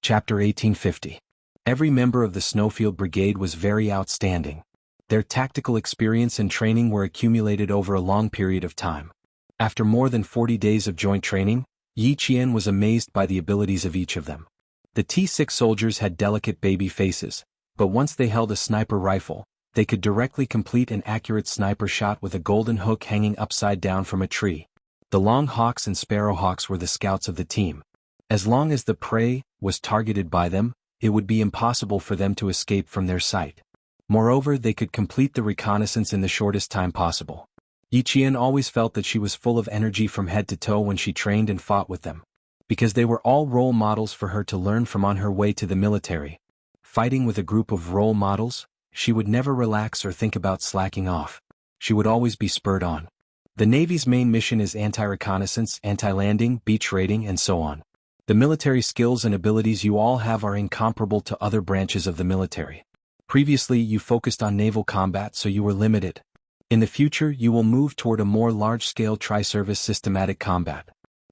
Chapter 1850. Every member of the Snowfield Brigade was very outstanding. Their tactical experience and training were accumulated over a long period of time. After more than 40 days of joint training, Yi Qian was amazed by the abilities of each of them. The T6 soldiers had delicate baby faces, but once they held a sniper rifle, they could directly complete an accurate sniper shot with a golden hook hanging upside down from a tree. The Long Hawks and Sparrowhawks were the scouts of the team. As long as the prey was targeted by them, it would be impossible for them to escape from their sight. Moreover, they could complete the reconnaissance in the shortest time possible. Yi Qian always felt that she was full of energy from head to toe when she trained and fought with them, because they were all role models for her to learn from on her way to the military. Fighting with a group of role models, she would never relax or think about slacking off. She would always be spurred on. The Navy's main mission is anti-reconnaissance, anti-landing, beach raiding, and so on. The military skills and abilities you all have are incomparable to other branches of the military. Previously, you focused on naval combat, so you were limited. In the future, you will move toward a more large-scale tri-service systematic combat.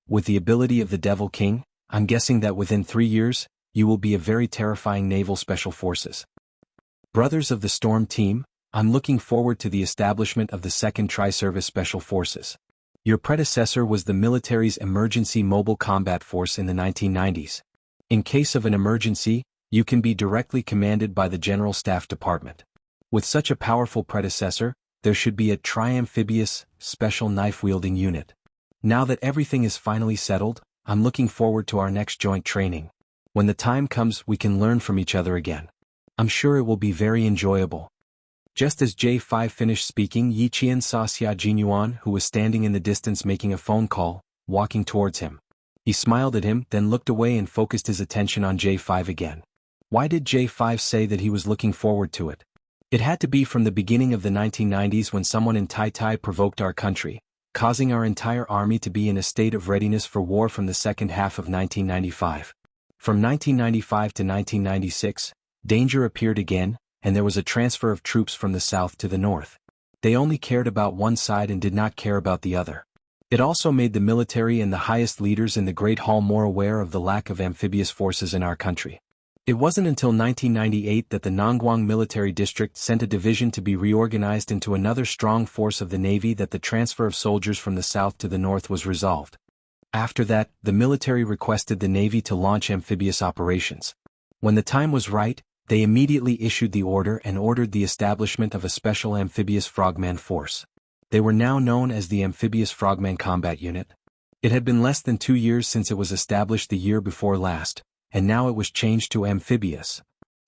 With the ability of the Devil King, I'm guessing that within 3 years, you will be a very terrifying naval special forces. Brothers of the Storm Team, I'm looking forward to the establishment of the 2nd Tri-Service Special Forces. Your predecessor was the military's Emergency Mobile Combat Force in the 1990s. In case of an emergency, you can be directly commanded by the General Staff Department. With such a powerful predecessor, there should be a tri-amphibious, special knife-wielding unit. Now that everything is finally settled, I'm looking forward to our next joint training. When the time comes, we can learn from each other again. I'm sure it will be very enjoyable. Just as J5 finished speaking, Yi Qian saw Xia Jinyuan, who was standing in the distance making a phone call, walking towards him. He smiled at him, then looked away and focused his attention on J5 again. Why did J5 say that he was looking forward to it? It had to be from the beginning of the 1990s when someone in Tai provoked our country, causing our entire army to be in a state of readiness for war from the second half of 1995. From 1995 to 1996, danger appeared again, and there was a transfer of troops from the south to the north. They only cared about one side and did not care about the other. It also made the military and the highest leaders in the Great Hall more aware of the lack of amphibious forces in our country. It wasn't until 1998 that the Nongguang Military District sent a division to be reorganized into another strong force of the Navy that the transfer of soldiers from the south to the north was resolved. After that, the military requested the Navy to launch amphibious operations. When the time was right, they immediately issued the order and ordered the establishment of a special amphibious frogman force. They were now known as the Amphibious Frogman Combat Unit. It had been less than 2 years since it was established the year before last, and now it was changed to amphibious.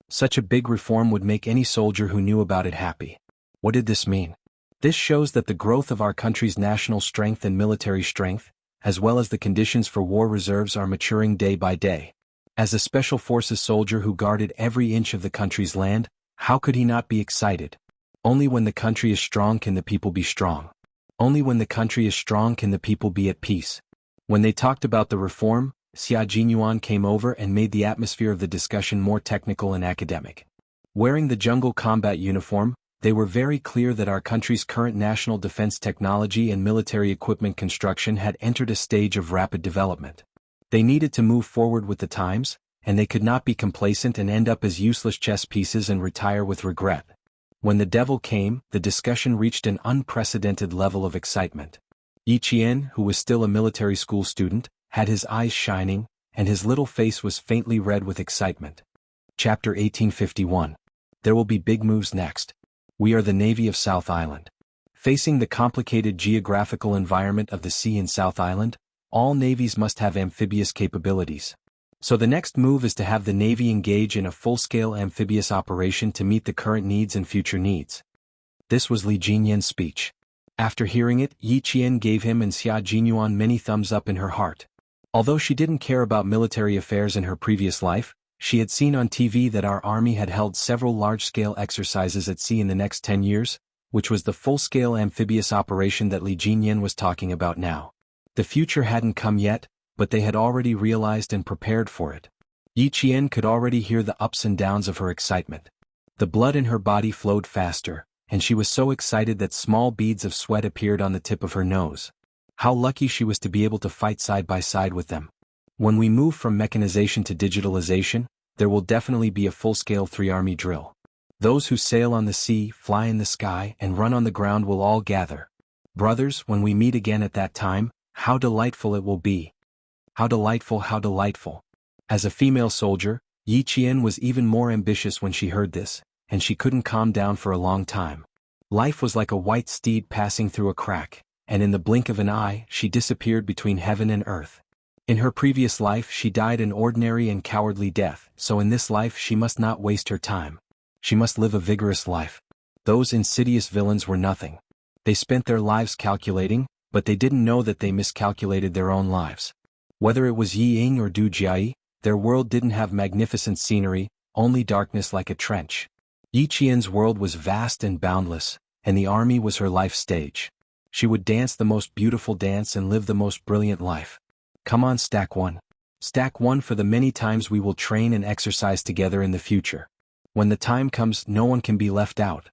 Such a big reform would make any soldier who knew about it happy. What did this mean? This shows that the growth of our country's national strength and military strength, as well as the conditions for war reserves, are maturing day by day. As a Special Forces soldier who guarded every inch of the country's land, how could he not be excited? Only when the country is strong can the people be strong. Only when the country is strong can the people be at peace. When they talked about the reform, Xia Jinyuan came over and made the atmosphere of the discussion more technical and academic. Wearing the jungle combat uniform, they were very clear that our country's current national defense technology and military equipment construction had entered a stage of rapid development. They needed to move forward with the times, and they could not be complacent and end up as useless chess pieces and retire with regret. When the devil came, the discussion reached an unprecedented level of excitement. Yi Qian, who was still a military school student, had his eyes shining, and his little face was faintly red with excitement. Chapter 1851. There will be big moves next. We are the Navy of South Island. Facing the complicated geographical environment of the sea in South Island, all navies must have amphibious capabilities. So the next move is to have the Navy engage in a full-scale amphibious operation to meet the current needs and future needs. This was Li Jinyan's speech. After hearing it, Yi Qian gave him and Xia Jinyuan many thumbs up in her heart. Although she didn't care about military affairs in her previous life, she had seen on TV that our army had held several large-scale exercises at sea in the next 10 years, which was the full-scale amphibious operation that Li Jinyan was talking about now. The future hadn't come yet, but they had already realized and prepared for it. Yi Qian could already hear the ups and downs of her excitement. The blood in her body flowed faster, and she was so excited that small beads of sweat appeared on the tip of her nose. How lucky she was to be able to fight side by side with them. When we move from mechanization to digitalization, there will definitely be a full-scale 3-army drill. Those who sail on the sea, fly in the sky, and run on the ground will all gather. Brothers, when we meet again at that time, how delightful it will be. How delightful, how delightful. As a female soldier, Yi Qian was even more ambitious when she heard this, and she couldn't calm down for a long time. Life was like a white steed passing through a crack, and in the blink of an eye she disappeared between heaven and earth. In her previous life she died an ordinary and cowardly death, so in this life she must not waste her time. She must live a vigorous life. Those insidious villains were nothing. They spent their lives calculating, but they didn't know that they miscalculated their own lives. Whether it was Yi Ying or Du Jiai, their world didn't have magnificent scenery, only darkness like a trench. Yi Qian's world was vast and boundless, and the army was her life stage. She would dance the most beautiful dance and live the most brilliant life. Come on, stack one. Stack one for the many times we will train and exercise together in the future. When the time comes, no one can be left out.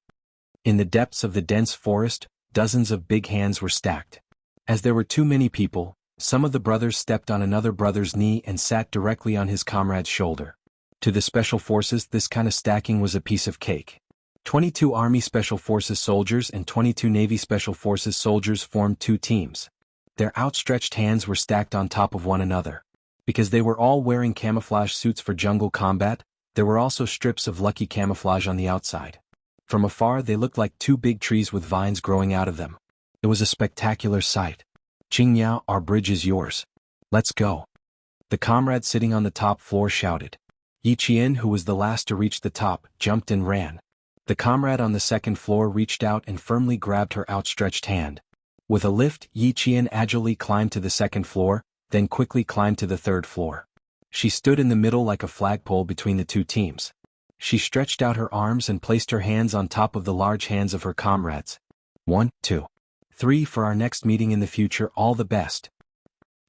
In the depths of the dense forest, dozens of big hands were stacked. As there were too many people, some of the brothers stepped on another brother's knee and sat directly on his comrade's shoulder. To the Special Forces, this kind of stacking was a piece of cake. 22 Army Special Forces soldiers and 22 Navy Special Forces soldiers formed 2 teams. Their outstretched hands were stacked on top of one another. Because they were all wearing camouflage suits for jungle combat, there were also strips of lucky camouflage on the outside. From afar they looked like 2 big trees with vines growing out of them. It was a spectacular sight. Qingyao, our bridge is yours. Let's go. The comrade sitting on the top floor shouted. Yi Qian, who was the last to reach the top, jumped and ran. The comrade on the second floor reached out and firmly grabbed her outstretched hand. With a lift, Yi Qian agilely climbed to the second floor, then quickly climbed to the third floor. She stood in the middle like a flagpole between the 2 teams. She stretched out her arms and placed her hands on top of the large hands of her comrades. 1, 2, 3 for our next meeting in the future, all the best.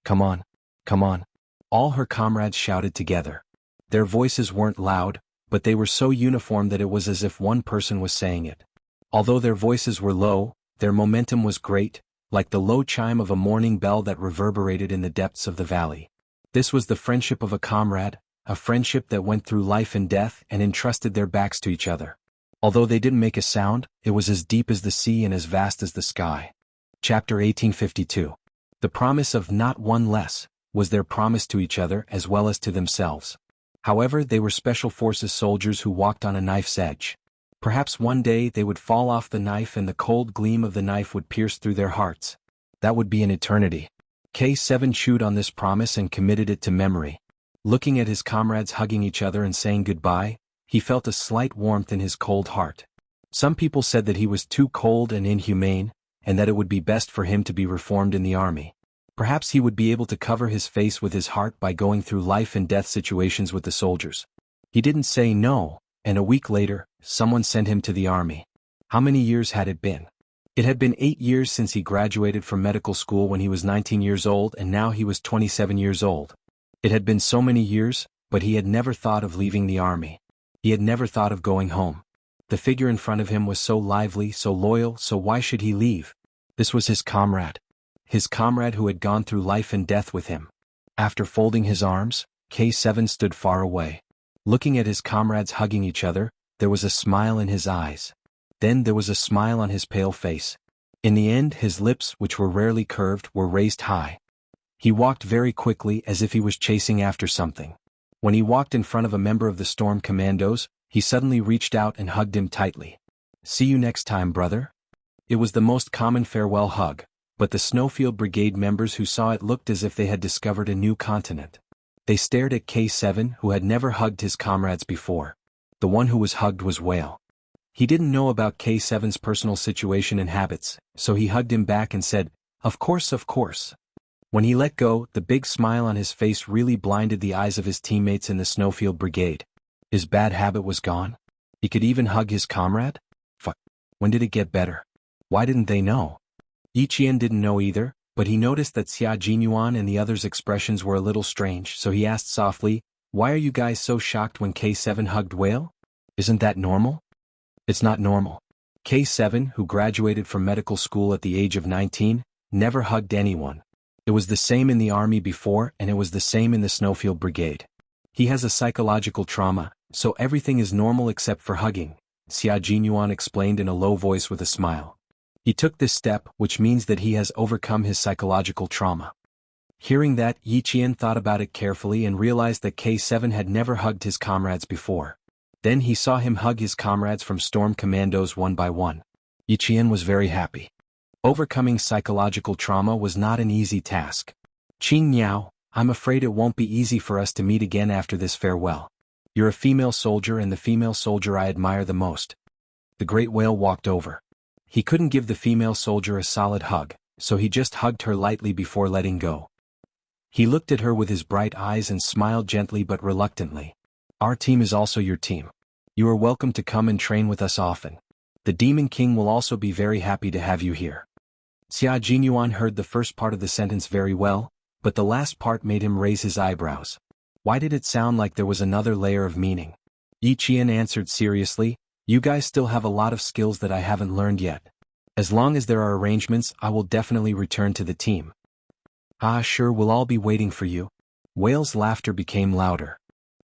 Come on, come on. All her comrades shouted together. Their voices weren't loud, but they were so uniform that it was as if one person was saying it. Although their voices were low, their momentum was great, like the low chime of a morning bell that reverberated in the depths of the valley. This was the friendship of a comrade, a friendship that went through life and death and entrusted their backs to each other. Although they didn't make a sound, it was as deep as the sea and as vast as the sky. Chapter 1852. The promise of not one less was their promise to each other as well as to themselves. However, they were Special Forces soldiers who walked on a knife's edge. Perhaps one day they would fall off the knife and the cold gleam of the knife would pierce through their hearts. That would be an eternity. K7 chewed on this promise and committed it to memory. Looking at his comrades hugging each other and saying goodbye, he felt a slight warmth in his cold heart. Some people said that he was too cold and inhumane, and that it would be best for him to be reformed in the army. Perhaps he would be able to cover his face with his heart by going through life and death situations with the soldiers. He didn't say no, and a week later, someone sent him to the army. How many years had it been? It had been 8 years since he graduated from medical school when he was 19 years old, and now he was 27 years old. It had been so many years, but he had never thought of leaving the army. He had never thought of going home. The figure in front of him was so lively, so loyal, so why should he leave? This was his comrade. His comrade who had gone through life and death with him. After folding his arms, K7 stood far away. Looking at his comrades hugging each other, there was a smile in his eyes. Then there was a smile on his pale face. In the end, his lips, which were rarely curved, were raised high. He walked very quickly as if he was chasing after something. When he walked in front of a member of the Storm Commandos, he suddenly reached out and hugged him tightly. See you next time, brother. It was the most common farewell hug, but the Snowfield Brigade members who saw it looked as if they had discovered a new continent. They stared at K7, who had never hugged his comrades before. The one who was hugged was Whale. He didn't know about K7's personal situation and habits, so he hugged him back and said, "Of course, of course." When he let go, the big smile on his face really blinded the eyes of his teammates in the Snowfield Brigade. His bad habit was gone. He could even hug his comrade? When did it get better? Why didn't they know? Yi Qian didn't know either, but he noticed that Xia Jinyuan and the others' expressions were a little strange, so he asked softly, "Why are you guys so shocked when K7 hugged Whale? Isn't that normal?" It's not normal. K7, who graduated from medical school at the age of 19, never hugged anyone. It was the same in the army before and it was the same in the Snowfield Brigade. He has a psychological trauma, so everything is normal except for hugging, Xia Jinyuan explained in a low voice with a smile. He took this step, which means that he has overcome his psychological trauma. Hearing that, Yi Qian thought about it carefully and realized that K7 had never hugged his comrades before. Then he saw him hug his comrades from Storm Commandos one by one. Yi Qian was very happy. Overcoming psychological trauma was not an easy task. Qing Niao, I'm afraid it won't be easy for us to meet again after this farewell. You're a female soldier and the female soldier I admire the most. The great whale walked over. He couldn't give the female soldier a solid hug, so he just hugged her lightly before letting go. He looked at her with his bright eyes and smiled gently but reluctantly. Our team is also your team. You are welcome to come and train with us often. The Demon King will also be very happy to have you here. Xia Jinyuan heard the first part of the sentence very well, but the last part made him raise his eyebrows. Why did it sound like there was another layer of meaning? Yi Qian answered seriously, you guys still have a lot of skills that I haven't learned yet. As long as there are arrangements, I will definitely return to the team. Ah, sure, we'll all be waiting for you. Whale's laughter became louder.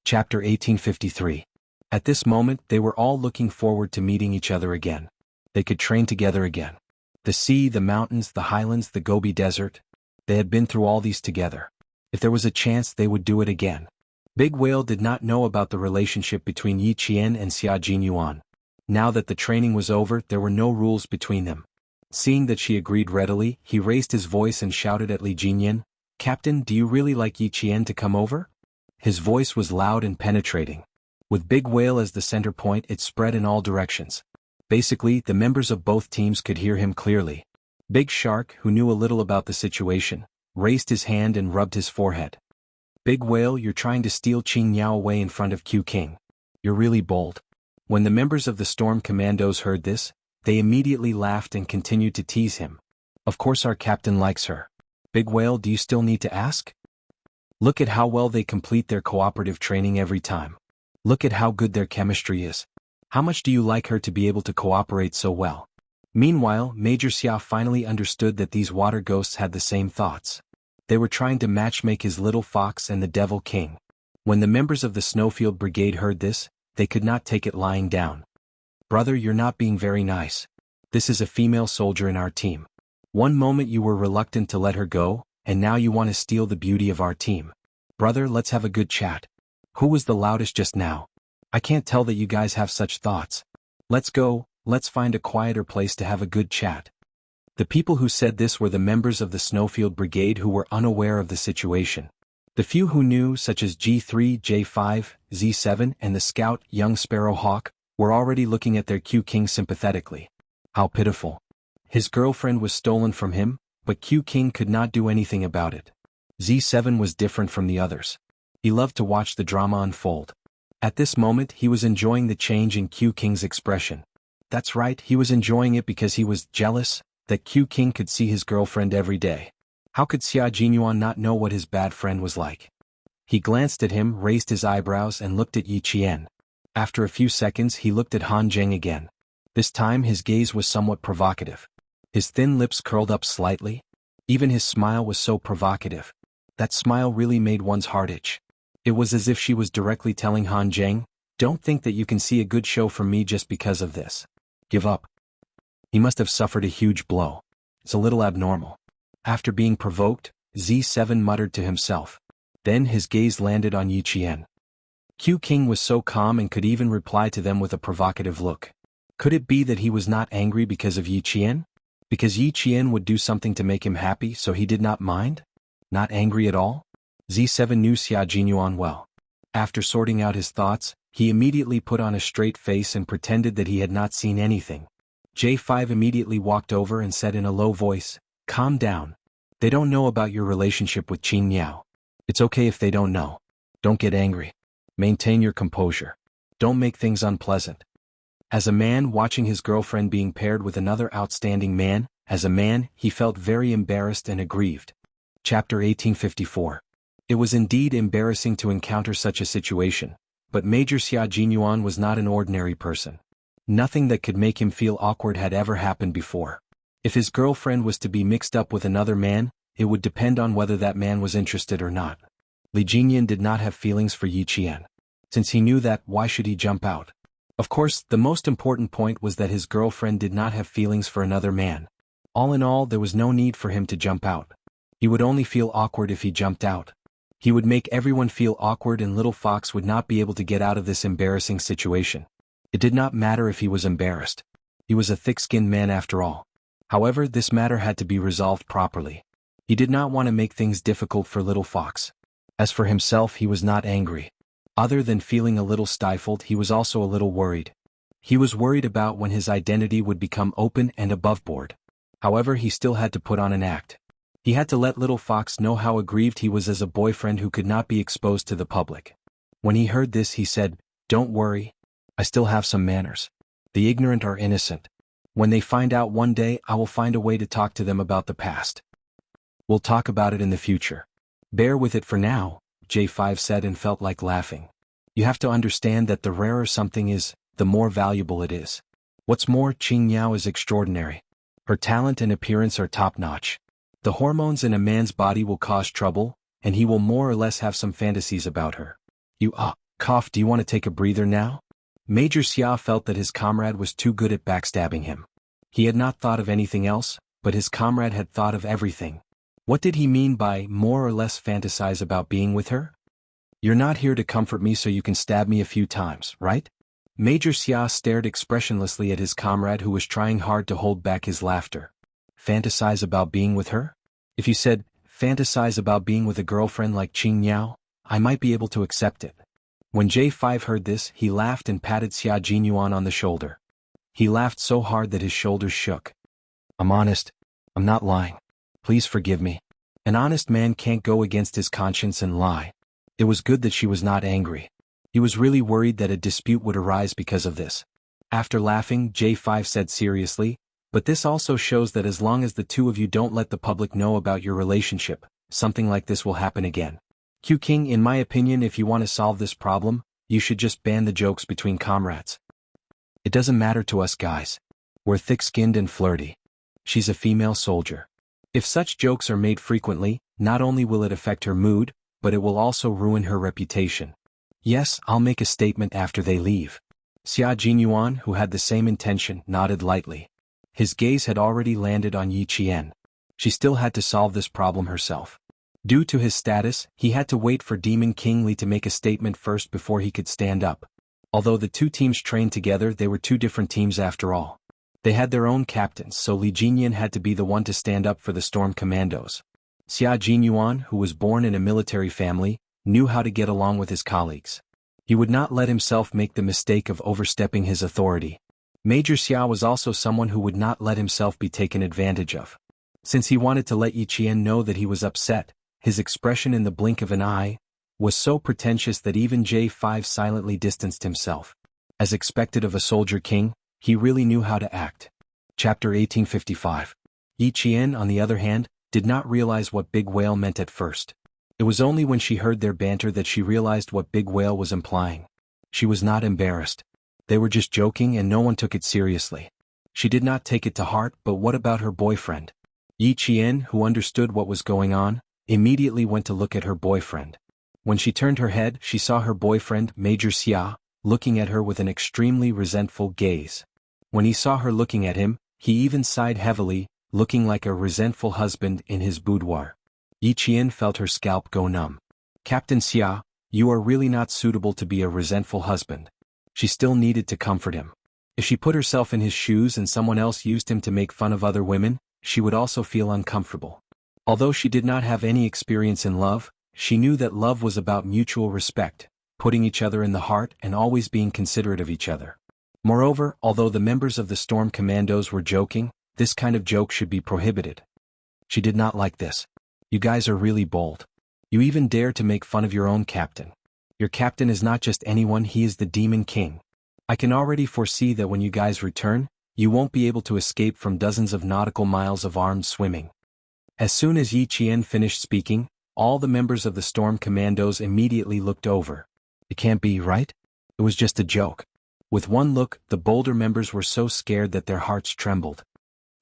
Chapter 1853. At this moment, they were all looking forward to meeting each other again. They could train together again. The sea, the mountains, the highlands, the Gobi Desert. They had been through all these together. If there was a chance, they would do it again. Big Whale did not know about the relationship between Yi Qian and Xia Jinyuan. Now that the training was over, there were no rules between them. Seeing that she agreed readily, he raised his voice and shouted at Li Jinyan, Captain, do you really like Yi Qian to come over? His voice was loud and penetrating. With Big Whale as the center point, it spread in all directions. Basically, the members of both teams could hear him clearly. Big Shark, who knew a little about the situation, raised his hand and rubbed his forehead. Big Whale, you're trying to steal Qing Niao away in front of Q King. You're really bold. When the members of the Storm Commandos heard this, they immediately laughed and continued to tease him. Of course our captain likes her. Big Whale, do you still need to ask? Look at how well they complete their cooperative training every time. Look at how good their chemistry is. How much do you like her to be able to cooperate so well? Meanwhile, Major Xia finally understood that these water ghosts had the same thoughts. They were trying to matchmake his little fox and the Devil King. When the members of the Snowfield Brigade heard this, they could not take it lying down. Brother, you're not being very nice. This is a female soldier in our team. One moment you were reluctant to let her go, and now you want to steal the beauty of our team. Brother, let's have a good chat. Who was the loudest just now? I can't tell that you guys have such thoughts. Let's go, let's find a quieter place to have a good chat. The people who said this were the members of the Snowfield Brigade who were unaware of the situation. The few who knew, such as G3, J5, Z7, and the scout, young Sparrow Hawk, were already looking at their Q King sympathetically. How pitiful. His girlfriend was stolen from him, but Q King could not do anything about it. Z7 was different from the others. He loved to watch the drama unfold. At this moment, he was enjoying the change in Q King's expression. That's right, he was enjoying it because he was jealous that Q King could see his girlfriend every day. How could Xia Jinyuan not know what his bad friend was like? He glanced at him, raised his eyebrows, and looked at Yi Qian. After a few seconds, he looked at Han Zheng again. This time his gaze was somewhat provocative. His thin lips curled up slightly. Even his smile was so provocative. That smile really made one's heart itch. It was as if she was directly telling Han Zheng, don't think that you can see a good show from me just because of this. Give up. He must have suffered a huge blow. It's a little abnormal. After being provoked, Z7 muttered to himself. Then his gaze landed on Yi Qian. Q King was so calm and could even reply to them with a provocative look. Could it be that he was not angry because of Yi Qian? Because Yi Qian would do something to make him happy, so he did not mind? Not angry at all? Z7 knew Xia Jinyuan well. After sorting out his thoughts, he immediately put on a straight face and pretended that he had not seen anything. J5 immediately walked over and said in a low voice, calm down. They don't know about your relationship with Qing Niao. It's okay if they don't know. Don't get angry. Maintain your composure. Don't make things unpleasant. As a man watching his girlfriend being paired with another outstanding man, as a man, he felt very embarrassed and aggrieved. Chapter 1854. It was indeed embarrassing to encounter such a situation, but Major Xia Jinyuan was not an ordinary person. Nothing that could make him feel awkward had ever happened before. If his girlfriend was to be mixed up with another man, it would depend on whether that man was interested or not. Li Jingyan did not have feelings for Yi Qian. Since he knew that, why should he jump out? Of course, the most important point was that his girlfriend did not have feelings for another man. All in all, there was no need for him to jump out. He would only feel awkward if he jumped out. He would make everyone feel awkward and Little Fox would not be able to get out of this embarrassing situation. It did not matter if he was embarrassed. He was a thick-skinned man after all. However, this matter had to be resolved properly. He did not want to make things difficult for Little Fox. As for himself, he was not angry. Other than feeling a little stifled, he was also a little worried. He was worried about when his identity would become open and aboveboard. However, he still had to put on an act. He had to let Little Fox know how aggrieved he was as a boyfriend who could not be exposed to the public. When he heard this, he said, "Don't worry. I still have some manners. The ignorant are innocent. When they find out one day, I will find a way to talk to them about the past. We'll talk about it in the future. Bear with it for now," J5 said and felt like laughing. You have to understand that the rarer something is, the more valuable it is. What's more, Qing Yao is extraordinary. Her talent and appearance are top-notch. The hormones in a man's body will cause trouble, and he will more or less have some fantasies about her. Cough, do you want to take a breather now? Major Xia felt that his comrade was too good at backstabbing him. He had not thought of anything else, but his comrade had thought of everything. What did he mean by more or less fantasize about being with her? You're not here to comfort me so you can stab me a few times, right? Major Xia stared expressionlessly at his comrade who was trying hard to hold back his laughter. Fantasize about being with her? If you said, fantasize about being with a girlfriend like Qing Yao, I might be able to accept it. When J5 heard this, he laughed and patted Xia Jinyuan on the shoulder. He laughed so hard that his shoulders shook. I'm honest. I'm not lying. Please forgive me. An honest man can't go against his conscience and lie. It was good that she was not angry. He was really worried that a dispute would arise because of this. After laughing, J5 said seriously, but this also shows that as long as the two of you don't let the public know about your relationship, something like this will happen again. Q King, in my opinion, if you want to solve this problem, you should just ban the jokes between comrades. It doesn't matter to us guys. We're thick-skinned and flirty. She's a female soldier. If such jokes are made frequently, not only will it affect her mood, but it will also ruin her reputation. Yes, I'll make a statement after they leave. Xia Jinyuan, who had the same intention, nodded lightly. His gaze had already landed on Yi Qian. She still had to solve this problem herself. Due to his status, he had to wait for Demon King Li to make a statement first before he could stand up. Although the two teams trained together, they were two different teams after all. They had their own captains, so Li Jingyan had to be the one to stand up for the Storm Commandos. Xia Jinyuan, who was born in a military family, knew how to get along with his colleagues. He would not let himself make the mistake of overstepping his authority. Major Xia was also someone who would not let himself be taken advantage of. Since he wanted to let Yi Qian know that he was upset, his expression in the blink of an eye was so pretentious that even J5 silently distanced himself. As expected of a soldier king, he really knew how to act. Chapter 1855. Yi Qian, on the other hand, did not realize what big whale meant at first. It was only when she heard their banter that she realized what big whale was implying. She was not embarrassed. They were just joking and no one took it seriously. She did not take it to heart, but what about her boyfriend? Yi Qian, who understood what was going on, immediately went to look at her boyfriend. When she turned her head, she saw her boyfriend, Major Xia, looking at her with an extremely resentful gaze. When he saw her looking at him, he even sighed heavily, looking like a resentful husband in his boudoir. Yi Qian felt her scalp go numb. Captain Xia, you are really not suitable to be a resentful husband. She still needed to comfort him. If she put herself in his shoes and someone else used him to make fun of other women, she would also feel uncomfortable. Although she did not have any experience in love, she knew that love was about mutual respect, putting each other in the heart and always being considerate of each other. Moreover, although the members of the Storm Commandos were joking, this kind of joke should be prohibited. She did not like this. You guys are really bold. You even dare to make fun of your own captain. Your captain is not just anyone, he is the Demon King. I can already foresee that when you guys return, you won't be able to escape from dozens of nautical miles of armed swimming. As soon as Yi Qian finished speaking, all the members of the Storm Commandos immediately looked over. It can't be, right? It was just a joke. With one look, the bolder members were so scared that their hearts trembled.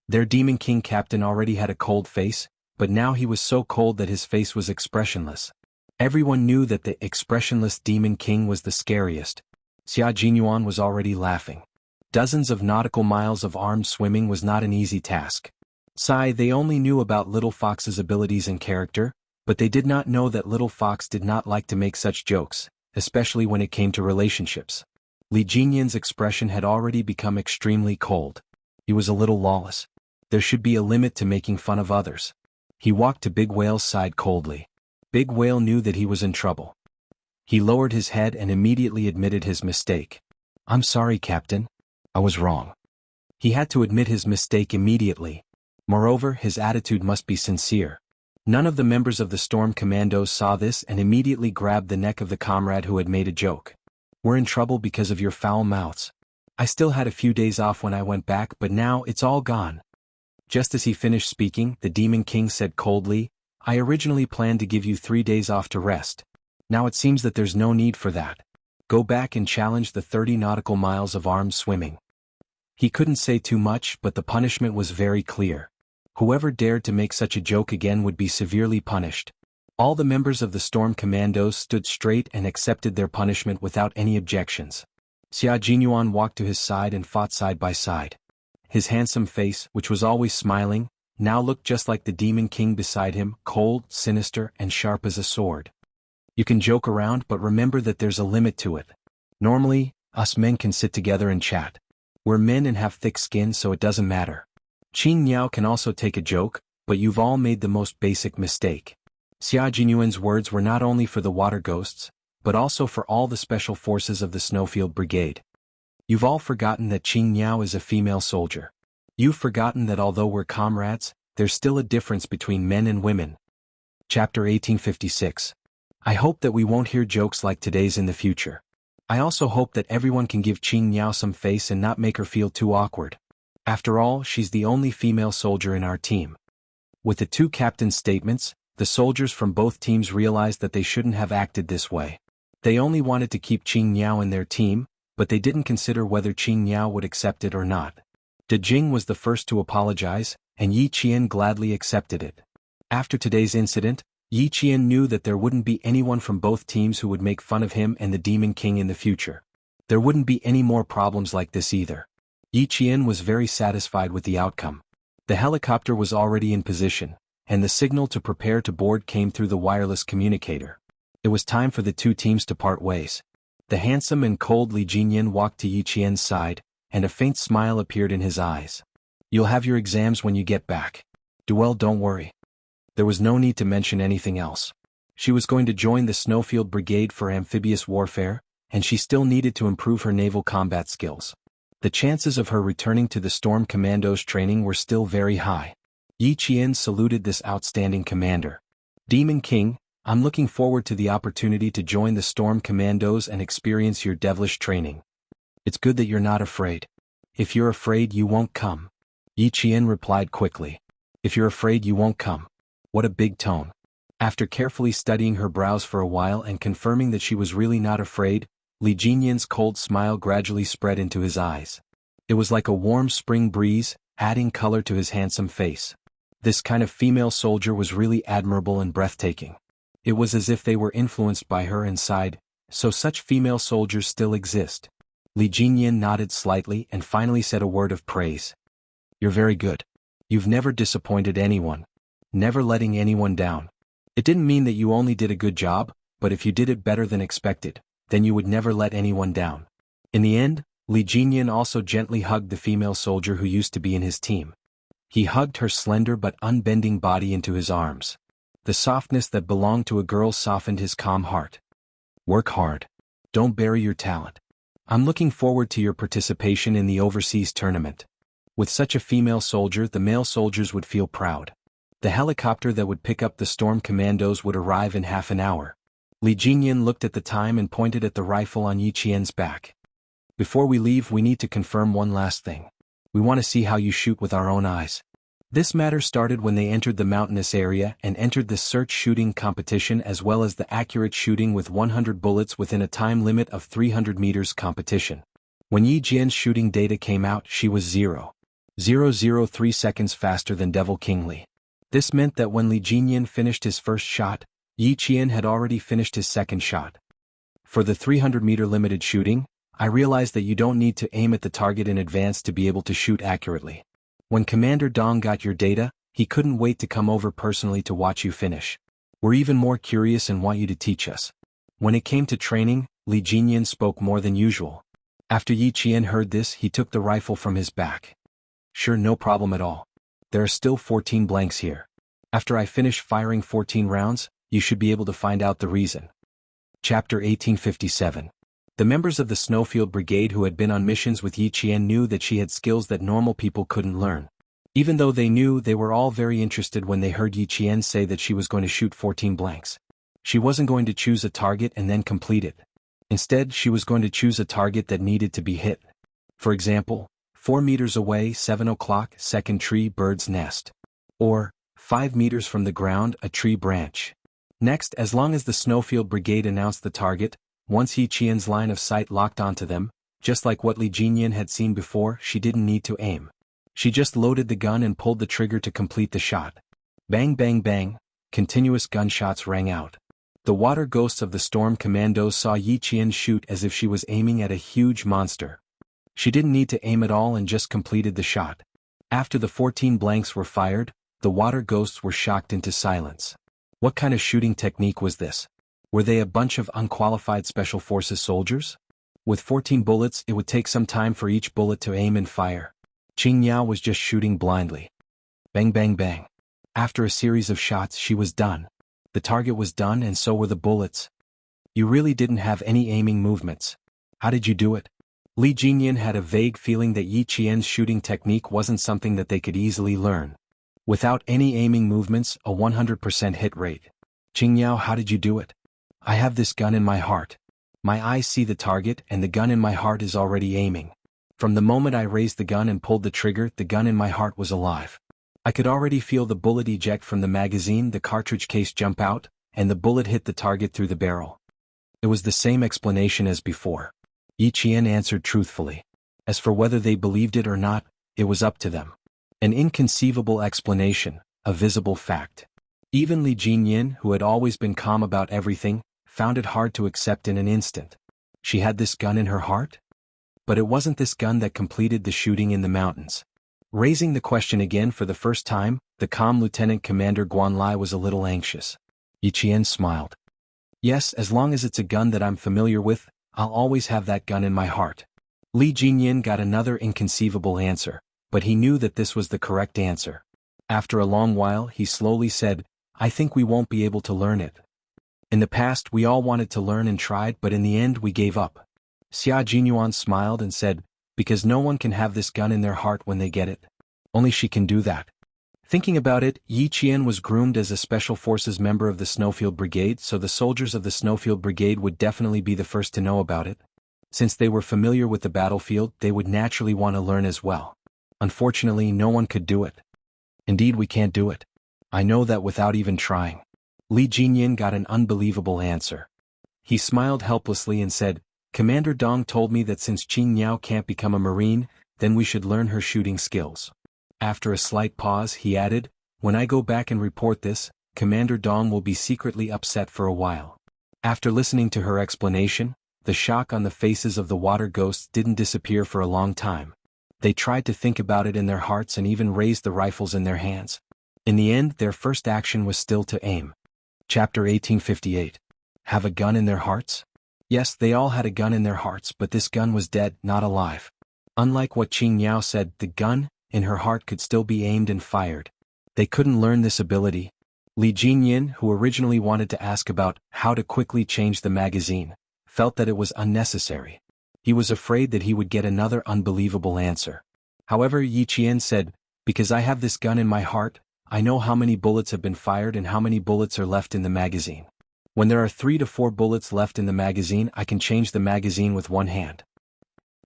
Their Demon King captain already had a cold face, but now he was so cold that his face was expressionless. Everyone knew that the expressionless Demon King was the scariest. Xia Jinyuan was already laughing. Dozens of nautical miles of armed swimming was not an easy task. They only knew about Little Fox's abilities and character, but they did not know that Little Fox did not like to make such jokes, especially when it came to relationships. Li Jinyan's expression had already become extremely cold. He was a little lawless. There should be a limit to making fun of others. He walked to Big Whale's side coldly. Big Whale knew that he was in trouble. He lowered his head and immediately admitted his mistake. "I'm sorry, Captain. I was wrong." He had to admit his mistake immediately. Moreover, his attitude must be sincere. None of the members of the Storm Commandos saw this and immediately grabbed the neck of the comrade who had made a joke. "We're in trouble because of your foul mouths. I still had a few days off when I went back, but now it's all gone." Just as he finished speaking, the Demon King said coldly, "I originally planned to give you 3 days off to rest. Now it seems that there's no need for that. Go back and challenge the 30 nautical miles of armed swimming." He couldn't say too much, but the punishment was very clear. Whoever dared to make such a joke again would be severely punished. All the members of the Storm Commandos stood straight and accepted their punishment without any objections. Xia Jinyuan walked to his side and fought side by side. His handsome face, which was always smiling, now looked just like the Demon King beside him, cold, sinister, and sharp as a sword. "You can joke around, but remember that there's a limit to it. Normally, us men can sit together and chat. We're men and have thick skin, so it doesn't matter. Qing Niao can also take a joke, but you've all made the most basic mistake." Xia Jinyuan's words were not only for the water ghosts, but also for all the special forces of the Snowfield Brigade. "You've all forgotten that Qing Niao is a female soldier. You've forgotten that although we're comrades, there's still a difference between men and women." Chapter 1856. I hope that we won't hear jokes like today's in the future. I also hope that everyone can give Qing Niao some face and not make her feel too awkward. After all, she's the only female soldier in our team. With the two captains' statements, the soldiers from both teams realized that they shouldn't have acted this way. They only wanted to keep Qing Niao in their team, but they didn't consider whether Qing Niao would accept it or not. De Jing was the first to apologize, and Yi Qian gladly accepted it. After today's incident, Yi Qian knew that there wouldn't be anyone from both teams who would make fun of him and the Demon King in the future. There wouldn't be any more problems like this either. Yi Qian was very satisfied with the outcome. The helicopter was already in position, and the signal to prepare to board came through the wireless communicator. It was time for the two teams to part ways. The handsome and cold Li Jinyan walked to Yi Qian's side, and a faint smile appeared in his eyes. "You'll have your exams when you get back. Don't worry." There was no need to mention anything else. She was going to join the Snowfield Brigade for amphibious warfare, and she still needed to improve her naval combat skills. The chances of her returning to the Storm Commandos training were still very high. Yi Qian saluted this outstanding commander. "Demon King, I'm looking forward to the opportunity to join the Storm Commandos and experience your devilish training. It's good that you're not afraid. If you're afraid, you won't come." Yi Qian replied quickly. "If you're afraid, you won't come." What a big tone. After carefully studying her brows for a while and confirming that she was really not afraid, Li Jinyan's cold smile gradually spread into his eyes. It was like a warm spring breeze, adding color to his handsome face. This kind of female soldier was really admirable and breathtaking. It was as if they were influenced by her and sighed, "So such female soldiers still exist." Li Jinyan nodded slightly and finally said a word of praise. "You're very good. You've never disappointed anyone. Never letting anyone down. It didn't mean that you only did a good job, but if you did it better than expected, then you would never let anyone down." In the end, Li Jinyan also gently hugged the female soldier who used to be in his team. He hugged her slender but unbending body into his arms. The softness that belonged to a girl softened his calm heart. "Work hard. Don't bury your talent. I'm looking forward to your participation in the overseas tournament." With such a female soldier, the male soldiers would feel proud. The helicopter that would pick up the Storm Commandos would arrive in half an hour. Li Jinyan looked at the time and pointed at the rifle on Yi Qian's back. "Before we leave, we need to confirm one last thing. We want to see how you shoot with our own eyes." This matter started when they entered the mountainous area and entered the search shooting competition as well as the accurate shooting with 100 bullets within a time limit of 300 meters competition. When Yi Jian's shooting data came out, she was 0.003 seconds faster than Devil King Li. This meant that when Li Jinyan finished his first shot, Yi Qian had already finished his second shot. For the 300-meter limited shooting, I realized that you don't need to aim at the target in advance to be able to shoot accurately. When Commander Dong got your data, he couldn't wait to come over personally to watch you finish. We're even more curious and want you to teach us. When it came to training, Li Jinyan spoke more than usual. After Yi Qian heard this, he took the rifle from his back. Sure, no problem at all. There are still 14 blanks here. After I finish firing 14 rounds, you should be able to find out the reason. Chapter 1857. The members of the Snowfield Brigade who had been on missions with Yi Qian knew that she had skills that normal people couldn't learn. Even though they knew, they were all very interested when they heard Yi Qian say that she was going to shoot 14 blanks. She wasn't going to choose a target and then complete it. Instead, she was going to choose a target that needed to be hit. For example, 4 meters away, 7 o'clock, second tree, bird's nest. Or, 5 meters from the ground, a tree branch. Next, as long as the Snowfield Brigade announced the target, once Yi Qian's line of sight locked onto them, just like what Li Jinyan had seen before, she didn't need to aim. She just loaded the gun and pulled the trigger to complete the shot. Bang bang bang, continuous gunshots rang out. The water ghosts of the storm commandos saw Yi Qian shoot as if she was aiming at a huge monster. She didn't need to aim at all and just completed the shot. After the 14 blanks were fired, the water ghosts were shocked into silence. What kind of shooting technique was this? Were they a bunch of unqualified Special Forces soldiers? With 14 bullets, it would take some time for each bullet to aim and fire. Qing Yao was just shooting blindly. Bang bang bang. After a series of shots, she was done. The target was done and so were the bullets. You really didn't have any aiming movements. How did you do it? Li Jinyan had a vague feeling that Yi Qian's shooting technique wasn't something that they could easily learn. Without any aiming movements, a 100% hit rate. Qing Yao, how did you do it? I have this gun in my heart. My eyes see the target and the gun in my heart is already aiming. From the moment I raised the gun and pulled the trigger, the gun in my heart was alive. I could already feel the bullet eject from the magazine, the cartridge case jump out, and the bullet hit the target through the barrel. It was the same explanation as before. Yi Qian answered truthfully. As for whether they believed it or not, it was up to them. An inconceivable explanation, a visible fact. Even Li Jinyan, who had always been calm about everything, found it hard to accept in an instant. She had this gun in her heart? But it wasn't this gun that completed the shooting in the mountains. Raising the question again for the first time, the calm Lieutenant Commander Guanlai was a little anxious. Yi Qian smiled. Yes, as long as it's a gun that I'm familiar with, I'll always have that gun in my heart. Li Jinyan got another inconceivable answer, but he knew that this was the correct answer. After a long while, he slowly said, I think we won't be able to learn it. In the past, we all wanted to learn and tried, but in the end we gave up. Xia Jinyuan smiled and said, because no one can have this gun in their heart when they get it. Only she can do that. Thinking about it, Yi Qian was groomed as a Special Forces member of the Snowfield Brigade, so the soldiers of the Snowfield Brigade would definitely be the first to know about it. Since they were familiar with the battlefield, they would naturally want to learn as well. Unfortunately, no one could do it. Indeed, we can't do it. I know that without even trying. Li Jinyan got an unbelievable answer. He smiled helplessly and said, Commander Dong told me that since Qing Yao can't become a Marine, then we should learn her shooting skills. After a slight pause, he added, when I go back and report this, Commander Dong will be secretly upset for a while. After listening to her explanation, the shock on the faces of the water ghosts didn't disappear for a long time. They tried to think about it in their hearts and even raised the rifles in their hands. In the end, their first action was still to aim. Chapter 1858. Have a gun in their hearts? Yes, they all had a gun in their hearts, but this gun was dead, not alive. Unlike what Qing Yao said, the gun in her heart could still be aimed and fired. They couldn't learn this ability. Li Jinyan, who originally wanted to ask about how to quickly change the magazine, felt that it was unnecessary. He was afraid that he would get another unbelievable answer. However, Yi Qian said, because I have this gun in my heart, I know how many bullets have been fired and how many bullets are left in the magazine. When there are 3 to 4 bullets left in the magazine, I can change the magazine with one hand.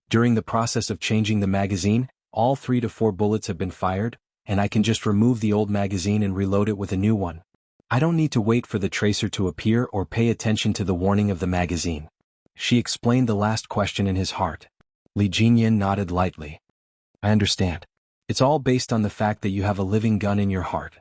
During the process of changing the magazine, all 3 to 4 bullets have been fired, and I can just remove the old magazine and reload it with a new one. I don't need to wait for the tracer to appear or pay attention to the warning of the magazine. She explained the last question in his heart. Li Jinyan nodded lightly. I understand. It's all based on the fact that you have a living gun in your heart.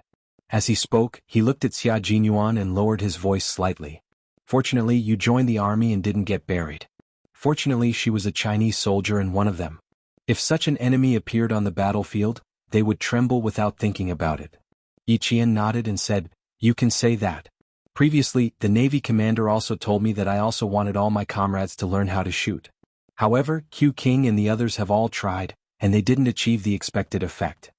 As he spoke, he looked at Xia Jinyuan and lowered his voice slightly. Fortunately, you joined the army and didn't get buried. Fortunately, she was a Chinese soldier and one of them. If such an enemy appeared on the battlefield, they would tremble without thinking about it. Yi Qian nodded and said, "You can say that. Previously, the Navy commander also told me that I also wanted all my comrades to learn how to shoot. However, Q King and the others have all tried, and they didn't achieve the expected effect.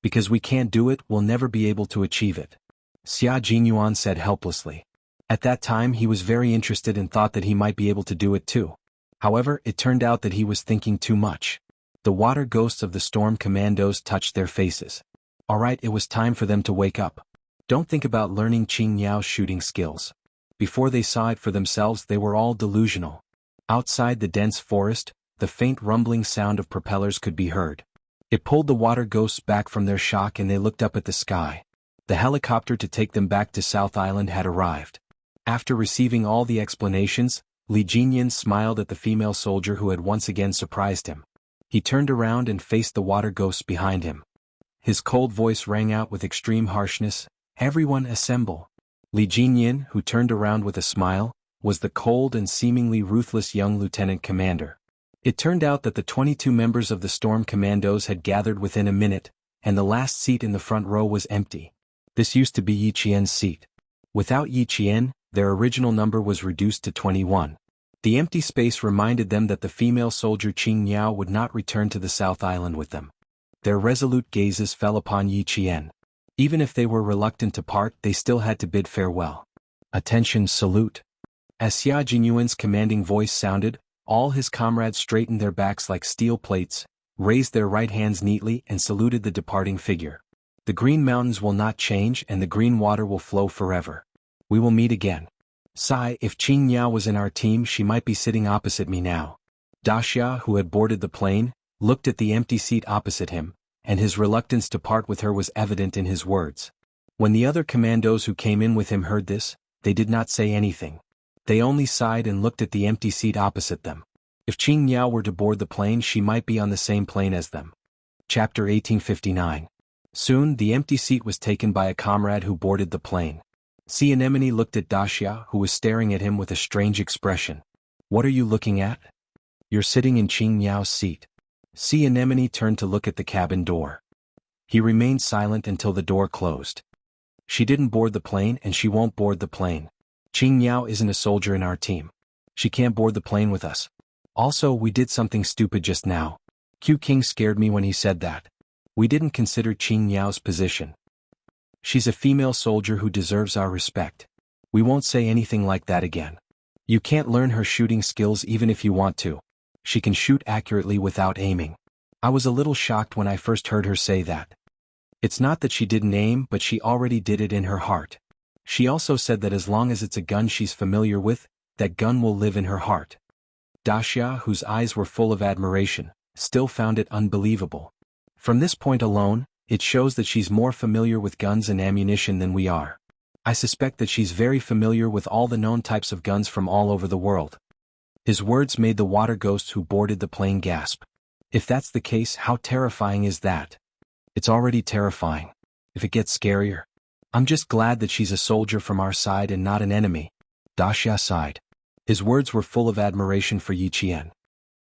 Because we can't do it, we'll never be able to achieve it," Xia Jinyuan said helplessly. At that time he was very interested and thought that he might be able to do it too. However, it turned out that he was thinking too much. The water ghosts of the storm commandos touched their faces. Alright, it was time for them to wake up. Don't think about learning Qing Yao's shooting skills. Before they saw it for themselves, they were all delusional. Outside the dense forest, the faint rumbling sound of propellers could be heard. It pulled the water ghosts back from their shock and they looked up at the sky. The helicopter to take them back to South Island had arrived. After receiving all the explanations, Li Jinyan smiled at the female soldier who had once again surprised him. He turned around and faced the water ghosts behind him. His cold voice rang out with extreme harshness, "Everyone assemble." Li Jinyan, who turned around with a smile, was the cold and seemingly ruthless young lieutenant commander. It turned out that the 22 members of the Storm Commandos had gathered within a minute, and the last seat in the front row was empty. This used to be Yi Qian's seat. Without Yi Qian, their original number was reduced to 21. The empty space reminded them that the female soldier Qing Yao would not return to the South Island with them. Their resolute gazes fell upon Yi Qian. Even if they were reluctant to part, they still had to bid farewell. "Attention, salute." As Xia Jinyuan's commanding voice sounded, all his comrades straightened their backs like steel plates, raised their right hands neatly and saluted the departing figure. "The green mountains will not change and the green water will flow forever. We will meet again. Sai, if Qing Yao was in our team, she might be sitting opposite me now." Daxia, who had boarded the plane, looked at the empty seat opposite him, and his reluctance to part with her was evident in his words. When the other commandos who came in with him heard this, they did not say anything. They only sighed and looked at the empty seat opposite them. If Qing Yao were to board the plane, she might be on the same plane as them. Chapter 1859. Soon, the empty seat was taken by a comrade who boarded the plane. Sea Anemone looked at Daxia, who was staring at him with a strange expression. "What are you looking at?" "You're sitting in Qing Yao's seat." Sea Anemone turned to look at the cabin door. He remained silent until the door closed. "She didn't board the plane and she won't board the plane. Qing Yao isn't a soldier in our team. She can't board the plane with us. Also, we did something stupid just now. Q King scared me when he said that. We didn't consider Qing Yao's position. She's a female soldier who deserves our respect. We won't say anything like that again. You can't learn her shooting skills even if you want to. She can shoot accurately without aiming." I was a little shocked when I first heard her say that. It's not that she didn't aim, but she already did it in her heart. She also said that as long as it's a gun she's familiar with, that gun will live in her heart. Daxia, whose eyes were full of admiration, still found it unbelievable. From this point alone, it shows that she's more familiar with guns and ammunition than we are. I suspect that she's very familiar with all the known types of guns from all over the world. His words made the water ghosts who boarded the plane gasp. If that's the case, how terrifying is that? It's already terrifying. If it gets scarier. I'm just glad that she's a soldier from our side and not an enemy. Daxia sighed. His words were full of admiration for Yi Qian.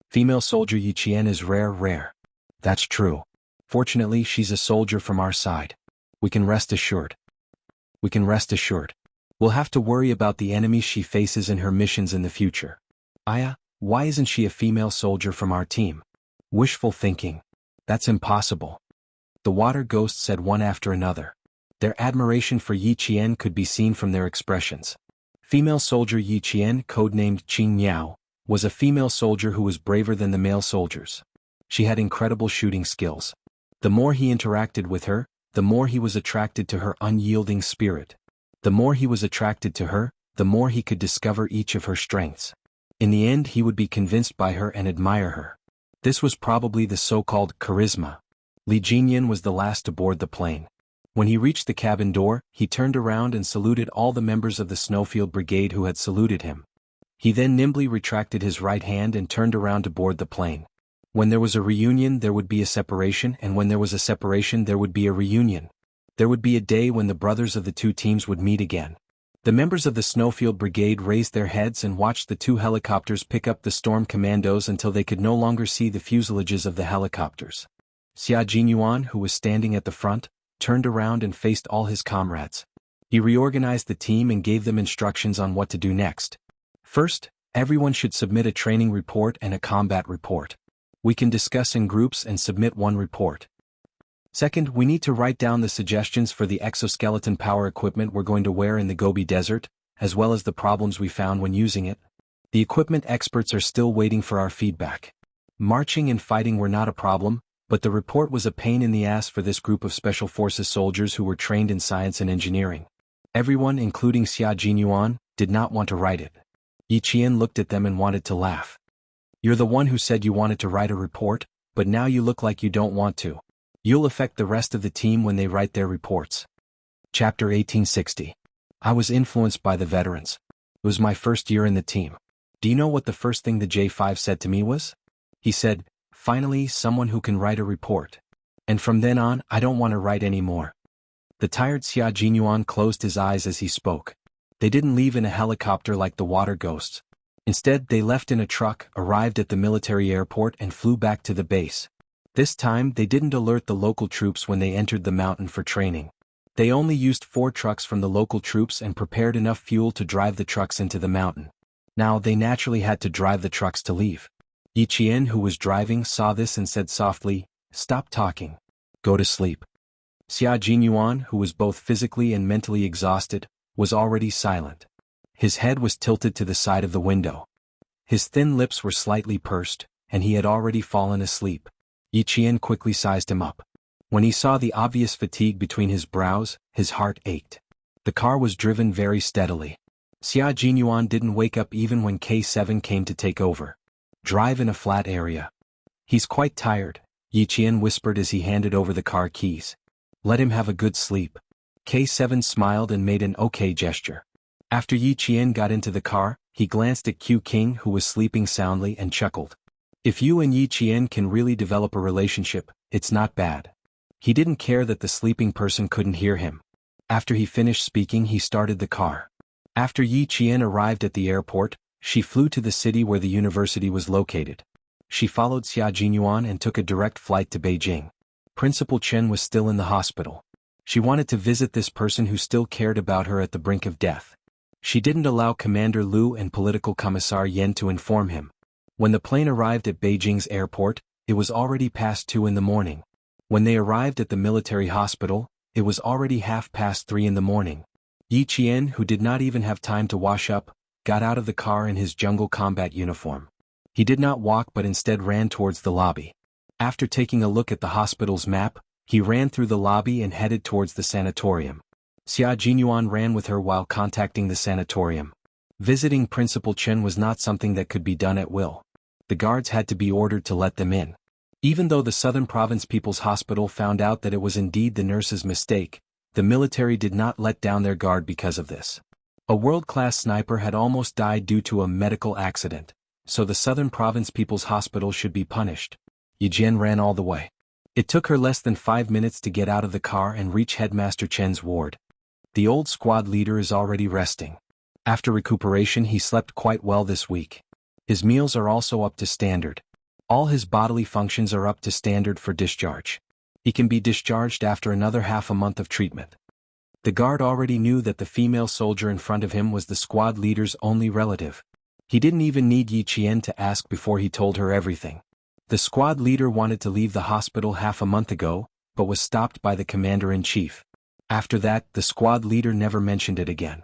Female soldier Yi Qian is rare. That's true. Fortunately, she's a soldier from our side. We can rest assured. We'll have to worry about the enemies she faces in her missions in the future. Aya, why isn't she a female soldier from our team? Wishful thinking. That's impossible. The water ghosts said one after another. Their admiration for Yi Qian could be seen from their expressions. Female soldier Yi Qian, codenamed Qing Yao, was a female soldier who was braver than the male soldiers. She had incredible shooting skills. The more he interacted with her, the more he was attracted to her unyielding spirit. The more he was attracted to her, the more he could discover each of her strengths. In the end, he would be convinced by her and admire her. This was probably the so-called charisma. Li Jinyan was the last to board the plane. When he reached the cabin door, he turned around and saluted all the members of the Snowfield Brigade who had saluted him. He then nimbly retracted his right hand and turned around to board the plane. When there was a reunion, there would be a separation, and when there was a separation, there would be a reunion. There would be a day when the brothers of the two teams would meet again. The members of the Snowfield Brigade raised their heads and watched the two helicopters pick up the storm commandos until they could no longer see the fuselages of the helicopters. Xia Jinyuan, who was standing at the front, turned around and faced all his comrades. He reorganized the team and gave them instructions on what to do next. First, everyone should submit a training report and a combat report. We can discuss in groups and submit one report. Second, we need to write down the suggestions for the exoskeleton power equipment we're going to wear in the Gobi Desert, as well as the problems we found when using it. The equipment experts are still waiting for our feedback. Marching and fighting were not a problem, but the report was a pain in the ass for this group of Special Forces soldiers who were trained in science and engineering. Everyone, including Xia Jinyuan, did not want to write it. Yi Qian looked at them and wanted to laugh. You're the one who said you wanted to write a report, but now you look like you don't want to. You'll affect the rest of the team when they write their reports. Chapter 1860. I was influenced by the veterans. It was my first year in the team. Do you know what the first thing the J5 said to me was? He said, "Finally, someone who can write a report." And from then on, I don't want to write anymore. The tired Xia Jinyuan closed his eyes as he spoke. They didn't leave in a helicopter like the water ghosts. Instead, they left in a truck, arrived at the military airport and flew back to the base. This time, they didn't alert the local troops when they entered the mountain for training. They only used 4 trucks from the local troops and prepared enough fuel to drive the trucks into the mountain. Now, they naturally had to drive the trucks to leave. Yi Qian, who was driving, saw this and said softly, "Stop talking. Go to sleep." Xia Jinyuan, who was both physically and mentally exhausted, was already silent. His head was tilted to the side of the window. His thin lips were slightly pursed, and he had already fallen asleep. Yi Qian quickly sized him up. When he saw the obvious fatigue between his brows, his heart ached. The car was driven very steadily. Xia Jinyuan didn't wake up even when K7 came to take over. Drive in a flat area. He's quite tired, Yi Qian whispered as he handed over the car keys. Let him have a good sleep. K7 smiled and made an okay gesture. After Yi Qian got into the car, he glanced at Q King, who was sleeping soundly, and chuckled. If you and Yi Qian can really develop a relationship, it's not bad. He didn't care that the sleeping person couldn't hear him. After he finished speaking, he started the car. After Yi Qian arrived at the airport, she flew to the city where the university was located. She followed Xia Jinyuan and took a direct flight to Beijing. Principal Chen was still in the hospital. She wanted to visit this person who still cared about her at the brink of death. She didn't allow Commander Liu and Political Commissar Yen to inform him. When the plane arrived at Beijing's airport, it was already past 2 in the morning. When they arrived at the military hospital, it was already 3:30 in the morning. Yi Qian, who did not even have time to wash up, got out of the car in his jungle combat uniform. He did not walk but instead ran towards the lobby. After taking a look at the hospital's map, he ran through the lobby and headed towards the sanatorium. Xia Jinyuan ran with her while contacting the sanatorium. Visiting Principal Chen was not something that could be done at will. The guards had to be ordered to let them in. Even though the Southern Province People's Hospital found out that it was indeed the nurse's mistake, the military did not let down their guard because of this. A world-class sniper had almost died due to a medical accident, so the Southern Province People's Hospital should be punished. Yi Jian ran all the way. It took her less than 5 minutes to get out of the car and reach Headmaster Chen's ward. The old squad leader is already resting. After recuperation, he slept quite well this week. His meals are also up to standard. All his bodily functions are up to standard for discharge. He can be discharged after another half a month of treatment. The guard already knew that the female soldier in front of him was the squad leader's only relative. He didn't even need Yi Qian to ask before he told her everything. The squad leader wanted to leave the hospital half a month ago, but was stopped by the commander-in-chief. After that, the squad leader never mentioned it again.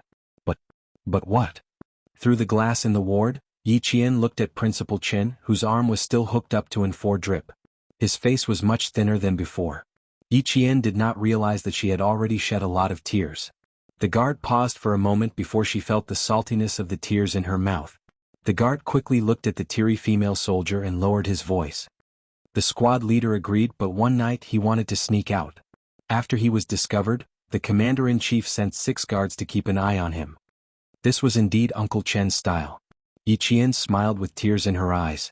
But what? Through the glass in the ward, Yi Qian looked at Principal Chen, whose arm was still hooked up to N4 drip. His face was much thinner than before. Yi Qian did not realize that she had already shed a lot of tears. The guard paused for a moment before she felt the saltiness of the tears in her mouth. The guard quickly looked at the teary female soldier and lowered his voice. The squad leader agreed, but one night he wanted to sneak out. After he was discovered, the commander-in-chief sent 6 guards to keep an eye on him. This was indeed Uncle Chen's style. Yi Qian smiled with tears in her eyes.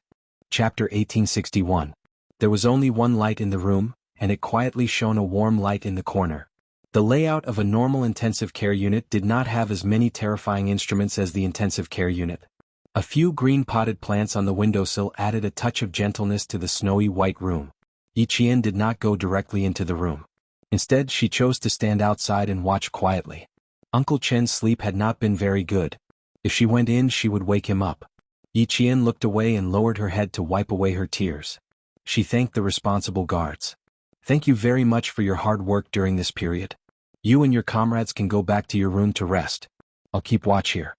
Chapter 1861. There was only one light in the room, and it quietly shone a warm light in the corner. The layout of a normal intensive care unit did not have as many terrifying instruments as the intensive care unit. A few green potted plants on the windowsill added a touch of gentleness to the snowy white room. Yi Qian did not go directly into the room. Instead, she chose to stand outside and watch quietly. Uncle Chen's sleep had not been very good. If she went in, she would wake him up. Yi Qian looked away and lowered her head to wipe away her tears. She thanked the responsible guards. "Thank you very much for your hard work during this period. You and your comrades can go back to your room to rest. I'll keep watch here.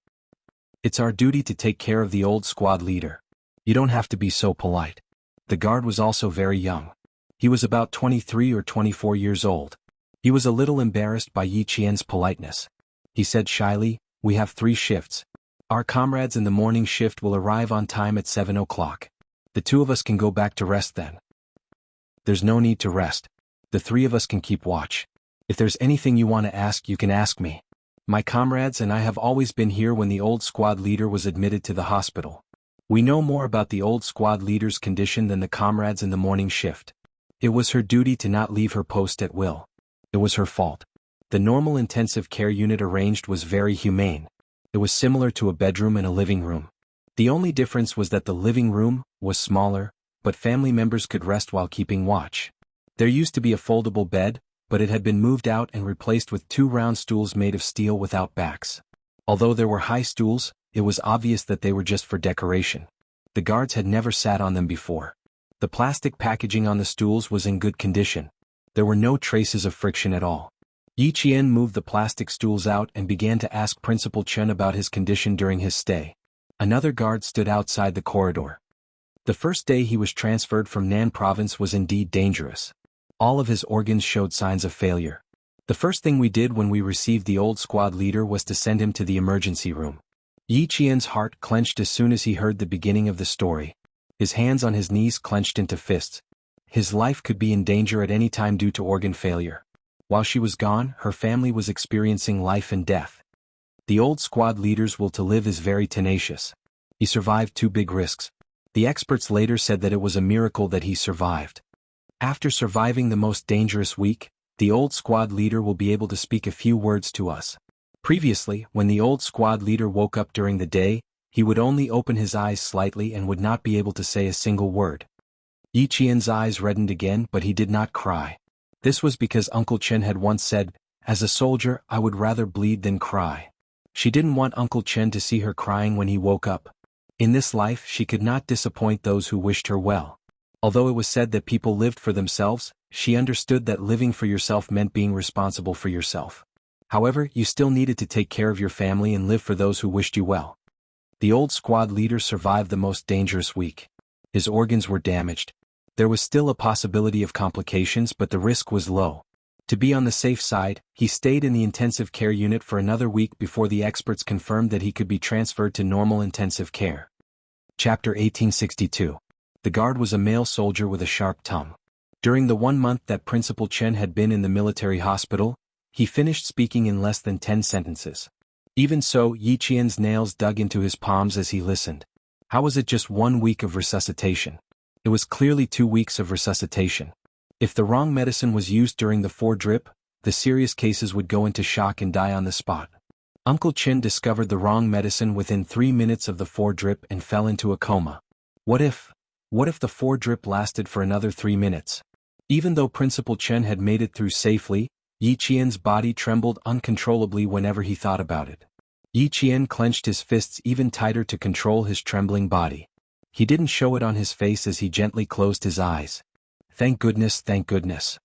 It's our duty to take care of the old squad leader. You don't have to be so polite." The guard was also very young. He was about 23 or 24 years old. He was a little embarrassed by Yi Qian's politeness. He said shyly, "We have 3 shifts. Our comrades in the morning shift will arrive on time at 7 o'clock. The 2 of us can go back to rest then." "There's no need to rest. The 3 of us can keep watch. If there's anything you want to ask, you can ask me. My comrades and I have always been here when the old squad leader was admitted to the hospital. We know more about the old squad leader's condition than the comrades in the morning shift. It was her duty to not leave her post at will. It was her fault. The normal intensive care unit arranged was very humane. It was similar to a bedroom and a living room. The only difference was that the living room was smaller, but family members could rest while keeping watch. There used to be a foldable bed, but it had been moved out and replaced with 2 round stools made of steel without backs. Although there were high stools, it was obvious that they were just for decoration. The guards had never sat on them before. The plastic packaging on the stools was in good condition. There were no traces of friction at all. Yi Qian moved the plastic stools out and began to ask Principal Chen about his condition during his stay. Another guard stood outside the corridor. The first day he was transferred from Nan province was indeed dangerous. All of his organs showed signs of failure. The first thing we did when we received the old squad leader was to send him to the emergency room. Yi Qian's heart clenched as soon as he heard the beginning of the story. His hands on his knees clenched into fists. His life could be in danger at any time due to organ failure. While she was gone, her family was experiencing life and death. The old squad leader's will to live is very tenacious. He survived 2 big risks. The experts later said that it was a miracle that he survived. After surviving the most dangerous week, the old squad leader will be able to speak a few words to us. Previously, when the old squad leader woke up during the day, he would only open his eyes slightly and would not be able to say a single word. Yi Qian's eyes reddened again, but he did not cry. This was because Uncle Chen had once said, "As a soldier, I would rather bleed than cry." She didn't want Uncle Chen to see her crying when he woke up. In this life, she could not disappoint those who wished her well. Although it was said that people lived for themselves, she understood that living for yourself meant being responsible for yourself. However, you still needed to take care of your family and live for those who wished you well. The old squad leader survived the most dangerous week. His organs were damaged. There was still a possibility of complications, but the risk was low. To be on the safe side, he stayed in the intensive care unit for another week before the experts confirmed that he could be transferred to normal intensive care. Chapter 1862. The guard was a male soldier with a sharp tongue. During the 1 month that Principal Chen had been in the military hospital, he finished speaking in less than 10 sentences. Even so, Yi Qian's nails dug into his palms as he listened. How was it just 1 week of resuscitation? It was clearly 2 weeks of resuscitation. If the wrong medicine was used during the 4 drip, the serious cases would go into shock and die on the spot. Uncle Chen discovered the wrong medicine within 3 minutes of the 4 drip and fell into a coma. What if the 4 drip lasted for another 3 minutes? Even though Principal Chen had made it through safely, Yi Qian's body trembled uncontrollably whenever he thought about it. Yi Qian clenched his fists even tighter to control his trembling body. He didn't show it on his face as he gently closed his eyes. Thank goodness, thank goodness.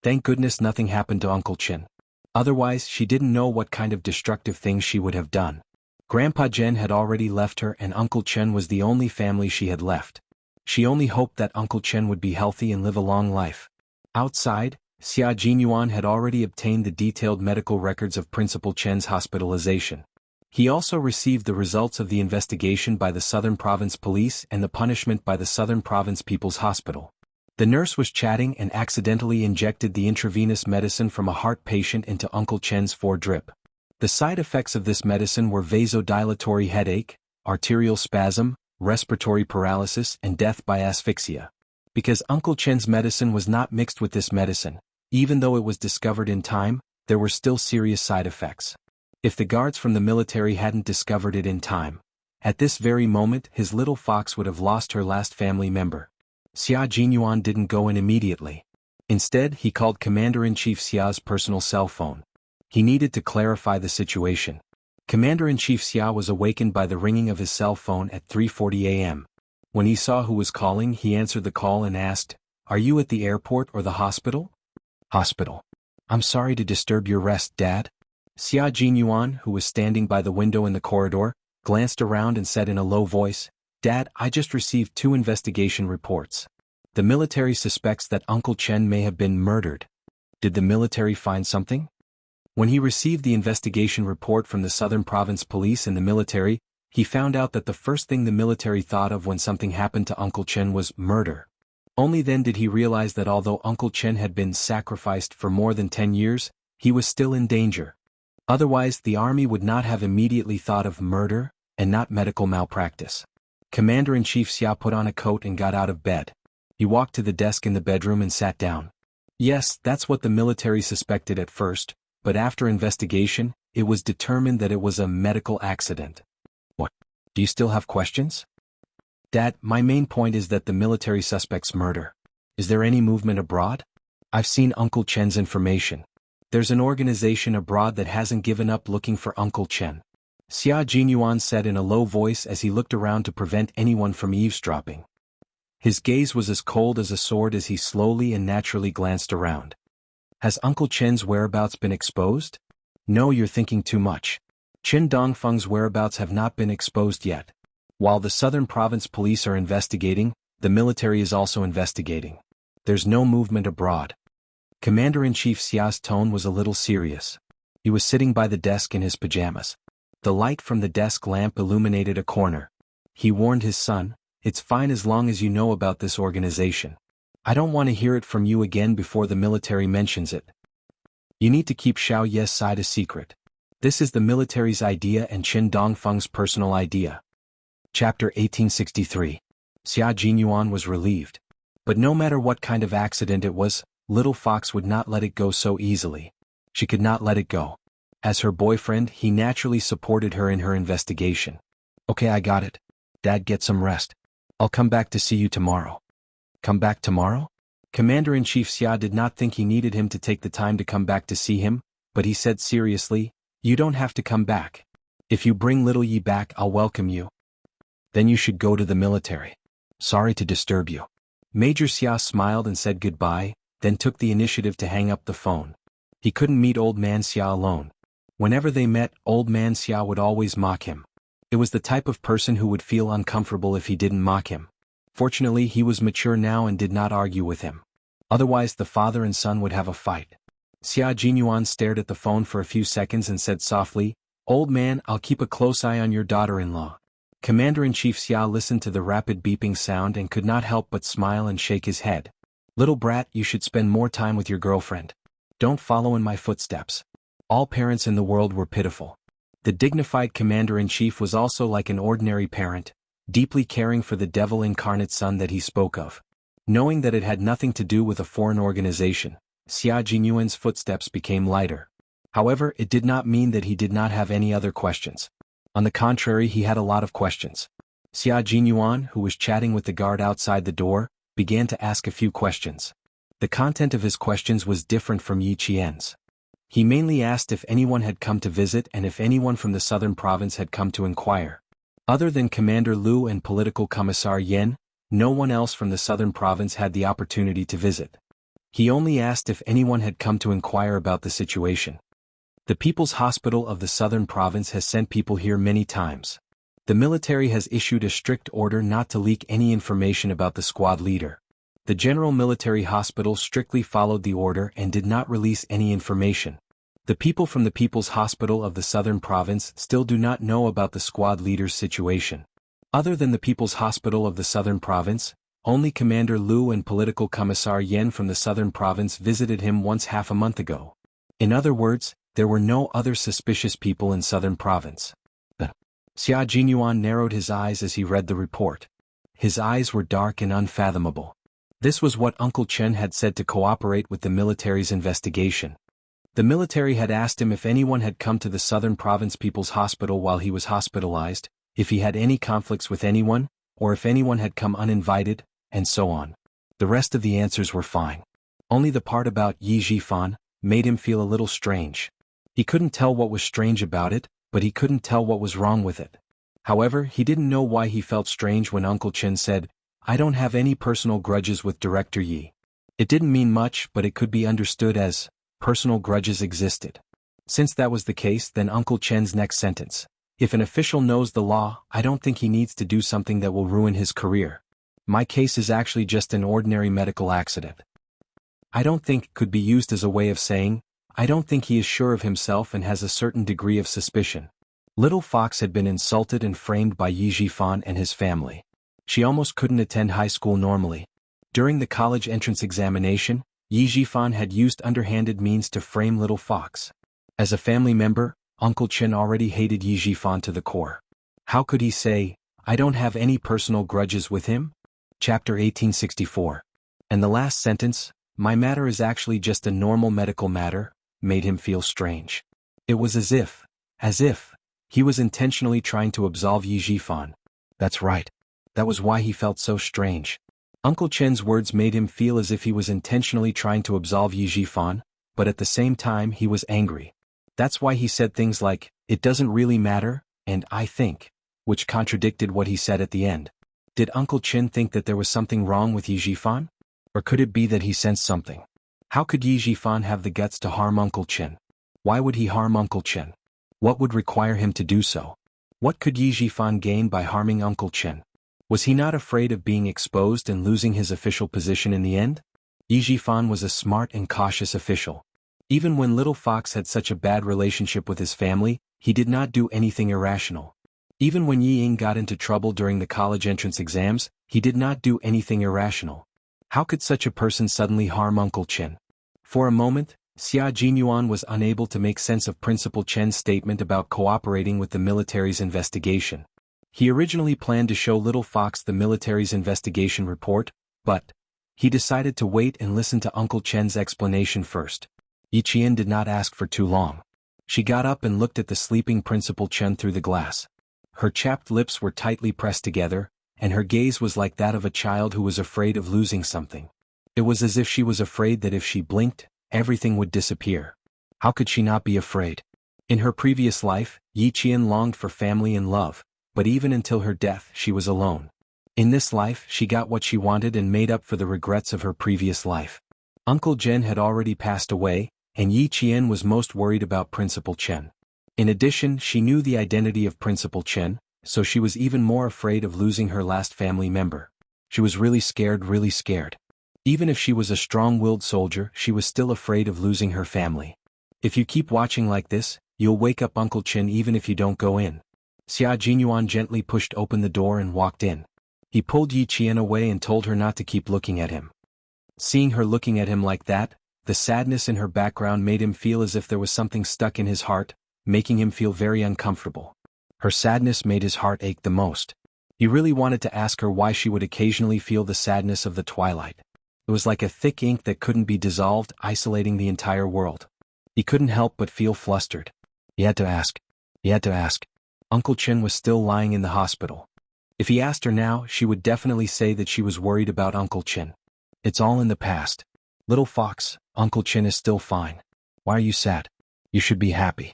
Thank goodness nothing happened to Uncle Chen. Otherwise, she didn't know what kind of destructive things she would have done. Grandpa Jen had already left her and Uncle Chen was the only family she had left. She only hoped that Uncle Chen would be healthy and live a long life. Outside, Xia Jinyuan had already obtained the detailed medical records of Principal Chen's hospitalization. He also received the results of the investigation by the Southern Province Police and the punishment by the Southern Province People's Hospital. The nurse was chatting and accidentally injected the intravenous medicine from a heart patient into Uncle Chen's 4 drip. The side effects of this medicine were vasodilatory headache, arterial spasm, respiratory paralysis and death by asphyxia. Because Uncle Chen's medicine was not mixed with this medicine, even though it was discovered in time, there were still serious side effects. If the guards from the military hadn't discovered it in time, at this very moment his little fox would have lost her last family member. Xia Jinyuan didn't go in immediately. Instead, he called Commander-in-Chief Xia's personal cell phone. He needed to clarify the situation. Commander-in-Chief Xia was awakened by the ringing of his cell phone at 3:40 a.m. When he saw who was calling, he answered the call and asked, "Are you at the airport or the hospital?" "Hospital. I'm sorry to disturb your rest, Dad." Xia Jinyuan, who was standing by the window in the corridor, glanced around and said in a low voice, "Dad, I just received 2 investigation reports. The military suspects that Uncle Chen may have been murdered. Did the military find something?" When he received the investigation report from the Southern Province Police and the military, he found out that the first thing the military thought of when something happened to Uncle Chen was murder. Only then did he realize that although Uncle Chen had been sacrificed for more than 10 years, he was still in danger. Otherwise, the army would not have immediately thought of murder, and not medical malpractice. Commander-in-Chief Xia put on a coat and got out of bed. He walked to the desk in the bedroom and sat down. Yes, that's what the military suspected at first, but after investigation, it was determined that it was a medical accident. What? Do you still have questions? Dad, my main point is that the military suspects murder. Is there any movement abroad? I've seen Uncle Chen's information. There's an organization abroad that hasn't given up looking for Uncle Chen. Xia Jinyuan said in a low voice as he looked around to prevent anyone from eavesdropping. His gaze was as cold as a sword as he slowly and naturally glanced around. Has Uncle Chen's whereabouts been exposed? No, you're thinking too much. Qin Dongfeng's whereabouts have not been exposed yet. While the Southern Province Police are investigating, the military is also investigating. There's no movement abroad. Commander-in-Chief Xia's tone was a little serious. He was sitting by the desk in his pajamas. The light from the desk lamp illuminated a corner. He warned his son, "It's fine as long as you know about this organization. I don't want to hear it from you again before the military mentions it. You need to keep Xiao Ye's side a secret. This is the military's idea and Qin Dongfeng's personal idea." Chapter 1863. Xia Jinyuan was relieved. But no matter what kind of accident it was, Little Fox would not let it go so easily. She could not let it go. As her boyfriend, he naturally supported her in her investigation. "Okay, I got it. Dad, get some rest. I'll come back to see you tomorrow." Come back tomorrow? Commander-in-Chief Xia did not think he needed him to take the time to come back to see him, but he said seriously, "You don't have to come back. If you bring little Yi back, I'll welcome you. Then you should go to the military. Sorry to disturb you." Major Xia smiled and said goodbye, then took the initiative to hang up the phone. He couldn't meet Old Man Xia alone. Whenever they met, Old Man Xia would always mock him. It was the type of person who would feel uncomfortable if he didn't mock him. Fortunately, he was mature now and did not argue with him. Otherwise, the father and son would have a fight. Xia Jinyuan stared at the phone for a few seconds and said softly, "Old man, I'll keep a close eye on your daughter-in-law." Commander-in-Chief Xia listened to the rapid beeping sound and could not help but smile and shake his head. "Little brat, you should spend more time with your girlfriend. Don't follow in my footsteps." All parents in the world were pitiful. The dignified commander-in-chief was also like an ordinary parent, deeply caring for the devil-incarnate son that he spoke of. Knowing that it had nothing to do with a foreign organization, Xia Jinyuan's footsteps became lighter. However, it did not mean that he did not have any other questions. On the contrary, he had a lot of questions. Xia Jinyuan, who was chatting with the guard outside the door, began to ask a few questions. The content of his questions was different from Yi Qian's. He mainly asked if anyone had come to visit and if anyone from the southern province had come to inquire. Other than Commander Lu and Political Commissar Yen, no one else from the southern province had the opportunity to visit. He only asked if anyone had come to inquire about the situation. The People's Hospital of the Southern Province has sent people here many times. The military has issued a strict order not to leak any information about the squad leader. The General Military Hospital strictly followed the order and did not release any information. The people from the People's Hospital of the Southern Province still do not know about the squad leader's situation. Other than the People's Hospital of the Southern Province, only Commander Lu and Political Commissar Yen from the Southern Province visited him once half a month ago. In other words, there were no other suspicious people in Southern Province. Xia Jinyuan narrowed his eyes as he read the report. His eyes were dark and unfathomable. This was what Uncle Chen had said to cooperate with the military's investigation. The military had asked him if anyone had come to the Southern Province People's Hospital while he was hospitalized, if he had any conflicts with anyone, or if anyone had come uninvited, and so on. The rest of the answers were fine. Only the part about Yi Jifan made him feel a little strange. He couldn't tell what was strange about it, but he couldn't tell what was wrong with it. However, he didn't know why he felt strange when Uncle Chen said, "I don't have any personal grudges with Director Yi." It didn't mean much, but it could be understood as, personal grudges existed. Since that was the case, then Uncle Chen's next sentence, "If an official knows the law, I don't think he needs to do something that will ruin his career. My case is actually just an ordinary medical accident." "I don't think" could be used as a way of saying, I don't think he is sure of himself and has a certain degree of suspicion. Little Fox had been insulted and framed by Yi Jifan and his family. She almost couldn't attend high school normally. During the college entrance examination, Yi Jifan had used underhanded means to frame Little Fox. As a family member, Uncle Chen already hated Yi Jifan to the core. How could he say, "I don't have any personal grudges with him"? Chapter 1864. And the last sentence, "My matter is actually just a normal medical matter," made him feel strange. It was as if, he was intentionally trying to absolve Yi Jifan. That's right. That was why he felt so strange. Uncle Chen's words made him feel as if he was intentionally trying to absolve Yi Jifan, but at the same time he was angry. That's why he said things like, "It doesn't really matter," and "I think," which contradicted what he said at the end. Did Uncle Chen think that there was something wrong with Yi Jifan? Or could it be that he sensed something? How could Yi Jifan have the guts to harm Uncle Chen? Why would he harm Uncle Chen? What would require him to do so? What could Yi Jifan gain by harming Uncle Chen? Was he not afraid of being exposed and losing his official position in the end? Yi Jifan was a smart and cautious official. Even when Little Fox had such a bad relationship with his family, he did not do anything irrational. Even when Yi Ying got into trouble during the college entrance exams, he did not do anything irrational. How could such a person suddenly harm Uncle Chen? For a moment, Xia Jinyuan was unable to make sense of Principal Chen's statement about cooperating with the military's investigation. He originally planned to show Little Fox the military's investigation report, but he decided to wait and listen to Uncle Chen's explanation first. Yi Qian did not ask for too long. She got up and looked at the sleeping Principal Chen through the glass. Her chapped lips were tightly pressed together, and her gaze was like that of a child who was afraid of losing something. It was as if she was afraid that if she blinked, everything would disappear. How could she not be afraid? In her previous life, Yi Qian longed for family and love, but even until her death she was alone. In this life she got what she wanted and made up for the regrets of her previous life. Uncle Chen had already passed away, and Yi Qian was most worried about Principal Chen. In addition, she knew the identity of Principal Chen, so she was even more afraid of losing her last family member. She was really scared, really scared. Even if she was a strong-willed soldier, she was still afraid of losing her family. If you keep watching like this, you'll wake up Uncle Chen even if you don't go in. Xia Jinyuan gently pushed open the door and walked in. He pulled Yi Qian away and told her not to keep looking at him. Seeing her looking at him like that, the sadness in her background made him feel as if there was something stuck in his heart, making him feel very uncomfortable. Her sadness made his heart ache the most. He really wanted to ask her why she would occasionally feel the sadness of the twilight. It was like a thick ink that couldn't be dissolved, isolating the entire world. He couldn't help but feel flustered. He had to ask. Uncle Chen was still lying in the hospital. If he asked her now, she would definitely say that she was worried about Uncle Chen. It's all in the past. Little Fox, Uncle Chen is still fine. Why are you sad? You should be happy.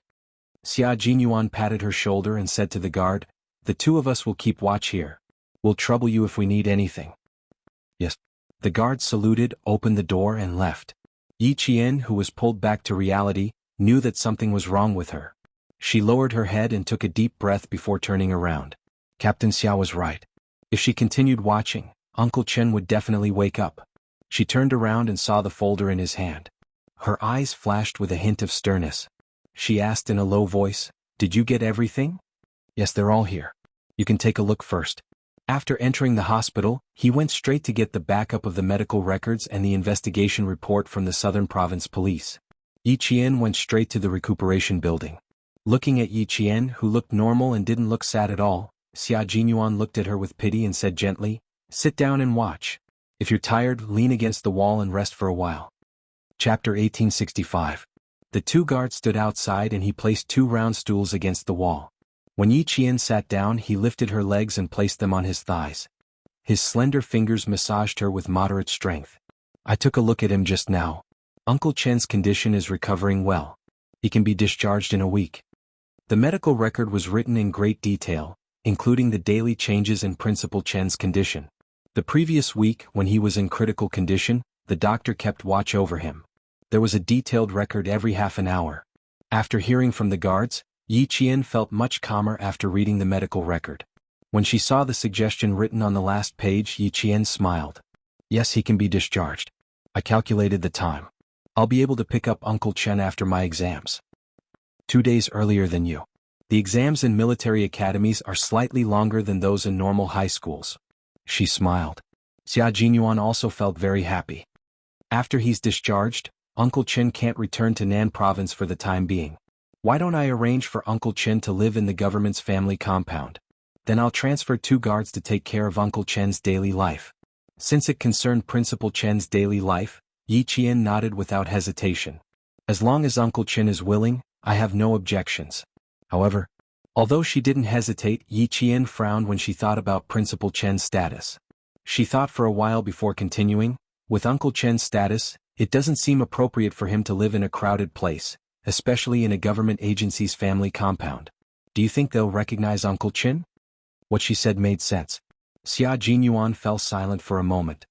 Xia Jinyuan patted her shoulder and said to the guard, "The two of us will keep watch here. We'll trouble you if we need anything." Yes. The guard saluted, opened the door and left. Yi Qian, who was pulled back to reality, knew that something was wrong with her. She lowered her head and took a deep breath before turning around. Captain Xia was right. If she continued watching, Uncle Chen would definitely wake up. She turned around and saw the folder in his hand. Her eyes flashed with a hint of sternness. She asked in a low voice, "Did you get everything?" "Yes, they're all here. You can take a look first." After entering the hospital, he went straight to get the backup of the medical records and the investigation report from the Southern Province Police. Yi Qian went straight to the recuperation building. Looking at Yi Qian, who looked normal and didn't look sad at all, Xia Jinyuan looked at her with pity and said gently, "Sit down and watch. If you're tired, lean against the wall and rest for a while." Chapter 1865. The two guards stood outside and he placed two round stools against the wall. When Yi Qian sat down, he lifted her legs and placed them on his thighs. His slender fingers massaged her with moderate strength. I took a look at him just now. Uncle Chen's condition is recovering well. He can be discharged in a week. The medical record was written in great detail, including the daily changes in Principal Chen's condition. The previous week, when he was in critical condition, the doctor kept watch over him. There was a detailed record every half an hour. After hearing from the guards, Yi Qian felt much calmer after reading the medical record. When she saw the suggestion written on the last page, Yi Qian smiled. Yes, he can be discharged. I calculated the time. I'll be able to pick up Uncle Chen after my exams. 2 days earlier than you. The exams in military academies are slightly longer than those in normal high schools. She smiled. Xia Jinyuan also felt very happy. After he's discharged, Uncle Chen can't return to Nan province for the time being. Why don't I arrange for Uncle Chen to live in the government's family compound? Then I'll transfer 2 guards to take care of Uncle Chen's daily life. Since it concerned Principal Chen's daily life, Yi Qian nodded without hesitation. As long as Uncle Chen is willing, I have no objections. However, although she didn't hesitate, Yi Qian frowned when she thought about Principal Chen's status. She thought for a while before continuing. With Uncle Chen's status, it doesn't seem appropriate for him to live in a crowded place, especially in a government agency's family compound. Do you think they'll recognize Uncle Chen? What she said made sense. Xia Jinyuan fell silent for a moment.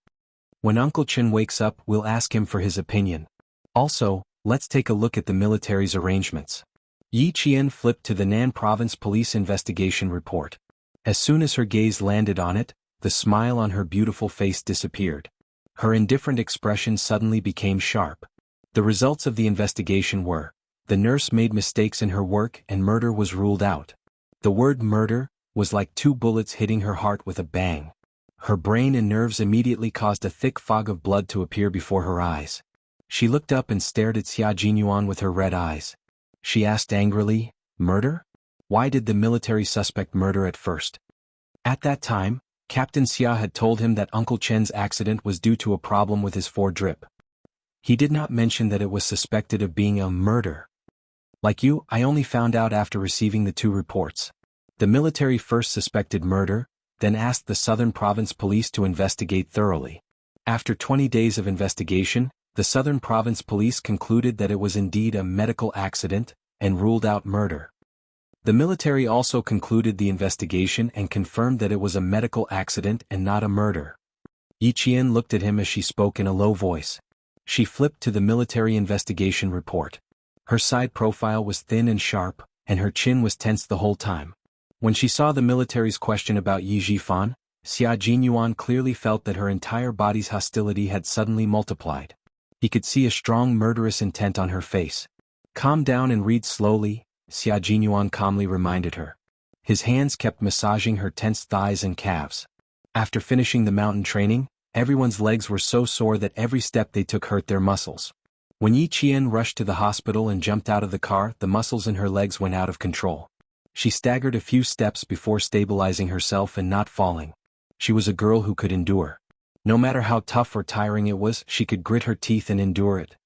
When Uncle Chen wakes up, we'll ask him for his opinion. Also, let's take a look at the military's arrangements. Yi Qian flipped to the Nan Province Police Investigation Report. As soon as her gaze landed on it, the smile on her beautiful face disappeared. Her indifferent expression suddenly became sharp. The results of the investigation were: the nurse made mistakes in her work and murder was ruled out. The word murder was like 2 bullets hitting her heart with a bang. Her brain and nerves immediately caused a thick fog of blood to appear before her eyes. She looked up and stared at Xia Jinyuan with her red eyes. She asked angrily, "Murder? Why did the military suspect murder at first?" At that time, Captain Xia had told him that Uncle Chen's accident was due to a problem with his 4-drip. He did not mention that it was suspected of being a murder. Like you, I only found out after receiving the 2 reports. The military first suspected murder, then asked the Southern Province Police to investigate thoroughly. After 20 days of investigation, the Southern Province Police concluded that it was indeed a medical accident, and ruled out murder. The military also concluded the investigation and confirmed that it was a medical accident and not a murder. Yi Qian looked at him as she spoke in a low voice. She flipped to the military investigation report. Her side profile was thin and sharp, and her chin was tense the whole time. When she saw the military's question about Yi Zhifan, Xia Jinyuan clearly felt that her entire body's hostility had suddenly multiplied. He could see a strong murderous intent on her face. "Calm down and read slowly," Xia Jinyuan calmly reminded her. His hands kept massaging her tense thighs and calves. After finishing the mountain training, everyone's legs were so sore that every step they took hurt their muscles. When Yi Qian rushed to the hospital and jumped out of the car, the muscles in her legs went out of control. She staggered a few steps before stabilizing herself and not falling. She was a girl who could endure. No matter how tough or tiring it was, she could grit her teeth and endure it.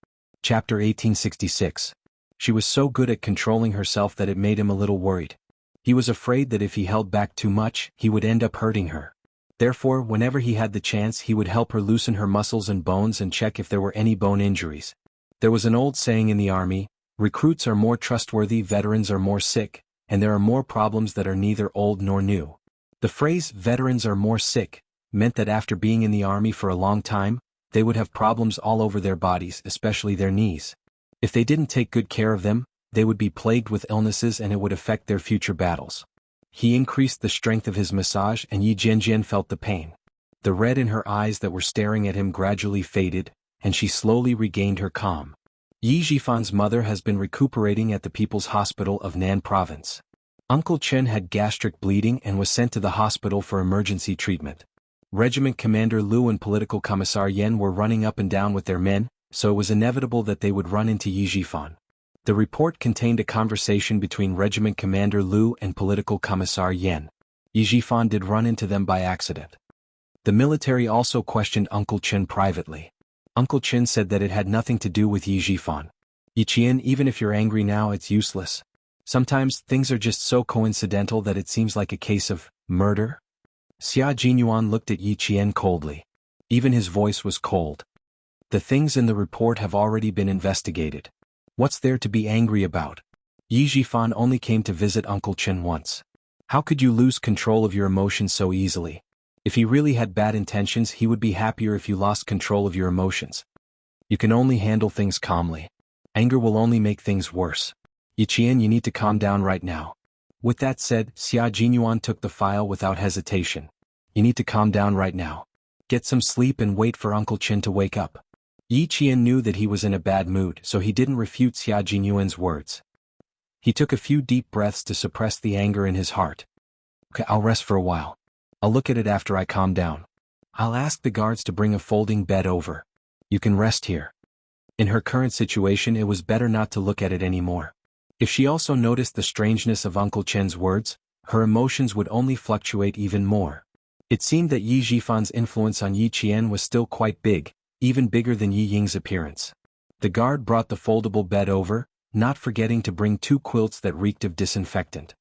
Chapter 1866. She was so good at controlling herself that it made him a little worried. He was afraid that if he held back too much, he would end up hurting her. Therefore, whenever he had the chance, he would help her loosen her muscles and bones and check if there were any bone injuries. There was an old saying in the army: recruits are more trustworthy, veterans are more sick, and there are more problems that are neither old nor new. The phrase, veterans are more sick, meant that after being in the army for a long time, they would have problems all over their bodies, especially their knees. If they didn't take good care of them, they would be plagued with illnesses and it would affect their future battles. He increased the strength of his massage and Yi Jianjian felt the pain. The red in her eyes that were staring at him gradually faded, and she slowly regained her calm. Yi Zhifan's mother has been recuperating at the People's Hospital of Nan Province. Uncle Chen had gastric bleeding and was sent to the hospital for emergency treatment. Regiment Commander Lu and Political Commissar Yen were running up and down with their men, so it was inevitable that they would run into Yi Zhifan. The report contained a conversation between Regiment Commander Lu and Political Commissar Yen. Yi Zhifan did run into them by accident. The military also questioned Uncle Chen privately. Uncle Chen said that it had nothing to do with Yi Zhifan. Yiqian, even if you're angry now, it's useless. Sometimes things are just so coincidental that it seems like a case of murder. Xia Jinyuan looked at Yiqian coldly. Even his voice was cold. The things in the report have already been investigated. What's there to be angry about? Yi Jifan only came to visit Uncle Chen once. How could you lose control of your emotions so easily? If he really had bad intentions, he would be happier if you lost control of your emotions. You can only handle things calmly. Anger will only make things worse. Yiqian, you need to calm down right now. With that said, Xia Jinyuan took the file without hesitation. You need to calm down right now. Get some sleep and wait for Uncle Chen to wake up. Yiqian knew that he was in a bad mood, so he didn't refute Xia Jinyuan's words. He took a few deep breaths to suppress the anger in his heart. Okay, I'll rest for a while. I'll look at it after I calm down. I'll ask the guards to bring a folding bed over. You can rest here. In her current situation, it was better not to look at it anymore. If she also noticed the strangeness of Uncle Chen's words, her emotions would only fluctuate even more. It seemed that Yi Jifan's influence on Yi Qian was still quite big, even bigger than Yi Ying's appearance. The guard brought the foldable bed over, not forgetting to bring 2 quilts that reeked of disinfectant.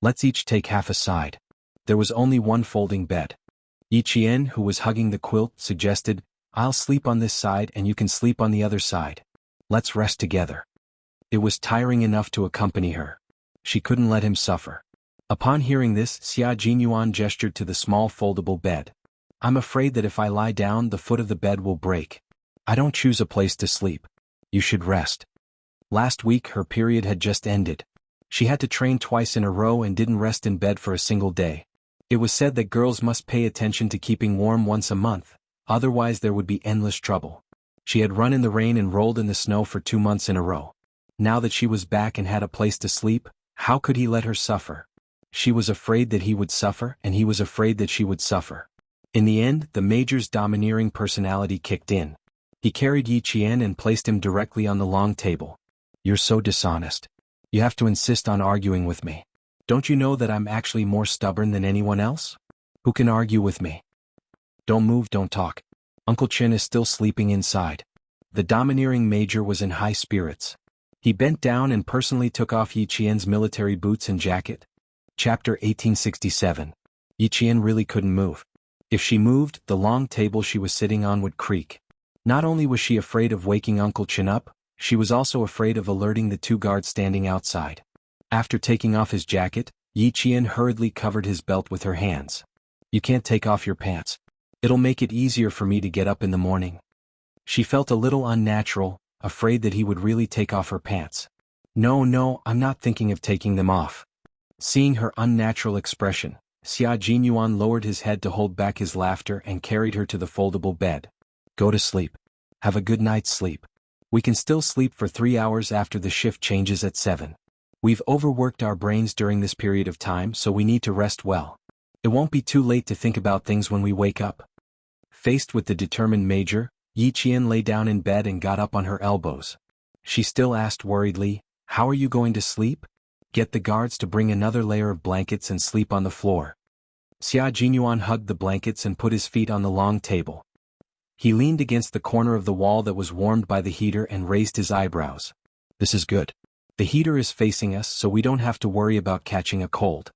Let's each take half a side. There was only one folding bed. Yi Qian, who was hugging the quilt, suggested, I'll sleep on this side and you can sleep on the other side. Let's rest together. It was tiring enough to accompany her. She couldn't let him suffer. Upon hearing this, Xia Jinyuan gestured to the small foldable bed. I'm afraid that if I lie down, the foot of the bed will break. I don't choose a place to sleep. You should rest. Last week her period had just ended. She had to train twice in a row and didn't rest in bed for a single day. It was said that girls must pay attention to keeping warm once a month, otherwise there would be endless trouble. She had run in the rain and rolled in the snow for 2 months in a row. Now that she was back and had a place to sleep, how could he let her suffer? She was afraid that he would suffer, and he was afraid that she would suffer. In the end, the major's domineering personality kicked in. He carried Yi Qian and placed him directly on the long table. You're so dishonest. You have to insist on arguing with me. Don't you know that I'm actually more stubborn than anyone else? Who can argue with me? Don't move, don't talk. Uncle Chen is still sleeping inside. The domineering major was in high spirits. He bent down and personally took off Yi Qian's military boots and jacket. Chapter 1867. Yi Qian really couldn't move. If she moved, the long table she was sitting on would creak. Not only was she afraid of waking Uncle Chen up, she was also afraid of alerting the 2 guards standing outside. After taking off his jacket, Yi Qian hurriedly covered his belt with her hands. You can't take off your pants. It'll make it easier for me to get up in the morning. She felt a little unnatural, afraid that he would really take off her pants. No, I'm not thinking of taking them off. Seeing her unnatural expression, Xia Jinyuan lowered his head to hold back his laughter and carried her to the foldable bed. Go to sleep. Have a good night's sleep. We can still sleep for 3 hours after the shift changes at 7. We've overworked our brains during this period of time, so we need to rest well. It won't be too late to think about things when we wake up. Faced with the determined major, Yi Qian lay down in bed and got up on her elbows. She still asked worriedly, How are you going to sleep? Get the guards to bring another layer of blankets and sleep on the floor. Xia Jinyuan hugged the blankets and put his feet on the long table. He leaned against the corner of the wall that was warmed by the heater and raised his eyebrows. This is good. The heater is facing us, so we don't have to worry about catching a cold.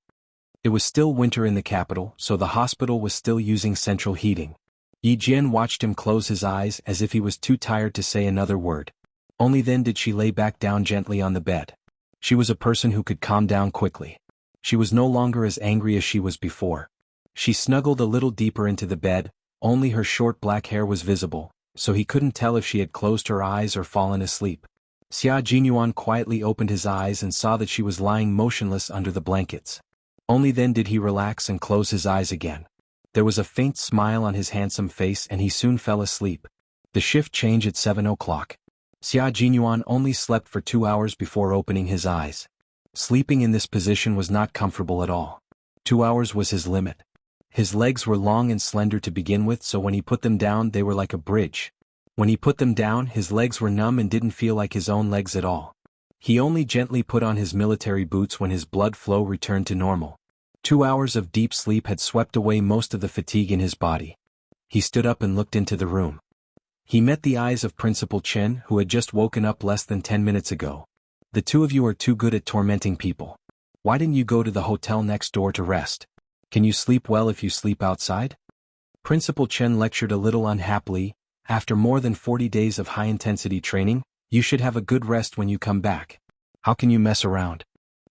It was still winter in the capital, so the hospital was still using central heating. Yi Jian watched him close his eyes as if he was too tired to say another word. Only then did she lay back down gently on the bed. She was a person who could calm down quickly. She was no longer as angry as she was before. She snuggled a little deeper into the bed, only her short black hair was visible, so he couldn't tell if she had closed her eyes or fallen asleep. Xia Jinyuan quietly opened his eyes and saw that she was lying motionless under the blankets. Only then did he relax and close his eyes again. There was a faint smile on his handsome face and he soon fell asleep. The shift changed at 7 o'clock. Xia Jinyuan only slept for 2 hours before opening his eyes. Sleeping in this position was not comfortable at all. 2 hours was his limit. His legs were long and slender to begin with, so when he put them down they were like a bridge. When he put them down, his legs were numb and didn't feel like his own legs at all. He only gently put on his military boots when his blood flow returned to normal. 2 hours of deep sleep had swept away most of the fatigue in his body. He stood up and looked into the room. He met the eyes of Principal Chen, who had just woken up less than 10 minutes ago. The two of you are too good at tormenting people. Why didn't you go to the hotel next door to rest? Can you sleep well if you sleep outside? Principal Chen lectured a little unhappily. After more than 40 days of high-intensity training, you should have a good rest when you come back. How can you mess around?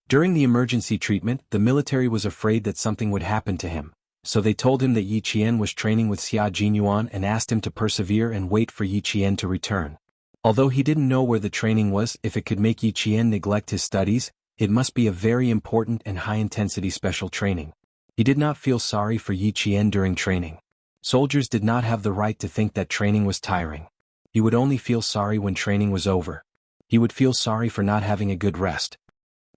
During the emergency treatment, the military was afraid that something would happen to him, so they told him that Yi Qian was training with Xia Jinyuan and asked him to persevere and wait for Yi Qian to return. Although he didn't know where the training was, if it could make Yi Qian neglect his studies, it must be a very important and high-intensity special training. He did not feel sorry for Yi Qian during training. Soldiers did not have the right to think that training was tiring. He would only feel sorry when training was over. He would feel sorry for not having a good rest.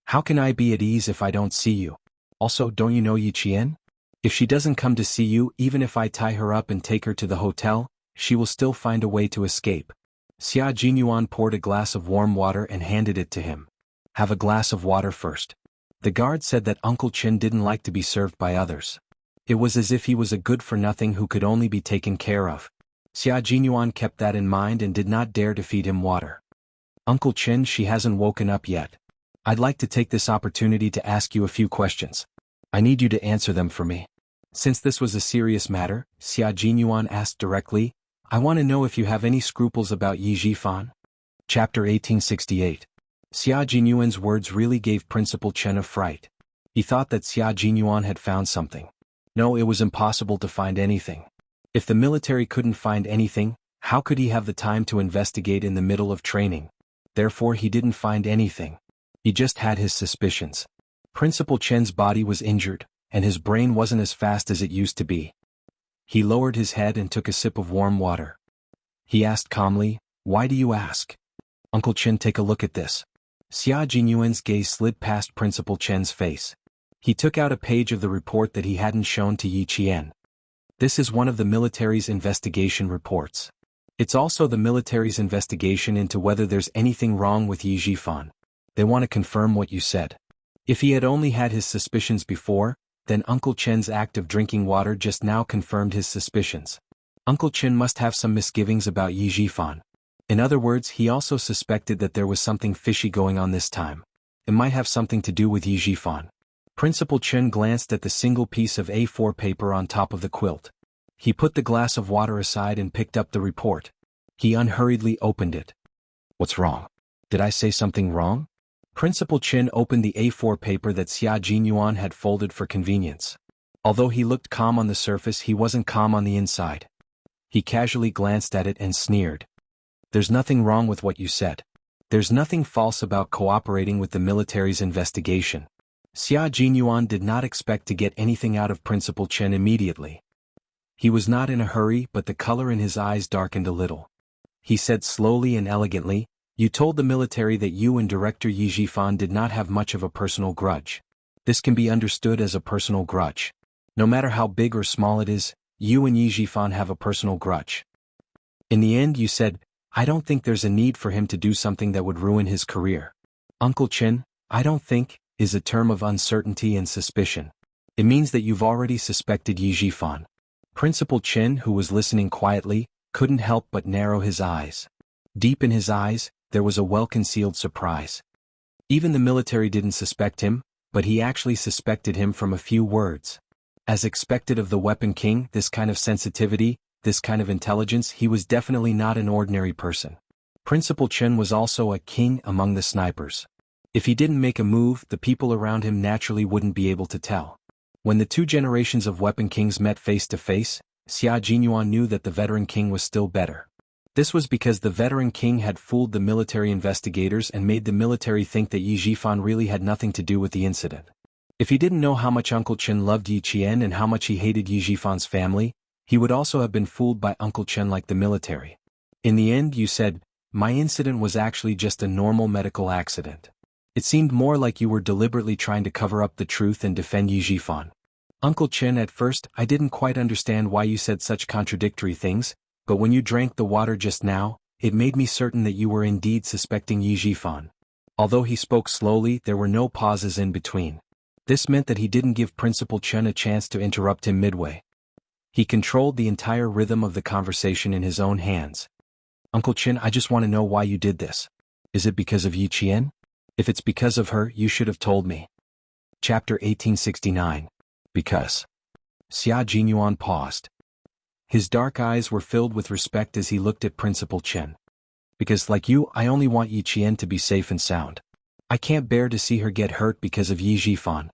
How can I be at ease if I don't see you? Also, don't you know Yi Qian? If she doesn't come to see you, even if I tie her up and take her to the hotel, she will still find a way to escape. Xia Jinyuan poured a glass of warm water and handed it to him. Have a glass of water first. The guard said that Uncle Chen didn't like to be served by others. It was as if he was a good-for-nothing who could only be taken care of. Xia Jinyuan kept that in mind and did not dare to feed him water. Uncle Chen, she hasn't woken up yet. I'd like to take this opportunity to ask you a few questions. I need you to answer them for me. Since this was a serious matter, Xia Jinyuan asked directly, I want to know if you have any scruples about Yi Zhifan. Chapter 1868. Xia Jinyuan's words really gave Principal Chen a fright. He thought that Xia Jinyuan had found something. No, it was impossible to find anything. If the military couldn't find anything, how could he have the time to investigate in the middle of training? Therefore he didn't find anything. He just had his suspicions. Principal Chen's body was injured, and his brain wasn't as fast as it used to be. He lowered his head and took a sip of warm water. He asked calmly, Why do you ask? Uncle Chen, take a look at this. Xia Jinyuan's gaze slid past Principal Chen's face. He took out a page of the report that he hadn't shown to Yi Qian. This is one of the military's investigation reports. It's also the military's investigation into whether there's anything wrong with Yi Zhifan. They want to confirm what you said. If he had only had his suspicions before, then Uncle Chen's act of drinking water just now confirmed his suspicions. Uncle Chen must have some misgivings about Yi Zhifan. In other words, he also suspected that there was something fishy going on this time. It might have something to do with Yi Zhifan. Principal Chen glanced at the single piece of A4 paper on top of the quilt. He put the glass of water aside and picked up the report. He unhurriedly opened it. What's wrong? Did I say something wrong? Principal Chen opened the A4 paper that Xia Jinyuan had folded for convenience. Although he looked calm on the surface, he wasn't calm on the inside. He casually glanced at it and sneered. There's nothing wrong with what you said. There's nothing false about cooperating with the military's investigation. Xia Jinyuan did not expect to get anything out of Principal Chen immediately. He was not in a hurry, but the color in his eyes darkened a little. He said slowly and elegantly, You told the military that you and Director Yi Zhifan did not have much of a personal grudge. This can be understood as a personal grudge. No matter how big or small it is, you and Yi Zhifan have a personal grudge. In the end you said, I don't think there's a need for him to do something that would ruin his career. Uncle Chen, I don't think, is a term of uncertainty and suspicion. It means that you've already suspected Yi Zhifan. Principal Chen, who was listening quietly, couldn't help but narrow his eyes. Deep in his eyes, there was a well-concealed surprise. Even the military didn't suspect him, but he actually suspected him from a few words. As expected of the Weapon King, this kind of sensitivity, this kind of intelligence, he was definitely not an ordinary person. Principal Chen was also a king among the snipers. If he didn't make a move, the people around him naturally wouldn't be able to tell. When the two generations of Weapon Kings met face to face, Xia Jinyuan knew that the veteran king was still better. This was because the veteran king had fooled the military investigators and made the military think that Yi Zhifan really had nothing to do with the incident. If he didn't know how much Uncle Chen loved Yi Qian and how much he hated Yi Zhifan's family, he would also have been fooled by Uncle Chen like the military. In the end you said, My incident was actually just a normal medical accident. It seemed more like you were deliberately trying to cover up the truth and defend Yi Zhifan. Uncle Chen, at first, I didn't quite understand why you said such contradictory things, but when you drank the water just now, it made me certain that you were indeed suspecting Yi Zhifan. Although he spoke slowly, there were no pauses in between. This meant that he didn't give Principal Chen a chance to interrupt him midway. He controlled the entire rhythm of the conversation in his own hands. Uncle Chin, I just want to know why you did this. Is it because of Yi Qian? If it's because of her, you should have told me. Chapter 1869. Because. Xia Jinyuan paused. His dark eyes were filled with respect as he looked at Principal Chen. Because like you, I only want Yi Qian to be safe and sound. I can't bear to see her get hurt because of Yi Jifan.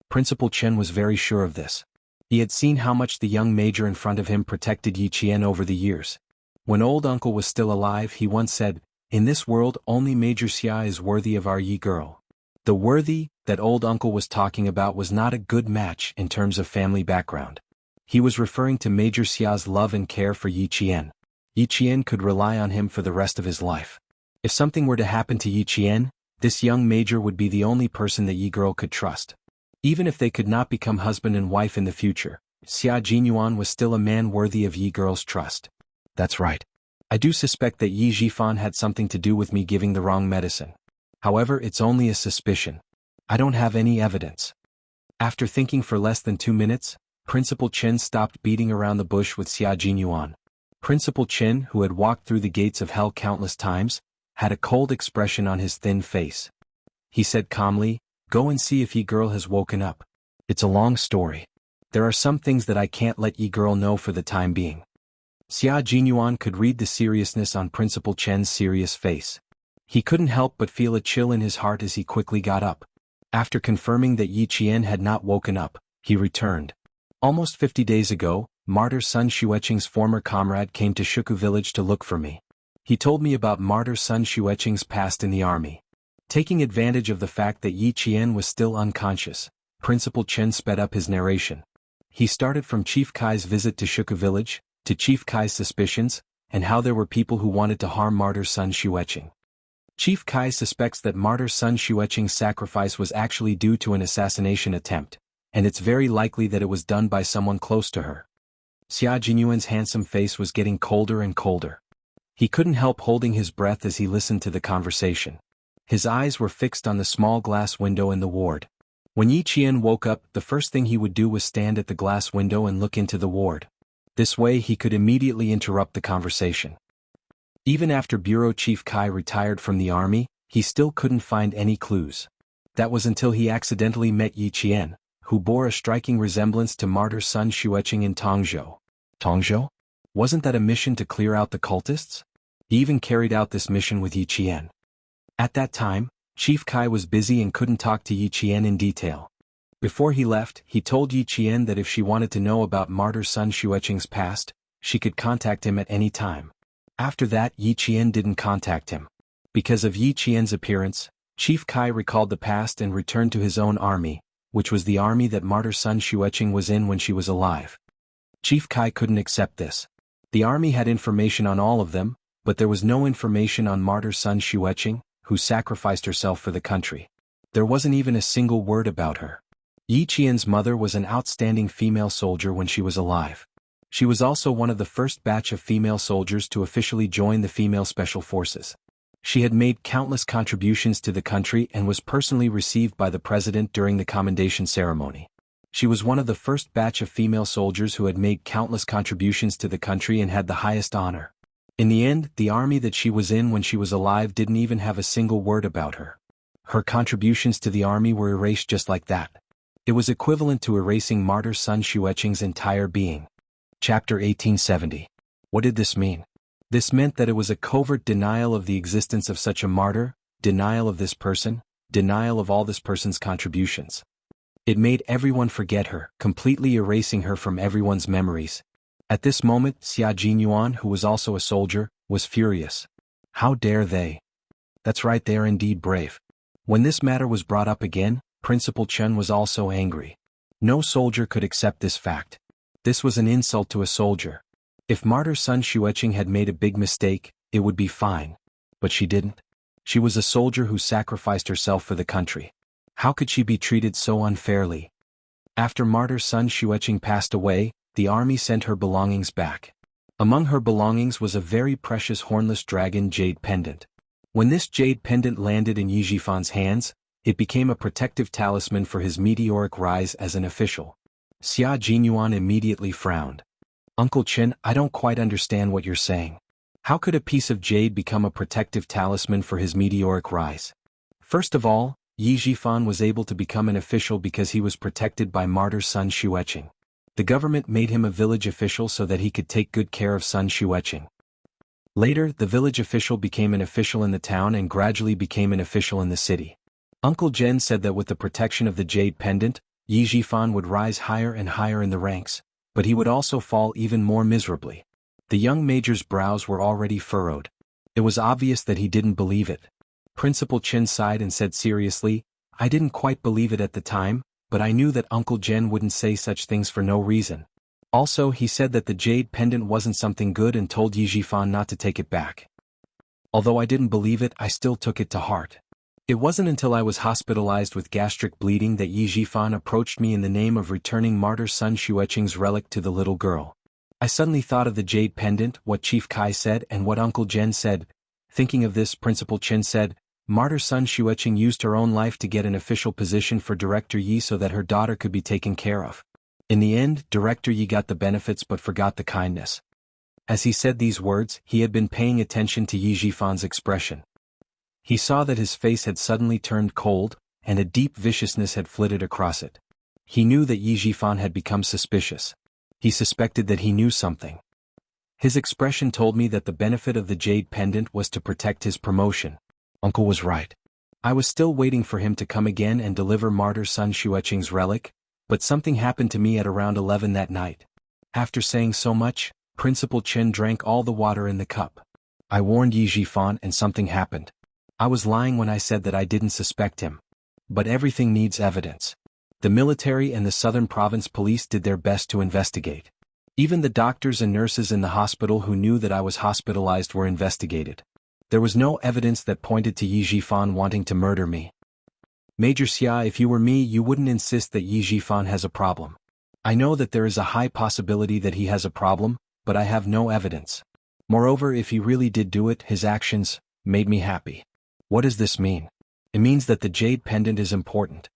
Principal Chen was very sure of this. He had seen how much the young major in front of him protected Yi Qian over the years. When old uncle was still alive, he once said, "In this world only Major Xia is worthy of our Yi girl." The worthy that old uncle was talking about was not a good match in terms of family background. He was referring to Major Xia's love and care for Yi Qian. Yi Qian could rely on him for the rest of his life. If something were to happen to Yi Qian, this young major would be the only person that Yi girl could trust. Even if they could not become husband and wife in the future, Xia Jinyuan was still a man worthy of Yi girl's trust. That's right. I do suspect that Yi Jifan had something to do with me giving the wrong medicine. However, it's only a suspicion. I don't have any evidence. After thinking for less than 2 minutes, Principal Chen stopped beating around the bush with Xia Jinyuan. Principal Chen, who had walked through the gates of hell countless times, had a cold expression on his thin face. He said calmly, "Go and see if Yi girl has woken up. It's a long story. There are some things that I can't let Yi girl know for the time being." Xia Jinyuan could read the seriousness on Principal Chen's serious face. He couldn't help but feel a chill in his heart as he quickly got up. After confirming that Yi Qian had not woken up, he returned. Almost 50 days ago, Martyr Sun Xueqing's former comrade came to Shuku village to look for me. He told me about Martyr Sun Xueqing's past in the army. Taking advantage of the fact that Yi Qian was still unconscious, Principal Chen sped up his narration. He started from Chief Kai's visit to Shuku village, to Chief Kai's suspicions, and how there were people who wanted to harm Martyr Sun Xueqing. Chief Kai suspects that Martyr Sun Xueqing's sacrifice was actually due to an assassination attempt, and it's very likely that it was done by someone close to her. Xia Jinyuan's handsome face was getting colder and colder. He couldn't help holding his breath as he listened to the conversation. His eyes were fixed on the small glass window in the ward. When Yi Qian woke up, the first thing he would do was stand at the glass window and look into the ward. This way he could immediately interrupt the conversation. Even after Bureau Chief Kai retired from the army, he still couldn't find any clues. That was until he accidentally met Yi Qian, who bore a striking resemblance to Martyr Sun Xueqing in Tongzhou. Tongzhou? Wasn't that a mission to clear out the cultists? He even carried out this mission with Yi Qian. At that time, Chief Kai was busy and couldn't talk to Yi Qian in detail. Before he left, he told Yi Qian that if she wanted to know about Martyr Sun Xueqing's past, she could contact him at any time. After that, Yi Qian didn't contact him. Because of Yi Qian's appearance, Chief Kai recalled the past and returned to his own army, which was the army that Martyr Sun Xueqing was in when she was alive. Chief Kai couldn't accept this. The army had information on all of them, but there was no information on Martyr Sun Xueqing, who sacrificed herself for the country. There wasn't even a single word about her. Yi Qian's mother was an outstanding female soldier when she was alive. She was also one of the first batch of female soldiers to officially join the female special forces. She had made countless contributions to the country and was personally received by the president during the commendation ceremony. She was one of the first batch of female soldiers who had made countless contributions to the country and had the highest honor. In the end, the army that she was in when she was alive didn't even have a single word about her. Her contributions to the army were erased just like that. It was equivalent to erasing Martyr Sun Xueqing's entire being. Chapter 1870. What did this mean? This meant that it was a covert denial of the existence of such a martyr, denial of this person, denial of all this person's contributions. It made everyone forget her, completely erasing her from everyone's memories. At this moment, Xia Jinyuan, who was also a soldier, was furious. How dare they? That's right, they are indeed brave. When this matter was brought up again, Principal Chen was also angry. No soldier could accept this fact. This was an insult to a soldier. If Martyr Sun Xueqing had made a big mistake, it would be fine. But she didn't. She was a soldier who sacrificed herself for the country. How could she be treated so unfairly? After Martyr Sun Xueqing passed away, the army sent her belongings back. Among her belongings was a very precious hornless dragon jade pendant. When this jade pendant landed in Yi Jifan's hands, it became a protective talisman for his meteoric rise as an official. Xia Jinyuan immediately frowned. Uncle Chen, I don't quite understand what you're saying. How could a piece of jade become a protective talisman for his meteoric rise? First of all, Yi Jifan was able to become an official because he was protected by martyr Sun Xueqing. The government made him a village official so that he could take good care of Sun Xueqing. Later, the village official became an official in the town and gradually became an official in the city. Uncle Jen said that with the protection of the jade pendant, Yi Jifan would rise higher and higher in the ranks, but he would also fall even more miserably. The young major's brows were already furrowed. It was obvious that he didn't believe it. Principal Chen sighed and said seriously, "I didn't quite believe it at the time, but I knew that Uncle Jen wouldn't say such things for no reason." Also, he said that the jade pendant wasn't something good and told Yi Jifan not to take it back. Although I didn't believe it, I still took it to heart. It wasn't until I was hospitalized with gastric bleeding that Yi Jifan approached me in the name of returning martyr Sun Xueqing's relic to the little girl. I suddenly thought of the jade pendant, what Chief Kai said and what Uncle Jen said. Thinking of this, Principal Chen said, "Martyr Sun Xueqing used her own life to get an official position for Director Yi so that her daughter could be taken care of. In the end, Director Yi got the benefits but forgot the kindness." As he said these words, he had been paying attention to Yi Jifan's expression. He saw that his face had suddenly turned cold, and a deep viciousness had flitted across it. He knew that Yi Jifan had become suspicious. He suspected that he knew something. His expression told me that the benefit of the jade pendant was to protect his promotion. Uncle was right. I was still waiting for him to come again and deliver martyr Sun Xueqing's relic, but something happened to me at around 11 that night. After saying so much, Principal Chen drank all the water in the cup. I warned Yi Jifan and something happened. I was lying when I said that I didn't suspect him. But everything needs evidence. The military and the Southern Province Police did their best to investigate. Even the doctors and nurses in the hospital who knew that I was hospitalized were investigated. There was no evidence that pointed to Yi Jifan wanting to murder me. Major Xia, if you were me, you wouldn't insist that Yi Jifan has a problem. I know that there is a high possibility that he has a problem, but I have no evidence. Moreover, if he really did do it, his actions made me happy. What does this mean? It means that the jade pendant is important.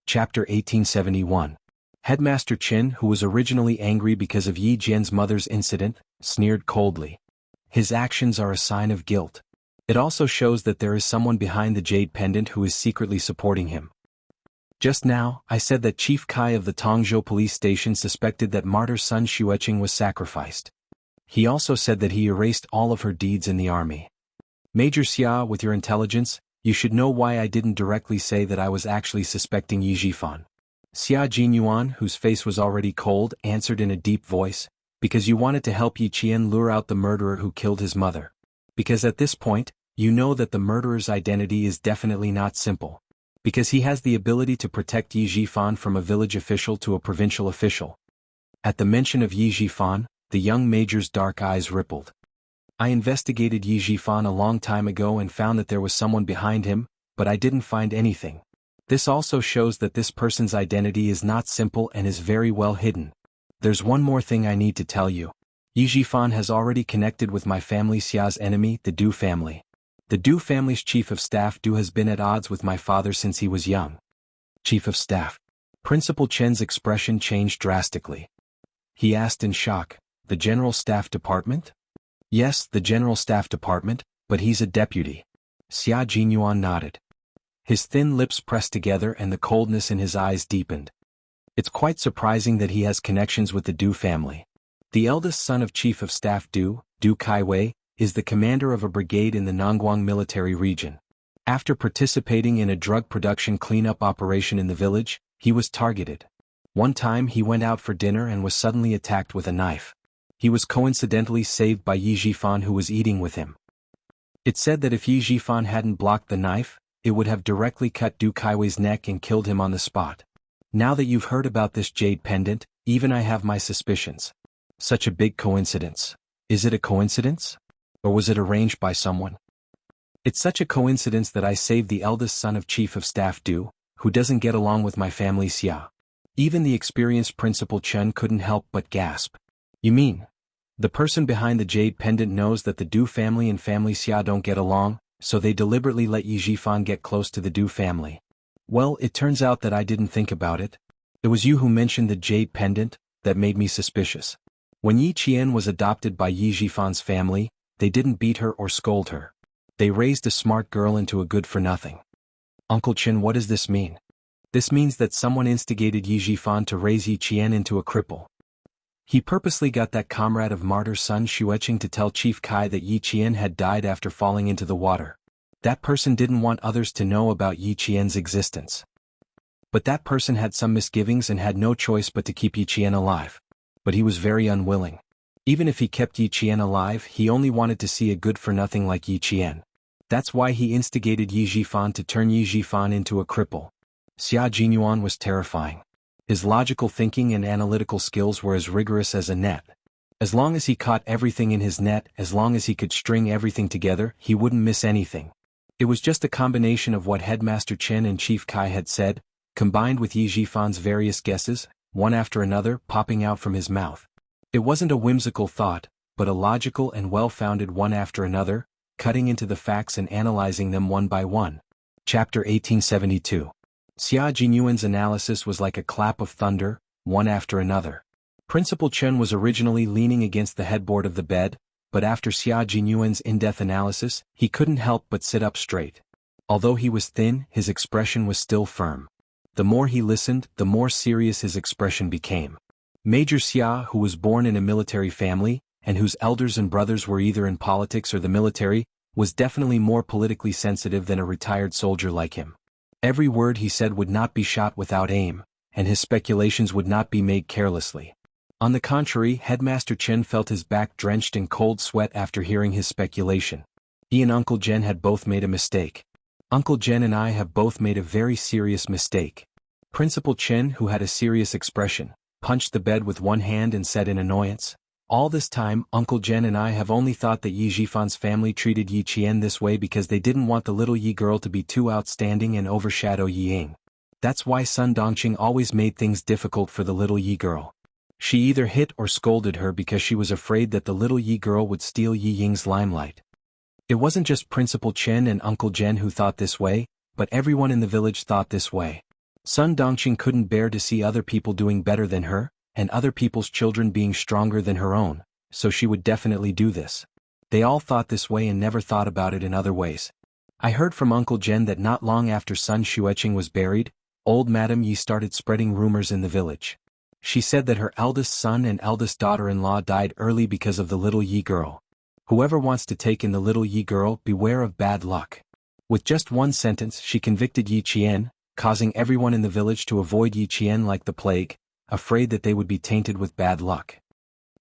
Chapter 1871. Headmaster Qin, who was originally angry because of Yi Jian's mother's incident, sneered coldly. His actions are a sign of guilt. It also shows that there is someone behind the jade pendant who is secretly supporting him. Just now, I said that Chief Kai of the Tongzhou police station suspected that martyr Sun Xueqing was sacrificed. He also said that he erased all of her deeds in the army. Major Xia, with your intelligence, you should know why I didn't directly say that I was actually suspecting Yi Jifan. Xia Jinyuan, whose face was already cold, answered in a deep voice, "Because you wanted to help Yi Qian lure out the murderer who killed his mother. Because at this point, you know that the murderer's identity is definitely not simple. Because he has the ability to protect Yi Jifan from a village official to a provincial official." At the mention of Yi Jifan, the young major's dark eyes rippled. I investigated Yi Jifan a long time ago and found that there was someone behind him, but I didn't find anything. This also shows that this person's identity is not simple and is very well hidden. There's one more thing I need to tell you. Yi Jifan has already connected with my family Xia's enemy, the Du family. The Du family's chief of staff Du has been at odds with my father since he was young. Chief of staff. Principal Chen's expression changed drastically. He asked in shock, "The General Staff Department?" "Yes, the General Staff Department, but he's a deputy." Xia Jinyuan nodded. His thin lips pressed together and the coldness in his eyes deepened. It's quite surprising that he has connections with the Du family. The eldest son of Chief of Staff Du Kaiwei, is the commander of a brigade in the Nongguang military region. After participating in a drug production cleanup operation in the village, he was targeted. One time he went out for dinner and was suddenly attacked with a knife. He was coincidentally saved by Yi Jifan, who was eating with him. It said that if Yi Jifan hadn't blocked the knife, it would have directly cut Du Kaiwei's neck and killed him on the spot. Now that you've heard about this jade pendant, even I have my suspicions. Such a big coincidence. Is it a coincidence? Or was it arranged by someone? It's such a coincidence that I saved the eldest son of Chief of Staff Du, who doesn't get along with my family Xia. Even the experienced Principal Chen couldn't help but gasp. You mean, the person behind the jade pendant knows that the Du family and family Xia don't get along, so they deliberately let Yi Jifan get close to the Du family? Well, it turns out that I didn't think about it. It was you who mentioned the jade pendant that made me suspicious. When Yi Qian was adopted by Yi Jifan's family, they didn't beat her or scold her. They raised a smart girl into a good-for-nothing. Uncle Chen, what does this mean? This means that someone instigated Yi Jifan to raise Yi Qian into a cripple. He purposely got that comrade of martyr Sun Xueqing to tell Chief Kai that Yi Qian had died after falling into the water. That person didn't want others to know about Yi Qian's existence. But that person had some misgivings and had no choice but to keep Yi Qian alive. But he was very unwilling. Even if he kept Yi Qian alive, he only wanted to see a good-for-nothing like Yi Qian. That's why he instigated Yi Jifan to turn Yi Jifan into a cripple. Xia Jinyuan was terrifying. His logical thinking and analytical skills were as rigorous as a net. As long as he caught everything in his net, as long as he could string everything together, he wouldn't miss anything. It was just a combination of what Headmaster Chen and Chief Kai had said, combined with Yi Jifan's various guesses, one after another, popping out from his mouth. It wasn't a whimsical thought, but a logical and well-founded one after another, cutting into the facts and analyzing them one by one. Chapter 1872. Xia Jinyuan's analysis was like a clap of thunder, one after another. Principal Chen was originally leaning against the headboard of the bed, but after Xia Jinyuan's in-depth analysis, he couldn't help but sit up straight. Although he was thin, his expression was still firm. The more he listened, the more serious his expression became. Major Xia, who was born in a military family, and whose elders and brothers were either in politics or the military, was definitely more politically sensitive than a retired soldier like him. Every word he said would not be shot without aim, and his speculations would not be made carelessly. On the contrary, Headmaster Chen felt his back drenched in cold sweat after hearing his speculation. He and Uncle Jen had both made a mistake. Uncle Jen and I have both made a very serious mistake. Principal Chen, who had a serious expression, punched the bed with one hand and said in annoyance, "All this time, Uncle Jen and I have only thought that Yi Jifan's family treated Yi Qian this way because they didn't want the little Yi girl to be too outstanding and overshadow Yi Ying. That's why Sun Dongqing always made things difficult for the little Yi girl. She either hit or scolded her because she was afraid that the little Yi girl would steal Yi Ying's limelight." It wasn't just Principal Chen and Uncle Jen who thought this way, but everyone in the village thought this way. Sun Dongqing couldn't bear to see other people doing better than her, and other people's children being stronger than her own, so she would definitely do this. They all thought this way and never thought about it in other ways. I heard from Uncle Jen that not long after Sun Xueqing was buried, old Madame Yi started spreading rumors in the village. She said that her eldest son and eldest daughter-in-law died early because of the little Yi girl. Whoever wants to take in the little Yi girl, beware of bad luck. With just one sentence, she convicted Yi Qian, causing everyone in the village to avoid Yi Qian like the plague, afraid that they would be tainted with bad luck.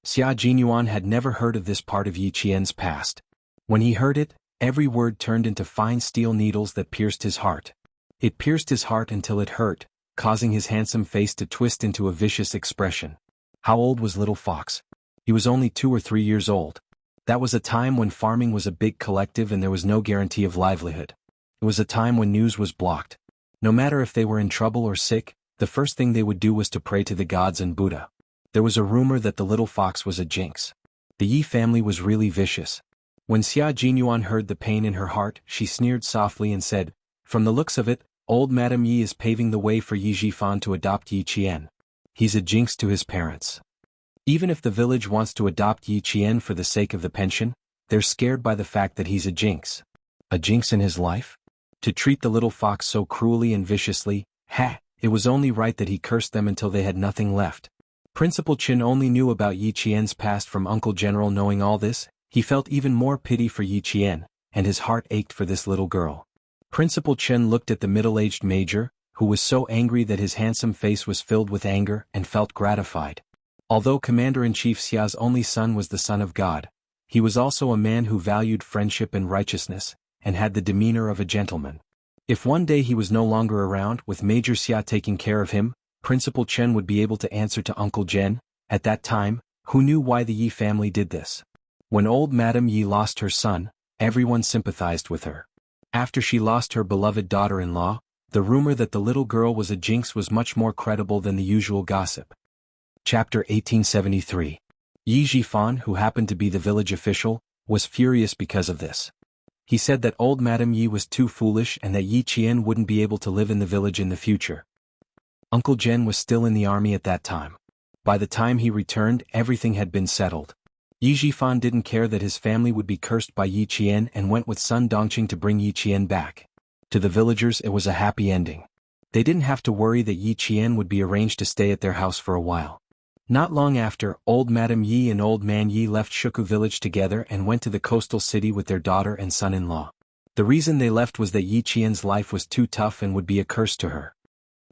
Xia Jinyuan had never heard of this part of Yi Qian's past. When he heard it, every word turned into fine steel needles that pierced his heart. It pierced his heart until it hurt, causing his handsome face to twist into a vicious expression. How old was Little Fox? He was only 2 or 3 years old. That was a time when farming was a big collective and there was no guarantee of livelihood. It was a time when news was blocked. No matter if they were in trouble or sick, the first thing they would do was to pray to the gods and Buddha. There was a rumor that the little fox was a jinx. The Yi family was really vicious. When Xia Jinyuan heard the pain in her heart, she sneered softly and said, "From the looks of it, old Madame Yi is paving the way for Yi Jifan to adopt Yi Qian. He's a jinx to his parents. Even if the village wants to adopt Yi Qian for the sake of the pension, they're scared by the fact that he's a jinx. A jinx in his life? To treat the little fox so cruelly and viciously, it was only right that he cursed them until they had nothing left." Principal Chen only knew about Yi Qian's past from Uncle General. Knowing all this, he felt even more pity for Yi Qian, and his heart ached for this little girl. Principal Chen looked at the middle-aged major, who was so angry that his handsome face was filled with anger, and felt gratified. Although Commander-in-Chief Xia's only son was the son of God, he was also a man who valued friendship and righteousness, and had the demeanor of a gentleman. If one day he was no longer around, with Major Xia taking care of him, Principal Chen would be able to answer to Uncle Jen. At that time, who knew why the Yi family did this? When old Madame Yi lost her son, everyone sympathized with her. After she lost her beloved daughter-in-law, the rumor that the little girl was a jinx was much more credible than the usual gossip. Chapter 1873. Yi Jifan, who happened to be the village official, was furious because of this. He said that old Madame Yi was too foolish and that Yi Qian wouldn't be able to live in the village in the future. Uncle Jen was still in the army at that time. By the time he returned, everything had been settled. Yi Jifan didn't care that his family would be cursed by Yi Qian and went with Sun Dongqing to bring Yi Qian back. To the villagers it was a happy ending. They didn't have to worry that Yi Qian would be arranged to stay at their house for a while. Not long after, old Madam Yi and old man Yi left Shuku village together and went to the coastal city with their daughter and son-in-law. The reason they left was that Yi Qian's life was too tough and would be a curse to her.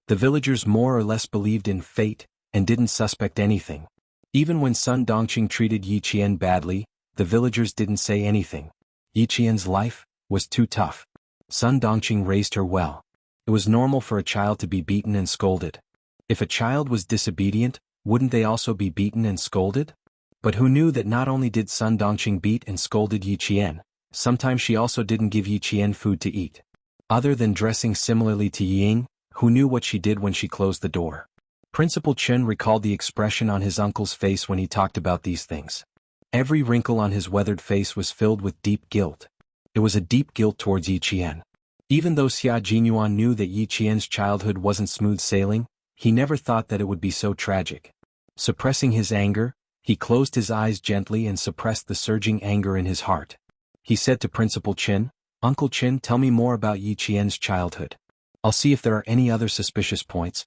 The villagers more or less believed in fate, and didn't suspect anything. Even when Sun Dongqing treated Yi Qian badly, the villagers didn't say anything. Yi Qian's life was too tough. Sun Dongqing raised her well. It was normal for a child to be beaten and scolded. If a child was disobedient, wouldn't they also be beaten and scolded? But who knew that not only did Sun Dongqing beat and scolded Yi Qian, sometimes she also didn't give Yi Qian food to eat. Other than dressing similarly to Ying, who knew what she did when she closed the door? Principal Chen recalled the expression on his uncle's face when he talked about these things. Every wrinkle on his weathered face was filled with deep guilt. It was a deep guilt towards Yi Qian. Even though Xia Jinyuan knew that Yi Qian's childhood wasn't smooth sailing, he never thought that it would be so tragic. Suppressing his anger, he closed his eyes gently and suppressed the surging anger in his heart. He said to Principal Chen, "Uncle Chen, tell me more about Yi Qian's childhood. I'll see if there are any other suspicious points."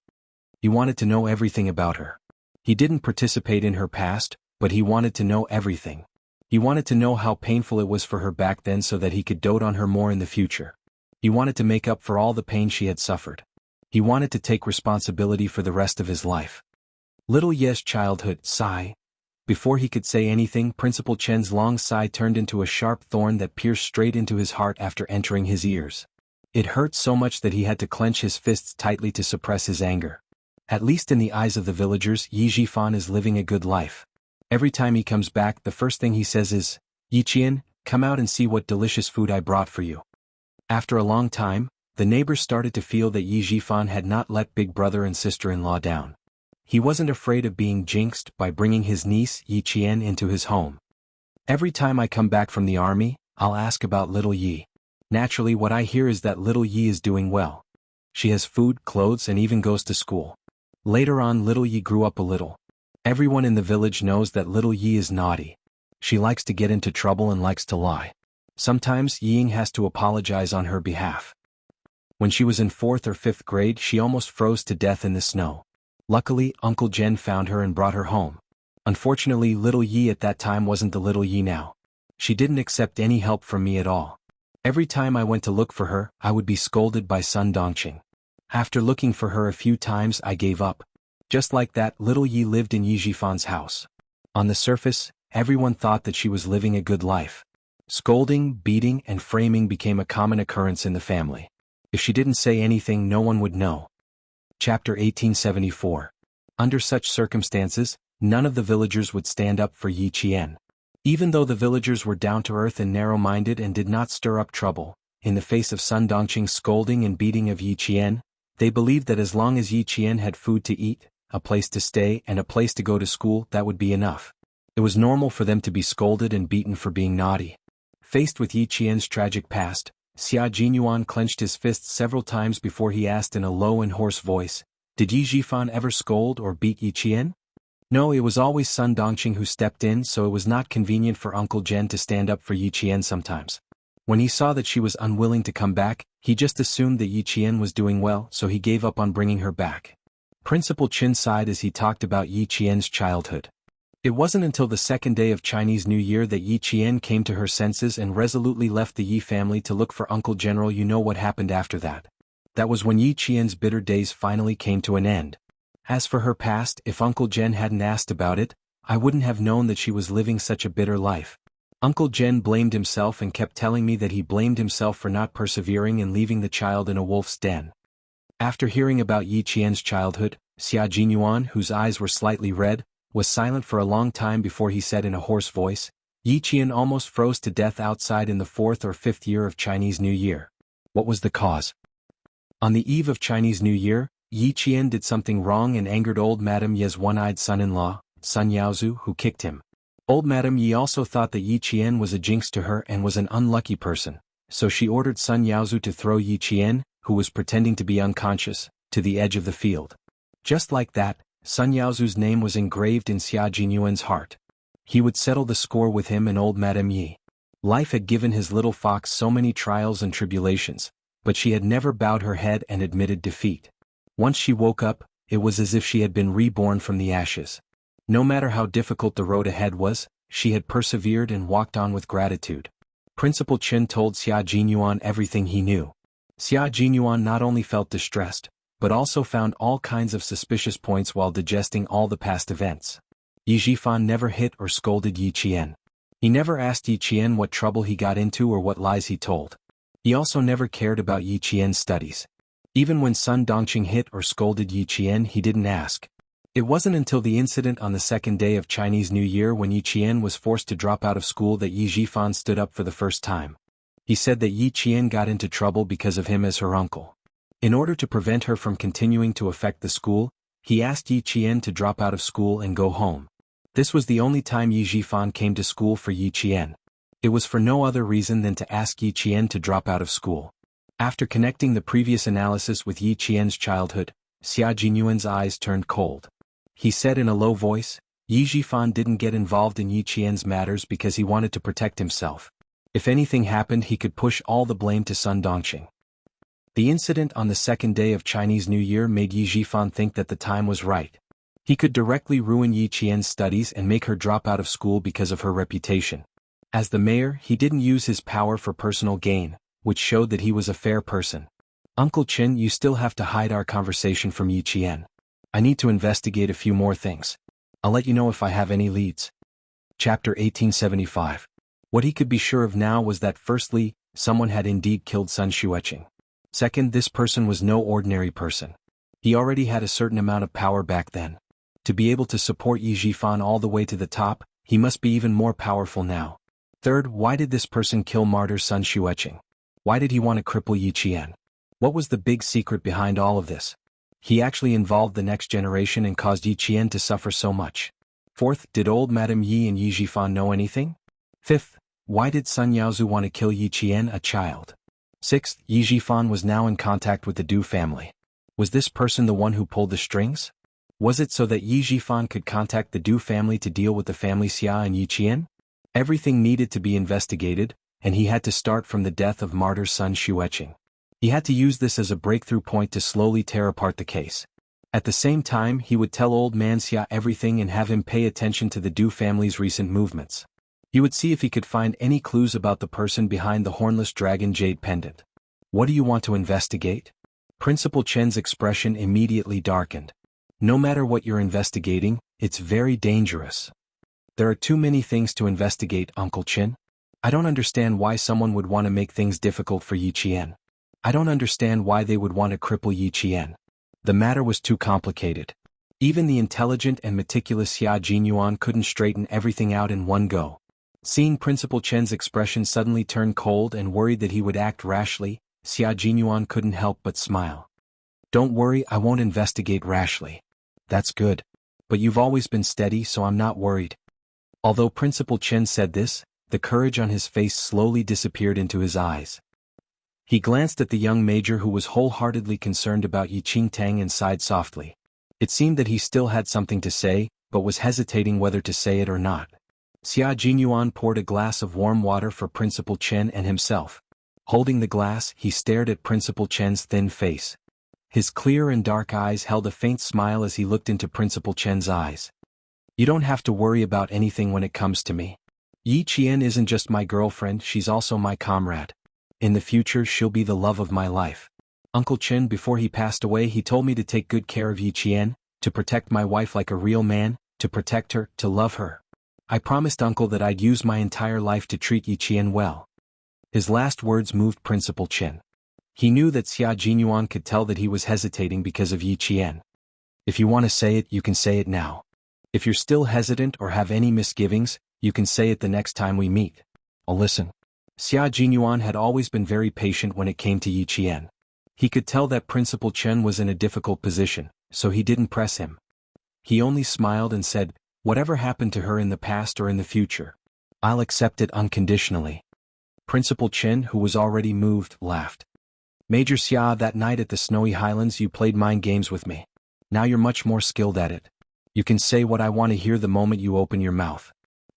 He wanted to know everything about her. He didn't participate in her past, but he wanted to know everything. He wanted to know how painful it was for her back then so that he could dote on her more in the future. He wanted to make up for all the pain she had suffered. He wanted to take responsibility for the rest of his life. Little Ye's childhood, sigh. Before he could say anything, Principal Chen's long sigh turned into a sharp thorn that pierced straight into his heart after entering his ears. It hurt so much that he had to clench his fists tightly to suppress his anger. At least in the eyes of the villagers, Yi Jifan is living a good life. Every time he comes back, the first thing he says is, "Yi Qian, come out and see what delicious food I brought for you." After a long time, the neighbors started to feel that Yi Jifan had not let big brother and sister-in-law down. He wasn't afraid of being jinxed by bringing his niece Yi Qian into his home. "Every time I come back from the army, I'll ask about little Yi. Naturally, what I hear is that little Yi is doing well. She has food, clothes, and even goes to school." Later on, little Yi grew up a little. Everyone in the village knows that little Yi is naughty. She likes to get into trouble and likes to lie. Sometimes Ying has to apologize on her behalf. When she was in 4th or 5th grade, she almost froze to death in the snow. Luckily, Uncle Jen found her and brought her home. Unfortunately, little Yi at that time wasn't the little Yi now. She didn't accept any help from me at all. Every time I went to look for her, I would be scolded by Sun Dongqing. After looking for her a few times, I gave up. Just like that, little Yi lived in Yi Jifan's house. On the surface, everyone thought that she was living a good life. Scolding, beating, and framing became a common occurrence in the family. If she didn't say anything, no one would know. Chapter 1874. Under such circumstances, none of the villagers would stand up for Yi Qian. Even though the villagers were down-to-earth and narrow-minded and did not stir up trouble, in the face of Sun Dongqing's scolding and beating of Yi Qian, they believed that as long as Yi Qian had food to eat, a place to stay, and a place to go to school, that would be enough. It was normal for them to be scolded and beaten for being naughty. Faced with Yi Qian's tragic past, Xia Jinyuan clenched his fists several times before he asked in a low and hoarse voice, "Did Yi Jifan ever scold or beat Yi Qian?" No, it was always Sun Dongqing who stepped in, so it was not convenient for Uncle Jen to stand up for Yi Qian sometimes. When he saw that she was unwilling to come back, he just assumed that Yi Qian was doing well, so he gave up on bringing her back. Principal Chin sighed as he talked about Yi Qian's childhood. It wasn't until the second day of Chinese New Year that Yi Qian came to her senses and resolutely left the Yi family to look for Uncle General. You know what happened after that. That was when Yi Qian's bitter days finally came to an end. As for her past, if Uncle Jen hadn't asked about it, I wouldn't have known that she was living such a bitter life. Uncle Jen blamed himself and kept telling me that he blamed himself for not persevering and leaving the child in a wolf's den. After hearing about Yi Qian's childhood, Xia Jinyuan, whose eyes were slightly red, was silent for a long time before he said in a hoarse voice, "Yi Qian almost froze to death outside in the 4th or 5th year of Chinese New Year. What was the cause?" On the eve of Chinese New Year, Yi Qian did something wrong and angered old Madame Ye's one-eyed son-in-law, Sun Yaozu, who kicked him. Old Madame Yi also thought that Yi Qian was a jinx to her and was an unlucky person, so she ordered Sun Yaozu to throw Yi Qian, who was pretending to be unconscious, to the edge of the field. Just like that, Sun Yaozu's name was engraved in Xia Jinyuan's heart. He would settle the score with him and old Madame Yi. Life had given his little fox so many trials and tribulations, but she had never bowed her head and admitted defeat. Once she woke up, it was as if she had been reborn from the ashes. No matter how difficult the road ahead was, she had persevered and walked on with gratitude. Principal Chen told Xia Jinyuan everything he knew. Xia Jinyuan not only felt distressed, but also found all kinds of suspicious points while digesting all the past events. Yi Zhifan never hit or scolded Yi Qian. He never asked Yi Qian what trouble he got into or what lies he told. He also never cared about Yi Qian's studies. Even when Sun Dongqing hit or scolded Yi Qian, he didn't ask. It wasn't until the incident on the second day of Chinese New Year when Yi Qian was forced to drop out of school that Yi Zhifan stood up for the first time. He said that Yi Qian got into trouble because of him as her uncle. In order to prevent her from continuing to affect the school, he asked Yi Qian to drop out of school and go home. This was the only time Yi Zhifan came to school for Yi Qian. It was for no other reason than to ask Yi Qian to drop out of school. After connecting the previous analysis with Yi Qian's childhood, Xia Jinyuan's eyes turned cold. He said in a low voice, Yi Zhifan didn't get involved in Yi Qian's matters because he wanted to protect himself. If anything happened, he could push all the blame to Sun Dongqing. The incident on the second day of Chinese New Year made Yi Zhifan think that the time was right. He could directly ruin Yi Qian's studies and make her drop out of school because of her reputation. As the mayor, he didn't use his power for personal gain, which showed that he was a fair person. Uncle Chen, you still have to hide our conversation from Yi Qian. I need to investigate a few more things. I'll let you know if I have any leads. Chapter 1875. What he could be sure of now was that firstly, someone had indeed killed Sun Xueqing. Second, this person was no ordinary person. He already had a certain amount of power back then. To be able to support Yi Zhifan all the way to the top, he must be even more powerful now. Third, why did this person kill martyr Sun Xueqing? Why did he want to cripple Yi Qian? What was the big secret behind all of this? He actually involved the next generation and caused Yi Qian to suffer so much. Fourth, did old Madame Yi and Yi Zhifan know anything? Fifth, why did Sun Yaozu want to kill Yi Qian, a child? Sixth, Yi Zhifan was now in contact with the Du family. Was this person the one who pulled the strings? Was it so that Yi Zhifan could contact the Du family to deal with the family Xia and Yi Qian? Everything needed to be investigated, and he had to start from the death of martyr Sun Xueqing. He had to use this as a breakthrough point to slowly tear apart the case. At the same time, he would tell old man Xia everything and have him pay attention to the Du family's recent movements. He would see if he could find any clues about the person behind the hornless dragon jade pendant. What do you want to investigate? Principal Chen's expression immediately darkened. No matter what you're investigating, it's very dangerous. There are too many things to investigate, Uncle Chen. I don't understand why someone would want to make things difficult for Yi Qian. I don't understand why they would want to cripple Yi Qian. The matter was too complicated. Even the intelligent and meticulous Xia Jinyuan couldn't straighten everything out in one go. Seeing Principal Chen's expression suddenly turn cold and worried that he would act rashly, Xia Jinyuan couldn't help but smile. Don't worry, I won't investigate rashly. That's good. But you've always been steady, so I'm not worried. Although Principal Chen said this, the courage on his face slowly disappeared into his eyes. He glanced at the young major who was wholeheartedly concerned about Yi Qingtang and sighed softly. It seemed that he still had something to say, but was hesitating whether to say it or not. Xia Jinyuan poured a glass of warm water for Principal Chen and himself. Holding the glass, he stared at Principal Chen's thin face. His clear and dark eyes held a faint smile as he looked into Principal Chen's eyes. You don't have to worry about anything when it comes to me. Yi Qian isn't just my girlfriend, she's also my comrade. In the future, she'll be the love of my life. Uncle Chen, before he passed away, he told me to take good care of Yi Qian, to protect my wife like a real man, to protect her, to love her. I promised Uncle that I'd use my entire life to treat Yi Qian well. His last words moved Principal Chen. He knew that Xia Jinyuan could tell that he was hesitating because of Yi Qian. If you want to say it, you can say it now. If you're still hesitant or have any misgivings, you can say it the next time we meet. I'll listen. Xia Jinyuan had always been very patient when it came to Yi Qian. He could tell that Principal Chen was in a difficult position, so he didn't press him. He only smiled and said, whatever happened to her in the past or in the future, I'll accept it unconditionally. Principal Chen, who was already moved, laughed. Major Xia, that night at the Snowy Highlands you played mind games with me. Now you're much more skilled at it. You can say what I want to hear the moment you open your mouth.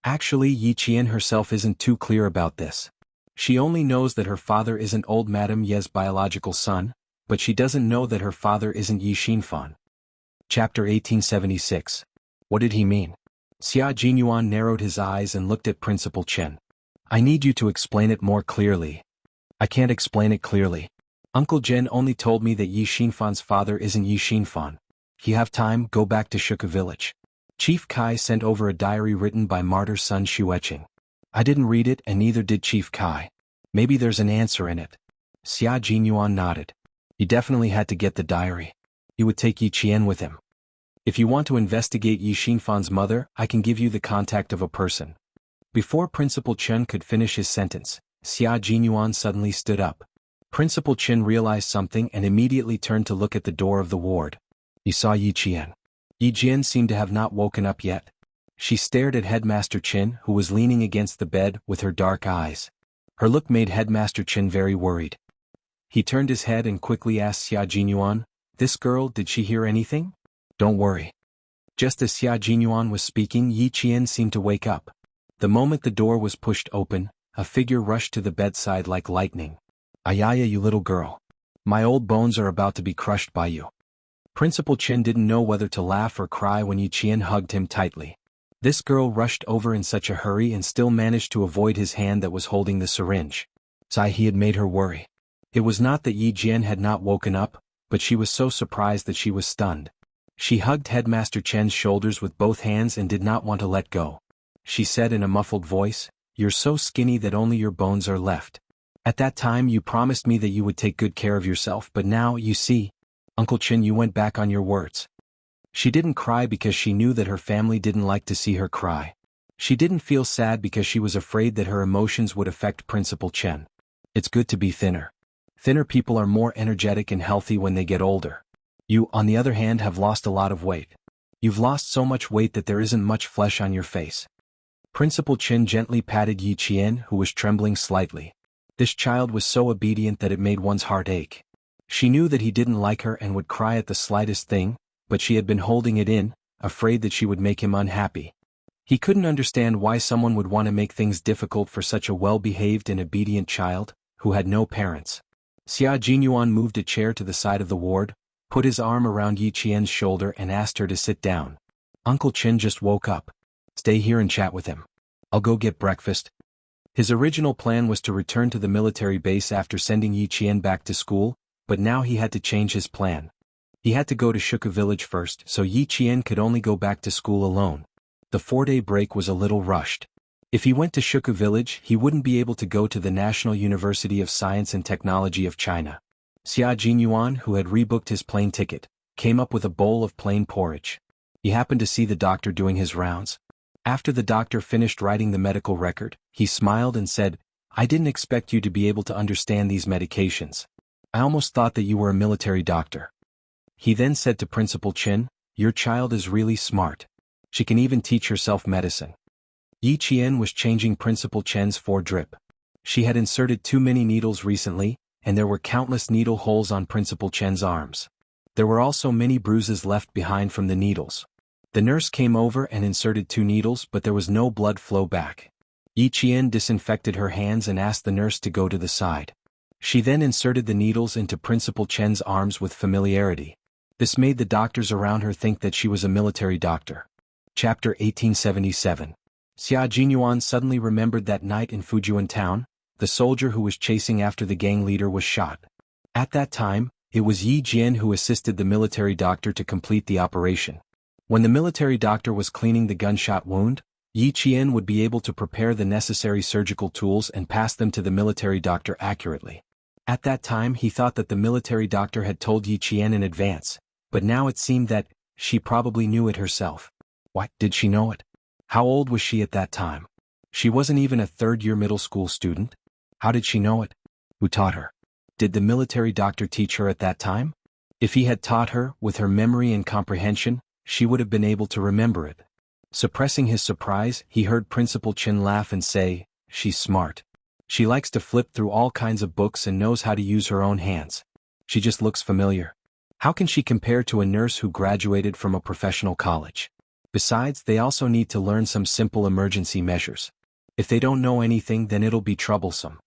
Actually, Yi Qian herself isn't too clear about this. She only knows that her father isn't old Madame Ye's biological son, but she doesn't know that her father isn't Yi Xinfan. Chapter 1876. What did he mean? Xia Jinyuan narrowed his eyes and looked at Principal Chen. I need you to explain it more clearly. I can't explain it clearly. Uncle Jen only told me that Yi Xinfan's father isn't Yi Xinfan. If you have time, go back to Shuka village. Chief Kai sent over a diary written by martyr son Xueqing. I didn't read it and neither did Chief Kai. Maybe there's an answer in it. Xia Jinyuan nodded. He definitely had to get the diary. He would take Yi Qian with him. If you want to investigate Yi Xinfan's mother, I can give you the contact of a person. Before Principal Chen could finish his sentence, Xia Jinyuan suddenly stood up. Principal Chen realized something and immediately turned to look at the door of the ward. He saw Yi Qian. Yi Jian seemed to have not woken up yet. She stared at Headmaster Chen, who was leaning against the bed with her dark eyes. Her look made Headmaster Chen very worried. He turned his head and quickly asked Xia Jinyuan, "This girl, did she hear anything?" "Don't worry." Just as Xia Jinyuan was speaking, Yi Qian seemed to wake up. The moment the door was pushed open, a figure rushed to the bedside like lightning. "Ayaya, you little girl. My old bones are about to be crushed by you." Principal Chen didn't know whether to laugh or cry when Yi Qian hugged him tightly. This girl rushed over in such a hurry and still managed to avoid his hand that was holding the syringe. He had made her worry. It was not that Yi Jian had not woken up, but she was so surprised that she was stunned. She hugged Headmaster Chen's shoulders with both hands and did not want to let go. She said in a muffled voice, "You're so skinny that only your bones are left. At that time you promised me that you would take good care of yourself, but now, you see, Uncle Chen, you went back on your words." She didn't cry because she knew that her family didn't like to see her cry. She didn't feel sad because she was afraid that her emotions would affect Principal Chen. It's good to be thinner. Thinner people are more energetic and healthy when they get older. You, on the other hand, have lost a lot of weight. You've lost so much weight that there isn't much flesh on your face. Principal Chen gently patted Yi Qian, who was trembling slightly. This child was so obedient that it made one's heart ache. She knew that he didn't like her and would cry at the slightest thing, but she had been holding it in, afraid that she would make him unhappy. He couldn't understand why someone would want to make things difficult for such a well-behaved and obedient child, who had no parents. Xia Jinyuan moved a chair to the side of the ward, put his arm around Yi Qian's shoulder and asked her to sit down. "Uncle Chen just woke up. Stay here and chat with him. I'll go get breakfast." His original plan was to return to the military base after sending Yi Qian back to school, but now he had to change his plan. He had to go to Shuka village first, so Yi Qian could only go back to school alone. The 4-day break was a little rushed. If he went to Shuka village, he wouldn't be able to go to the National University of Science and Technology of China. Xia Jinyuan, who had rebooked his plane ticket, came up with a bowl of plain porridge. He happened to see the doctor doing his rounds. After the doctor finished writing the medical record, he smiled and said, "I didn't expect you to be able to understand these medications. I almost thought that you were a military doctor." He then said to Principal Chen, "Your child is really smart. She can even teach herself medicine." Yi Qian was changing Principal Chen's 4-drip. She had inserted too many needles recently, and there were countless needle holes on Principal Chen's arms. There were also many bruises left behind from the needles. The nurse came over and inserted 2 needles, but there was no blood flow back. Yi Qian disinfected her hands and asked the nurse to go to the side. She then inserted the needles into Principal Chen's arms with familiarity. This made the doctors around her think that she was a military doctor. Chapter 1877. Xia Jinyuan suddenly remembered that night in Fujian town, the soldier who was chasing after the gang leader was shot. At that time, it was Yi Jian who assisted the military doctor to complete the operation. When the military doctor was cleaning the gunshot wound, Yi Qian would be able to prepare the necessary surgical tools and pass them to the military doctor accurately. At that time he thought that the military doctor had told Yi Qian in advance, but now it seemed that she probably knew it herself. Why did she know it? How old was she at that time? She wasn't even a 3rd-year middle school student. How did she know it? Who taught her? Did the military doctor teach her at that time? If he had taught her, with her memory and comprehension, she would have been able to remember it. Suppressing his surprise, he heard Principal Chen laugh and say, "She's smart. She likes to flip through all kinds of books and knows how to use her own hands. She just looks familiar. How can she compare to a nurse who graduated from a professional college?" Besides, they also need to learn some simple emergency measures. If they don't know anything, then it'll be troublesome.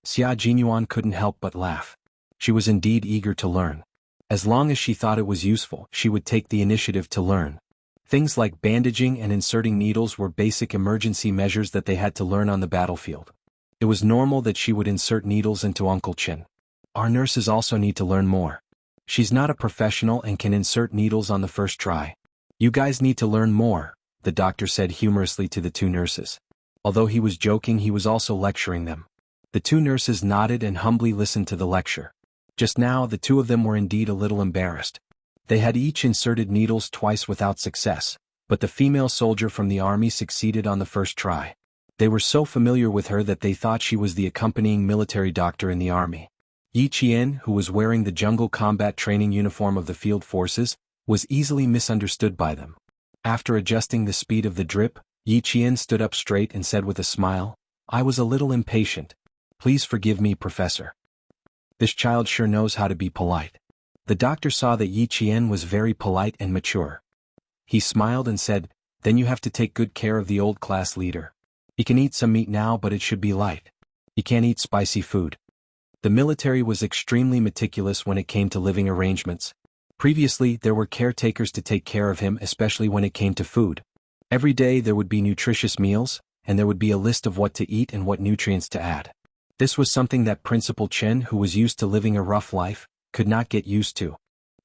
Xia Jinyuan couldn't help but laugh. She was indeed eager to learn. As long as she thought it was useful, she would take the initiative to learn. Things like bandaging and inserting needles were basic emergency measures that they had to learn on the battlefield. It was normal that she would insert needles into Uncle Chin. Our nurses also need to learn more. She's not a professional and can insert needles on the first try. You guys need to learn more, the doctor said humorously to the two nurses. Although he was joking, he was also lecturing them. The two nurses nodded and humbly listened to the lecture. Just now, the two of them were indeed a little embarrassed. They had each inserted needles twice without success, but the female soldier from the army succeeded on the first try. They were so familiar with her that they thought she was the accompanying military doctor in the army. Yi Qian, who was wearing the jungle combat training uniform of the field forces, was easily misunderstood by them. After adjusting the speed of the drip, Yi Qian stood up straight and said with a smile, "I was a little impatient. Please forgive me, Professor. This child sure knows how to be polite." The doctor saw that Yi Qian was very polite and mature. He smiled and said, "Then you have to take good care of the old class leader. He can eat some meat now, but it should be light. He can't eat spicy food." The military was extremely meticulous when it came to living arrangements. Previously, there were caretakers to take care of him, especially when it came to food. Every day there would be nutritious meals, and there would be a list of what to eat and what nutrients to add. This was something that Principal Chen, who was used to living a rough life, could not get used to.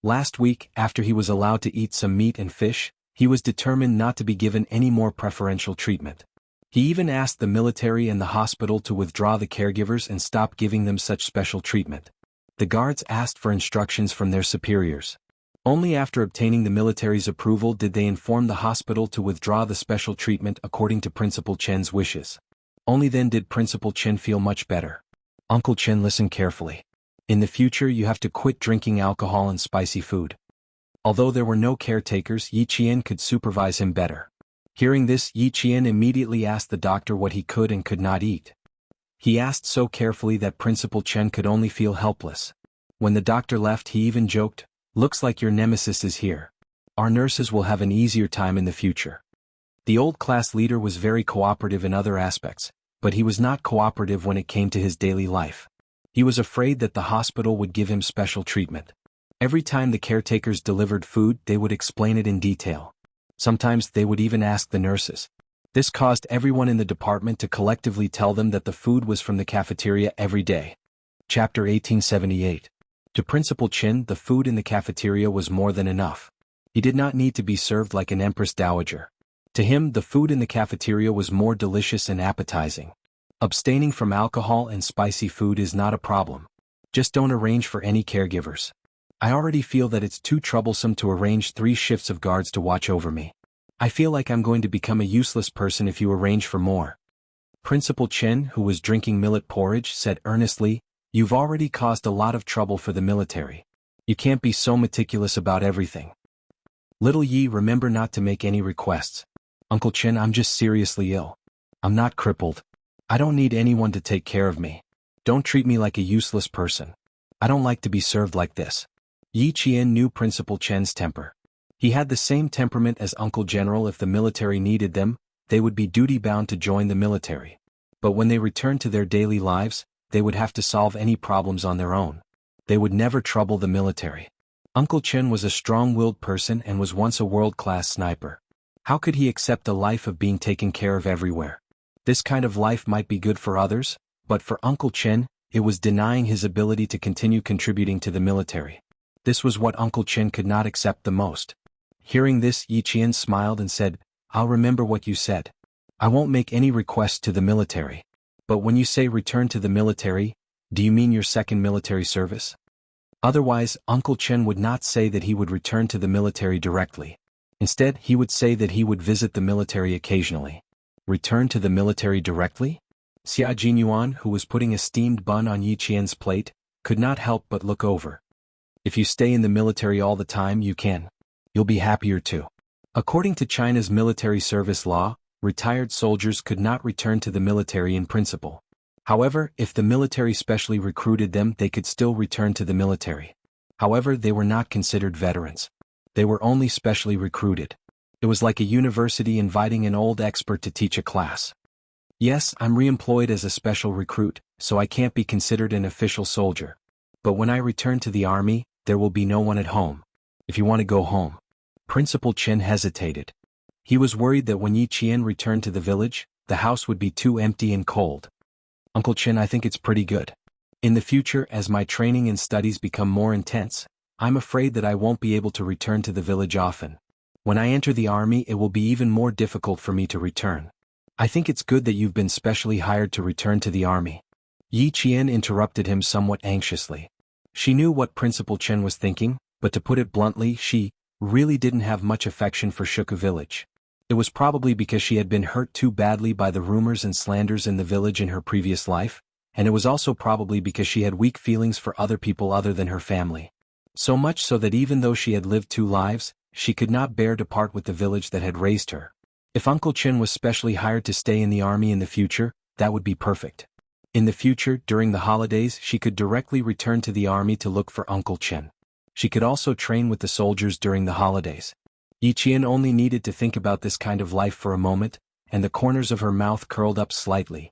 Last week, after he was allowed to eat some meat and fish, he was determined not to be given any more preferential treatment. He even asked the military and the hospital to withdraw the caregivers and stop giving them such special treatment. The guards asked for instructions from their superiors. Only after obtaining the military's approval did they inform the hospital to withdraw the special treatment according to Principal Chen's wishes. Only then did Principal Chen feel much better. "Uncle Chen, listen carefully. In the future you have to quit drinking alcohol and spicy food." Although there were no caretakers, Yi Qian could supervise him better. Hearing this, Yi Qian immediately asked the doctor what he could and could not eat. He asked so carefully that Principal Chen could only feel helpless. When the doctor left, he even joked, "Looks like your nemesis is here. Our nurses will have an easier time in the future." The old class leader was very cooperative in other aspects, but he was not cooperative when it came to his daily life. He was afraid that the hospital would give him special treatment. Every time the caretakers delivered food, they would explain it in detail. Sometimes they would even ask the nurses. This caused everyone in the department to collectively tell them that the food was from the cafeteria every day. Chapter 1878. To Principal Chen, the food in the cafeteria was more than enough. He did not need to be served like an empress dowager. To him, the food in the cafeteria was more delicious and appetizing. Abstaining from alcohol and spicy food is not a problem. Just don't arrange for any caregivers. I already feel that it's too troublesome to arrange 3 shifts of guards to watch over me. I feel like I'm going to become a useless person if you arrange for more. Principal Chen, who was drinking millet porridge, said earnestly, "You've already caused a lot of trouble for the military. You can't be so meticulous about everything." "Little Yi, remember not to make any requests. Uncle Chen, I'm just seriously ill. I'm not crippled. I don't need anyone to take care of me. Don't treat me like a useless person. I don't like to be served like this." Yi Qian knew Principal Chen's temper. He had the same temperament as Uncle General. If the military needed them, they would be duty-bound to join the military. But when they returned to their daily lives, they would have to solve any problems on their own. They would never trouble the military. Uncle Chen was a strong-willed person and was once a world-class sniper. How could he accept a life of being taken care of everywhere? This kind of life might be good for others, but for Uncle Chen, it was denying his ability to continue contributing to the military. This was what Uncle Chen could not accept the most. Hearing this, Yi Qian smiled and said, "I'll remember what you said. I won't make any requests to the military." "But when you say return to the military, do you mean your second military service?" Otherwise, Uncle Chen would not say that he would return to the military directly. Instead, he would say that he would visit the military occasionally. Return to the military directly? Xia Jinyuan, who was putting a steamed bun on Yi Qian's plate, could not help but look over. "If you stay in the military all the time, you can. You'll be happier too." According to China's military service law, retired soldiers could not return to the military in principle. However, if the military specially recruited them, they could still return to the military. However, they were not considered veterans. They were only specially recruited. It was like a university inviting an old expert to teach a class. Yes, I'm re-employed as a special recruit, so I can't be considered an official soldier. But when I return to the army, there will be no one at home. If you want to go home. Principal Chen hesitated. He was worried that when Yi Qian returned to the village, the house would be too empty and cold. Uncle Chen, I think it's pretty good. In the future, as my training and studies become more intense, I'm afraid that I won't be able to return to the village often. When I enter the army, it will be even more difficult for me to return. I think it's good that you've been specially hired to return to the army. Yi Qian interrupted him somewhat anxiously. She knew what Principal Chen was thinking, but to put it bluntly, she really didn't have much affection for Shuku village. It was probably because she had been hurt too badly by the rumors and slanders in the village in her previous life, and it was also probably because she had weak feelings for other people other than her family. So much so that even though she had lived 2 lives, she could not bear to part with the village that had raised her. If Uncle Chen was specially hired to stay in the army in the future, that would be perfect. In the future, during the holidays, she could directly return to the army to look for Uncle Chen. She could also train with the soldiers during the holidays. Yi Qian only needed to think about this kind of life for a moment, and the corners of her mouth curled up slightly.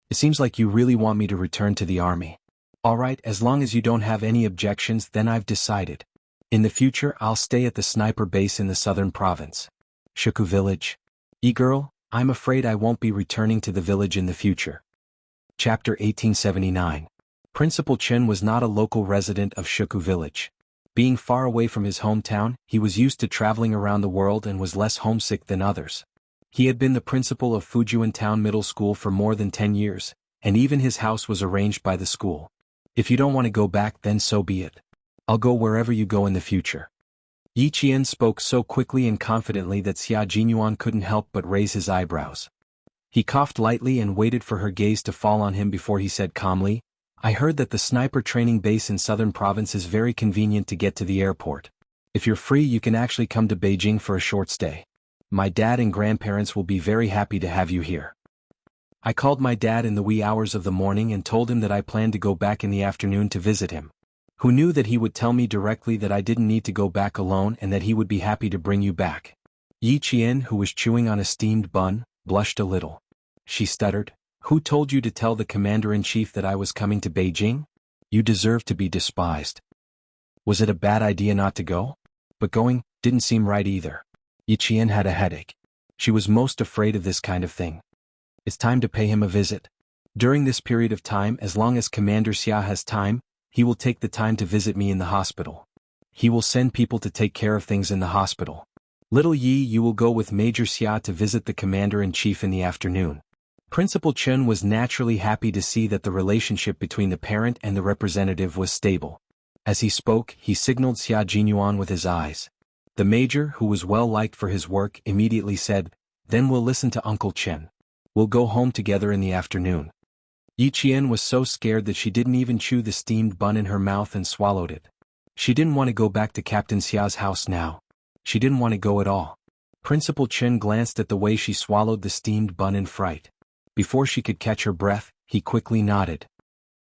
It seems like you really want me to return to the army. Alright, as long as you don't have any objections, then I've decided. In the future, I'll stay at the sniper base in the southern province. Shuku village. Girl, I'm afraid I won't be returning to the village in the future. Chapter 1879. Principal Chen was not a local resident of Shuku village. Being far away from his hometown, he was used to traveling around the world and was less homesick than others. He had been the principal of Fujian Town Middle School for more than 10 years, and even his house was arranged by the school. If you don't want to go back, then so be it. I'll go wherever you go in the future. Yi Qian spoke so quickly and confidently that Xia Jinyuan couldn't help but raise his eyebrows. He coughed lightly and waited for her gaze to fall on him before he said calmly, I heard that the sniper training base in southern province is very convenient to get to the airport. If you're free, you can actually come to Beijing for a short stay. My dad and grandparents will be very happy to have you here. I called my dad in the wee hours of the morning and told him that I planned to go back in the afternoon to visit him. Who knew that he would tell me directly that I didn't need to go back alone and that he would be happy to bring you back. Yi Qian, who was chewing on a steamed bun, blushed a little. She stuttered, Who told you to tell the commander-in-chief that I was coming to Beijing? You deserve to be despised. Was it a bad idea not to go? But going didn't seem right either. Yi Qian had a headache. She was most afraid of this kind of thing. It's time to pay him a visit. During this period of time, as long as Commander Xia has time, he will take the time to visit me in the hospital. He will send people to take care of things in the hospital. Little Yi, you will go with Major Xia to visit the commander-in-chief in the afternoon. Principal Chen was naturally happy to see that the relationship between the parent and the representative was stable. As he spoke, he signaled Xia Jinyuan with his eyes. The major, who was well liked for his work, immediately said, Then we'll listen to Uncle Chen. We'll go home together in the afternoon. Yi Qian was so scared that she didn't even chew the steamed bun in her mouth and swallowed it. She didn't want to go back to Captain Xia's house now. She didn't want to go at all. Principal Chen glanced at the way she swallowed the steamed bun in fright. Before she could catch her breath, he quickly nodded.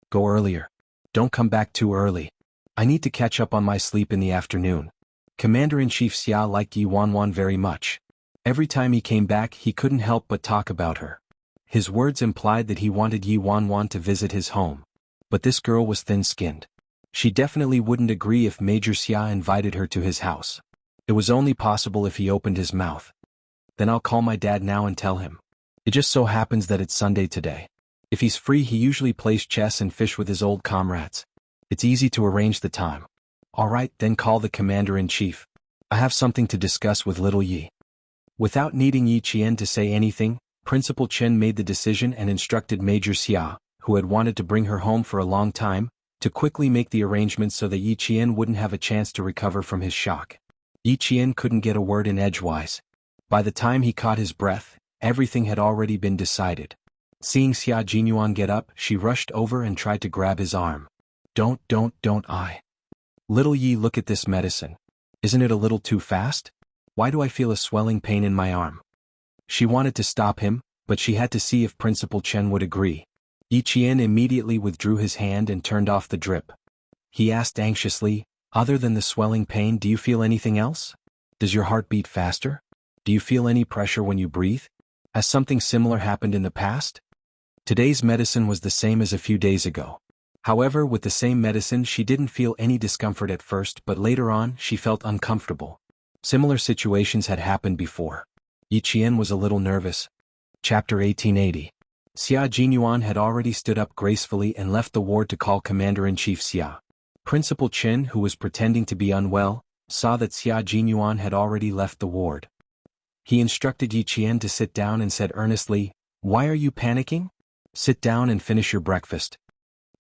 Go earlier. Don't come back too early. I need to catch up on my sleep in the afternoon. Commander-in-Chief Xia liked Yi Wanwan very much. Every time he came back, he couldn't help but talk about her. His words implied that he wanted Yi Wanwan to visit his home. But this girl was thin-skinned. She definitely wouldn't agree if Major Xia invited her to his house. It was only possible if he opened his mouth. Then I'll call my dad now and tell him. It just so happens that it's Sunday today. If he's free, he usually plays chess and fish with his old comrades. It's easy to arrange the time. Alright, then call the commander-in-chief. I have something to discuss with little Yi. Without needing Yi Qian to say anything, Principal Chen made the decision and instructed Major Xia, who had wanted to bring her home for a long time, to quickly make the arrangements so that Yi Qian wouldn't have a chance to recover from his shock. Yi Qian couldn't get a word in edgewise. By the time he caught his breath, everything had already been decided. Seeing Xia Jinyuan get up, she rushed over and tried to grab his arm. Don't I. Little Yi, look at this medicine. Isn't it a little too fast? Why do I feel a swelling pain in my arm? She wanted to stop him, but she had to see if Principal Chen would agree. Yi Qian immediately withdrew his hand and turned off the drip. He asked anxiously, Other than the swelling pain, do you feel anything else? Does your heart beat faster? Do you feel any pressure when you breathe? Has something similar happened in the past? Today's medicine was the same as a few days ago. However, with the same medicine she didn't feel any discomfort at first, but later on she felt uncomfortable. Similar situations had happened before. Yi Qian was a little nervous. Chapter 1880. Xia Jinyuan had already stood up gracefully and left the ward to call Commander-in-Chief Xia. Principal Chen, who was pretending to be unwell, saw that Xia Jinyuan had already left the ward. He instructed Yi Qian to sit down and said earnestly, "Why are you panicking? Sit down and finish your breakfast."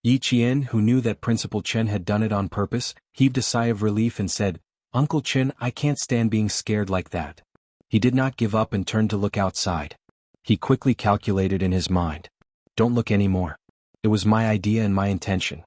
Yi Qian, who knew that Principal Chen had done it on purpose, heaved a sigh of relief and said, "Uncle Chen, I can't stand being scared like that." He did not give up and turned to look outside. He quickly calculated in his mind. "Don't look anymore. It was my idea and my intention."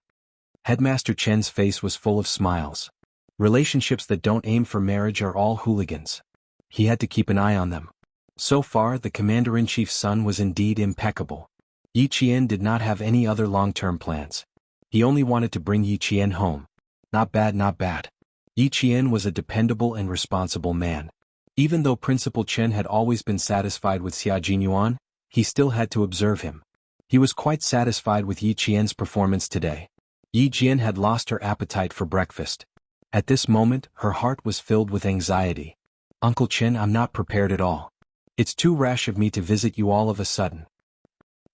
Headmaster Chen's face was full of smiles. Relationships that don't aim for marriage are all hooligans. He had to keep an eye on them. So far, the Commander-in-Chief's son was indeed impeccable. Yi Qian did not have any other long-term plans. He only wanted to bring Yi Qian home. Not bad, not bad. Yi Qian was a dependable and responsible man. Even though Principal Chen had always been satisfied with Xia Jinyuan, he still had to observe him. He was quite satisfied with Yi Qian's performance today. Yi Qian had lost her appetite for breakfast. At this moment, her heart was filled with anxiety. "Uncle Chen, I'm not prepared at all. It's too rash of me to visit you all of a sudden.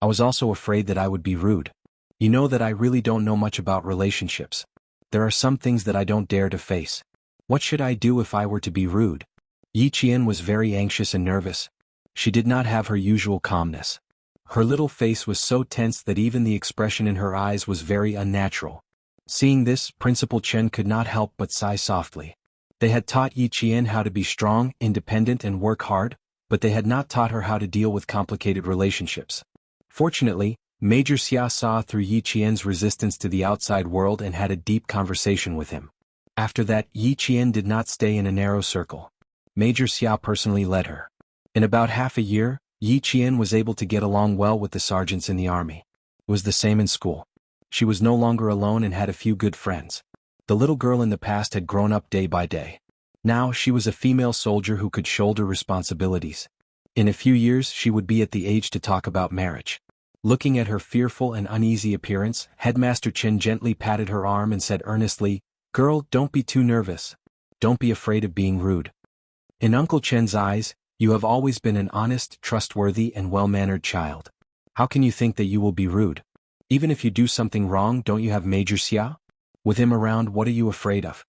I was also afraid that I would be rude. You know that I really don't know much about relationships. There are some things that I don't dare to face. What should I do if I were to be rude?" Yi Qian was very anxious and nervous. She did not have her usual calmness. Her little face was so tense that even the expression in her eyes was very unnatural. Seeing this, Principal Chen could not help but sigh softly. They had taught Yi Qian how to be strong, independent and work hard, but they had not taught her how to deal with complicated relationships. Fortunately, Major Xia saw through Yi Qian's resistance to the outside world and had a deep conversation with him. After that, Yi Qian did not stay in a narrow circle. Major Xia personally led her. In about half a year, Yi Qian was able to get along well with the sergeants in the army. It was the same in school. She was no longer alone and had a few good friends. The little girl in the past had grown up day by day. Now she was a female soldier who could shoulder responsibilities. In a few years she would be at the age to talk about marriage. Looking at her fearful and uneasy appearance, Headmaster Chen gently patted her arm and said earnestly, "Girl, don't be too nervous. Don't be afraid of being rude. In Uncle Chen's eyes, you have always been an honest, trustworthy and well-mannered child. How can you think that you will be rude? Even if you do something wrong, don't you have Major Xia? With him around, what are you afraid of?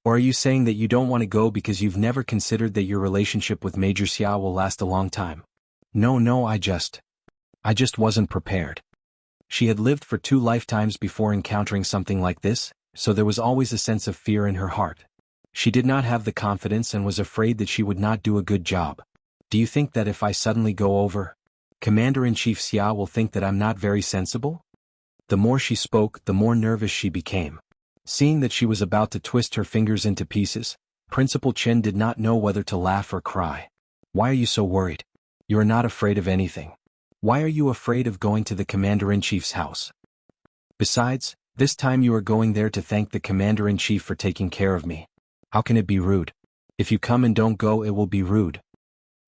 Or are you saying that you don't want to go because you've never considered that your relationship with Major Xia will last a long time?" No, I just wasn't prepared." She had lived for 2 lifetimes before encountering something like this, so there was always a sense of fear in her heart. She did not have the confidence and was afraid that she would not do a good job. "Do you think that if I suddenly go over, Commander-in-Chief Xia will think that I'm not very sensible?" The more she spoke, the more nervous she became. Seeing that she was about to twist her fingers into pieces, Principal Chen did not know whether to laugh or cry. "Why are you so worried? You are not afraid of anything. Why are you afraid of going to the Commander-in-Chief's house? Besides, this time you are going there to thank the Commander-in-Chief for taking care of me. How can it be rude? If you come and don't go, it will be rude."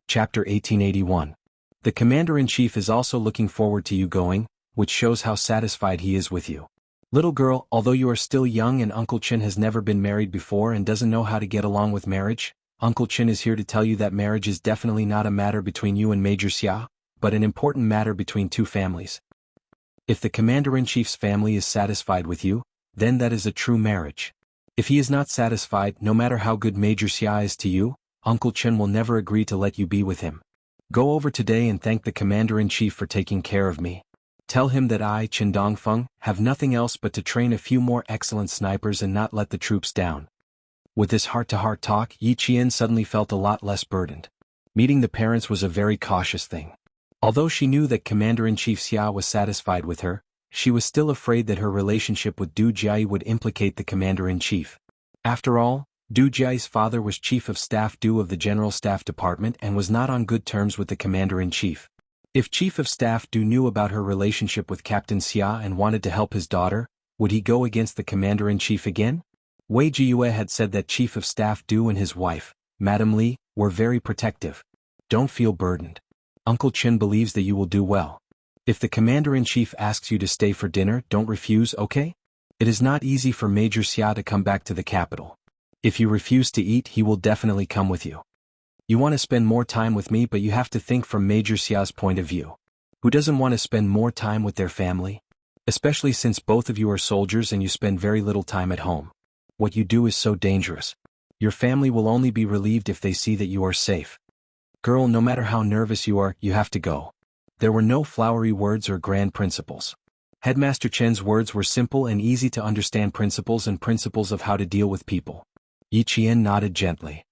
Chapter 1881. The Commander-in-Chief is also looking forward to you going, which shows how satisfied he is with you. Little girl, although you are still young and Uncle Chen has never been married before and doesn't know how to get along with marriage, Uncle Chen is here to tell you that marriage is definitely not a matter between you and Major Xia, but an important matter between 2 families. If the Commander-in-Chief's family is satisfied with you, then that is a true marriage. If he is not satisfied, no matter how good Major Xia is to you, Uncle Chen will never agree to let you be with him. Go over today and thank the Commander-in-Chief for taking care of me. Tell him that I, Chen Dongfeng, have nothing else but to train a few more excellent snipers and not let the troops down." With this heart-to-heart talk, Yi Qian suddenly felt a lot less burdened. Meeting the parents was a very cautious thing. Although she knew that Commander-in-Chief Xia was satisfied with her, she was still afraid that her relationship with Du Jiayi would implicate the Commander-in-Chief. After all, Du Jiayi's father was Chief of Staff Du of the General Staff Department and was not on good terms with the Commander-in-Chief. If Chief of Staff Du knew about her relationship with Captain Xia and wanted to help his daughter, would he go against the Commander-in-Chief again? Wei Jiyue had said that Chief of Staff Du and his wife, Madame Li, We're very protective. Don't feel burdened. Uncle Chen believes that you will do well. If the commander-in-chief asks you to stay for dinner, don't refuse, okay? It is not easy for Major Xia to come back to the capital. If you refuse to eat, he will definitely come with you. You want to spend more time with me, but you have to think from Major Xia's point of view. Who doesn't want to spend more time with their family? Especially since both of you are soldiers and you spend very little time at home. What you do is so dangerous. Your family will only be relieved if they see that you are safe. Girl, no matter how nervous you are, you have to go. There were no flowery words or grand principles. Headmaster Chen's words were simple and easy to understand principles of how to deal with people. Yi Qian nodded gently.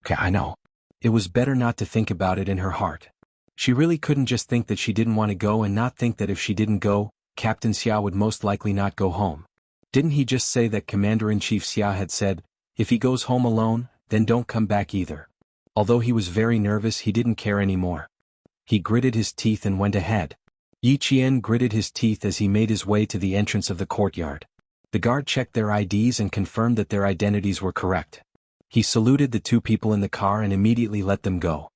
Okay, I know. It was better not to think about it in her heart. She really couldn't just think that she didn't want to go and not think that if she didn't go, Captain Xia would most likely not go home. Didn't he just say that Commander-in-Chief Xia had said, if he goes home alone, then don't come back either? Although he was very nervous, he didn't care anymore. He gritted his teeth and went ahead. Yi Qian gritted his teeth as he made his way to the entrance of the courtyard. The guard checked their IDs and confirmed that their identities were correct. He saluted the two people in the car and immediately let them go.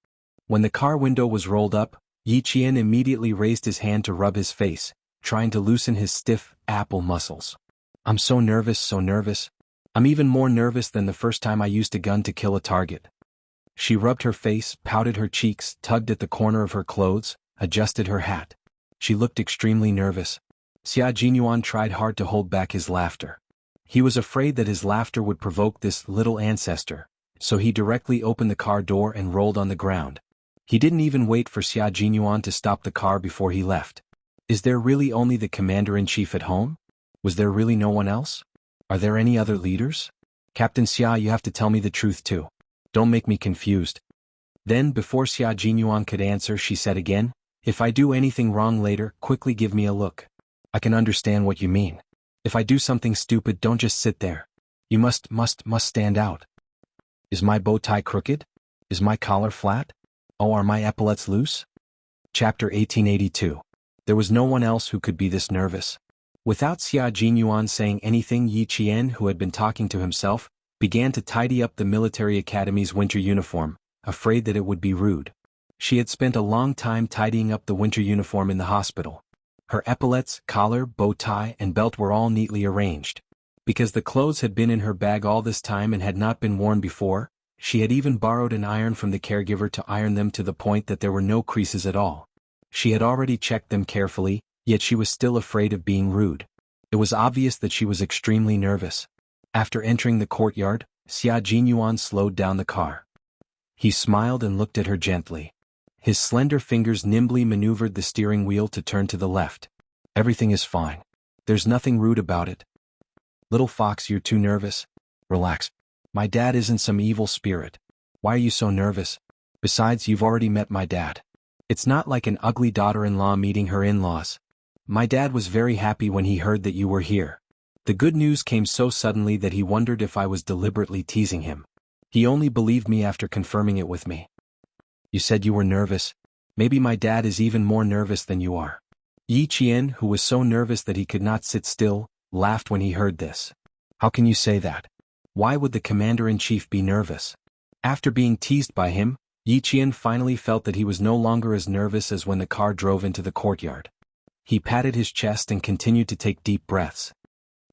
When the car window was rolled up, Yi Qian immediately raised his hand to rub his face, trying to loosen his stiff, apple muscles. I'm so nervous, so nervous. I'm even more nervous than the first time I used a gun to kill a target. She rubbed her face, pouted her cheeks, tugged at the corner of her clothes, adjusted her hat. She looked extremely nervous. Xia Jinyuan tried hard to hold back his laughter. He was afraid that his laughter would provoke this little ancestor, so he directly opened the car door and rolled on the ground. He didn't even wait for Xia Jinyuan to stop the car before he left. Is there really only the commander-in-chief at home? Was there really no one else? Are there any other leaders? Captain Xia, you have to tell me the truth too. Don't make me confused. Then, before Xia Jinyuan could answer, she said again, if I do anything wrong later, quickly give me a look. I can understand what you mean. If I do something stupid, don't just sit there. You must stand out. Is my bow tie crooked? Is my collar flat? Oh, are my epaulets loose? Chapter 1882. There was no one else who could be this nervous. Without Xia Jinyuan saying anything, Yi Qian, who had been talking to himself, began to tidy up the military academy's winter uniform, afraid that it would be rude. She had spent a long time tidying up the winter uniform in the hospital. Her epaulets, collar, bow tie, and belt were all neatly arranged. Because the clothes had been in her bag all this time and had not been worn before, she had even borrowed an iron from the caregiver to iron them to the point that there were no creases at all. She had already checked them carefully, yet she was still afraid of being rude. It was obvious that she was extremely nervous. After entering the courtyard, Xia Jinyuan slowed down the car. He smiled and looked at her gently. His slender fingers nimbly maneuvered the steering wheel to turn to the left. Everything is fine. There's nothing rude about it. Little fox, you're too nervous. Relax. My dad isn't some evil spirit. Why are you so nervous? Besides, you've already met my dad. It's not like an ugly daughter-in-law meeting her in-laws. My dad was very happy when he heard that you were here. The good news came so suddenly that he wondered if I was deliberately teasing him. He only believed me after confirming it with me. You said you were nervous. Maybe my dad is even more nervous than you are. Yi Qian, who was so nervous that he could not sit still, laughed when he heard this. How can you say that? Why would the commander-in-chief be nervous? After being teased by him, Yi Qian finally felt that he was no longer as nervous as when the car drove into the courtyard. He patted his chest and continued to take deep breaths.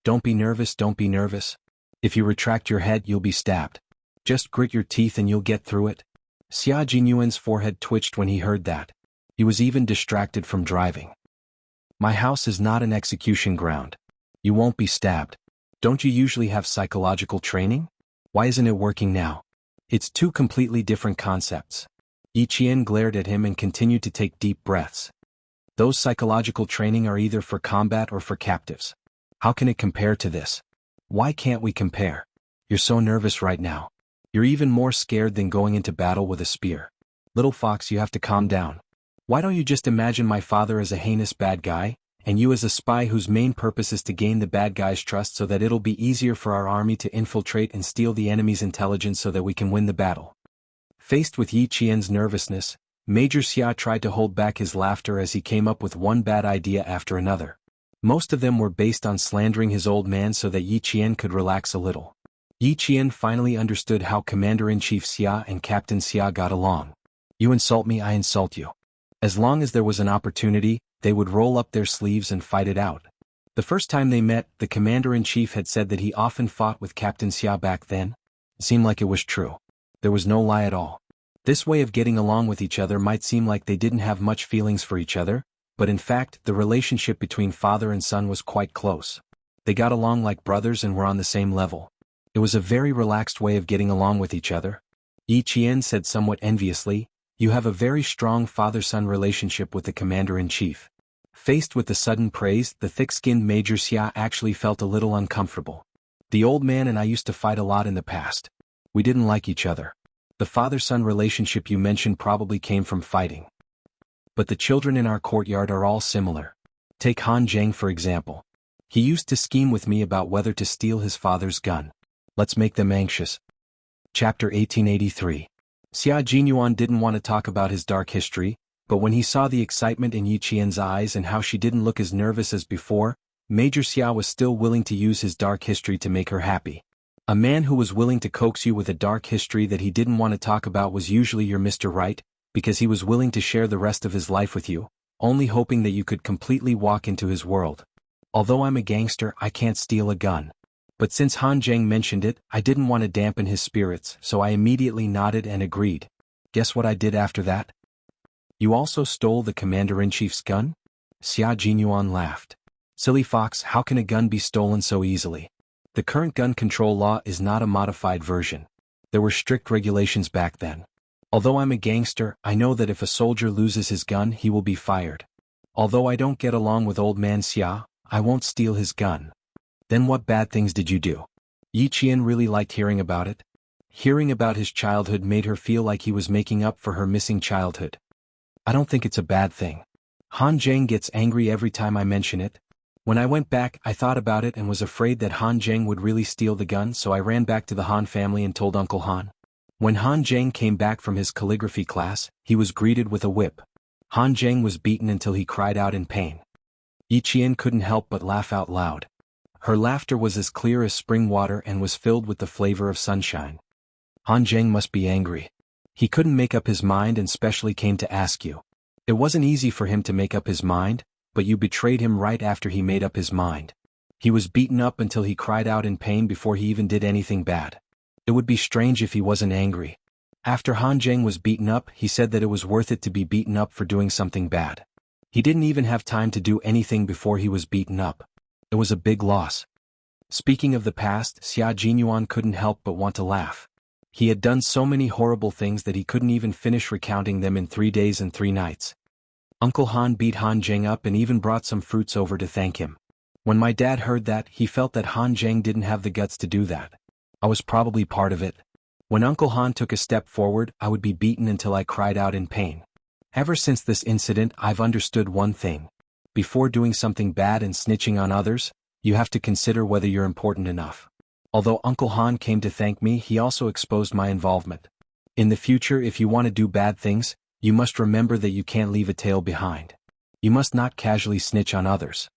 Don't be nervous, don't be nervous. If you retract your head, you'll be stabbed. Just grit your teeth and you'll get through it. Xia Jinyuan's forehead twitched when he heard that. He was even distracted from driving. My house is not an execution ground. You won't be stabbed. Don't you usually have psychological training? Why isn't it working now? It's two completely different concepts. Yi Qian glared at him and continued to take deep breaths. Those psychological training are either for combat or for captives. How can it compare to this? Why can't we compare? You're so nervous right now. You're even more scared than going into battle with a spear. Little fox, you have to calm down. Why don't you just imagine my father as a heinous bad guy, and you as a spy whose main purpose is to gain the bad guy's trust so that it'll be easier for our army to infiltrate and steal the enemy's intelligence so that we can win the battle. Faced with Yi Qian's nervousness, Major Xia tried to hold back his laughter as he came up with one bad idea after another. Most of them were based on slandering his old man so that Yi Qian could relax a little. Yi Qian finally understood how Commander-in-Chief Xia and Captain Xia got along. You insult me, I insult you. As long as there was an opportunity, they would roll up their sleeves and fight it out. The first time they met, the Commander-in-Chief had said that he often fought with Captain Xia back then. It seemed like it was true. There was no lie at all. This way of getting along with each other might seem like they didn't have much feelings for each other, but in fact, the relationship between father and son was quite close. They got along like brothers and were on the same level. It was a very relaxed way of getting along with each other. Yi Qian said somewhat enviously, "You have a very strong father-son relationship with the Commander-in-Chief." Faced with the sudden praise, the thick-skinned Major Xia actually felt a little uncomfortable. The old man and I used to fight a lot in the past. We didn't like each other. The father-son relationship you mentioned probably came from fighting. But the children in our courtyard are all similar. Take Han Zheng for example. He used to scheme with me about whether to steal his father's gun. Let's make them anxious. Chapter 1883. Xia Jinyuan didn't want to talk about his dark history, but when he saw the excitement in Yi Qian's eyes and how she didn't look as nervous as before, Major Xia was still willing to use his dark history to make her happy. A man who was willing to coax you with a dark history that he didn't want to talk about was usually your Mr. Right, because he was willing to share the rest of his life with you, only hoping that you could completely walk into his world. Although I'm a gangster, I can't steal a gun. But since Han Zheng mentioned it, I didn't want to dampen his spirits, so I immediately nodded and agreed. Guess what I did after that? You also stole the Commander-in-Chief's gun? Xia Jinyuan laughed. Silly fox, how can a gun be stolen so easily? The current gun control law is not a modified version. There were strict regulations back then. Although I'm a gangster, I know that if a soldier loses his gun, he will be fired. Although I don't get along with old man Xia, I won't steal his gun. Then what bad things did you do? Yi Qian really liked hearing about it. Hearing about his childhood made her feel like he was making up for her missing childhood. I don't think it's a bad thing. Han Zheng gets angry every time I mention it. When I went back, I thought about it and was afraid that Han Zheng would really steal the gun, so I ran back to the Han family and told Uncle Han. When Han Zheng came back from his calligraphy class, he was greeted with a whip. Han Zheng was beaten until he cried out in pain. Yi Qian couldn't help but laugh out loud. Her laughter was as clear as spring water and was filled with the flavor of sunshine. Han Zheng must be angry. He couldn't make up his mind and specially came to ask you. It wasn't easy for him to make up his mind, but you betrayed him right after he made up his mind. He was beaten up until he cried out in pain before he even did anything bad. It would be strange if he wasn't angry. After Han Zheng was beaten up, he said that it was worth it to be beaten up for doing something bad. He didn't even have time to do anything before he was beaten up. It was a big loss. Speaking of the past, Xia Jinyuan couldn't help but want to laugh. He had done so many horrible things that he couldn't even finish recounting them in 3 days and 3 nights. Uncle Han beat Han Zheng up and even brought some fruits over to thank him. When my dad heard that, he felt that Han Zheng didn't have the guts to do that. I was probably part of it. When Uncle Han took a step forward, I would be beaten until I cried out in pain. Ever since this incident, I've understood one thing. Before doing something bad and snitching on others, you have to consider whether you're important enough. Although Uncle Han came to thank me, he also exposed my involvement. In the future, if you want to do bad things, you must remember that you can't leave a tail behind. You must not casually snitch on others.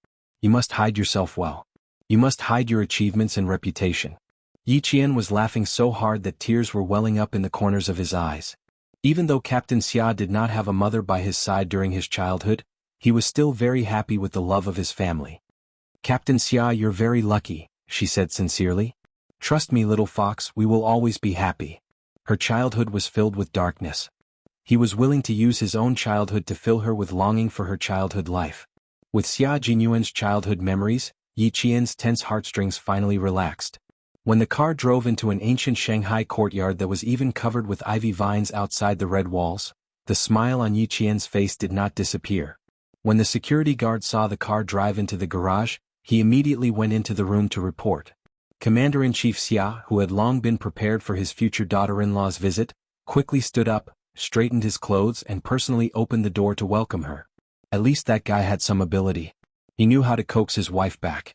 You must hide yourself well. You must hide your achievements and reputation. Yi Qian was laughing so hard that tears were welling up in the corners of his eyes. Even though Captain Xia did not have a mother by his side during his childhood, he was still very happy with the love of his family. Captain Xia, you're very lucky, she said sincerely. Trust me, little fox, we will always be happy. Her childhood was filled with darkness. He was willing to use his own childhood to fill her with longing for her childhood life. With Xia Jinyuan's childhood memories, Yi Qian's tense heartstrings finally relaxed. When the car drove into an ancient Shanghai courtyard that was even covered with ivy vines outside the red walls, the smile on Yi Qian's face did not disappear. When the security guard saw the car drive into the garage, he immediately went into the room to report. Commander-in-Chief Xia, who had long been prepared for his future daughter-in-law's visit, quickly stood up, straightened his clothes and personally opened the door to welcome her. At least that guy had some ability. He knew how to coax his wife back.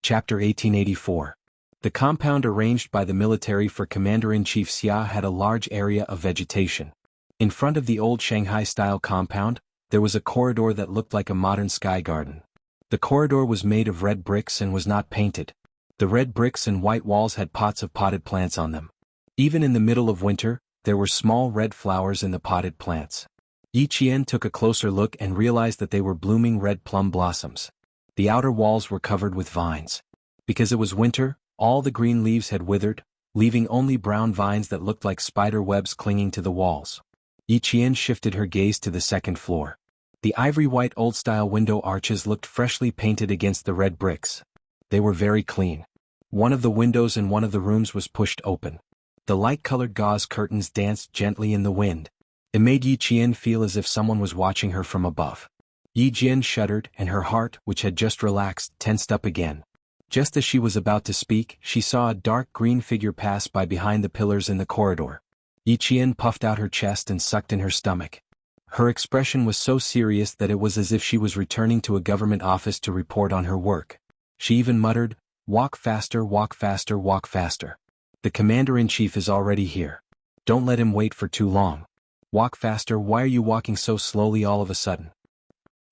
Chapter 1884. The compound arranged by the military for Commander-in-Chief Xia had a large area of vegetation. In front of the old Shanghai-style compound, there was a corridor that looked like a modern sky garden. The corridor was made of red bricks and was not painted. The red bricks and white walls had pots of potted plants on them. Even in the middle of winter, there were small red flowers in the potted plants. Yi Qian took a closer look and realized that they were blooming red plum blossoms. The outer walls were covered with vines. Because it was winter, all the green leaves had withered, leaving only brown vines that looked like spider webs clinging to the walls. Yi Qian shifted her gaze to the second floor. The ivory-white old-style window arches looked freshly painted against the red bricks. They were very clean. One of the windows in one of the rooms was pushed open. The light-colored gauze curtains danced gently in the wind. It made Yi Qian feel as if someone was watching her from above. Yi Qian shuddered, and her heart, which had just relaxed, tensed up again. Just as she was about to speak, she saw a dark green figure pass by behind the pillars in the corridor. Yi Qian puffed out her chest and sucked in her stomach. Her expression was so serious that it was as if she was returning to a government office to report on her work. She even muttered, "Walk faster, walk faster, walk faster. The commander-in-chief is already here. Don't let him wait for too long. Walk faster, why are you walking so slowly all of a sudden?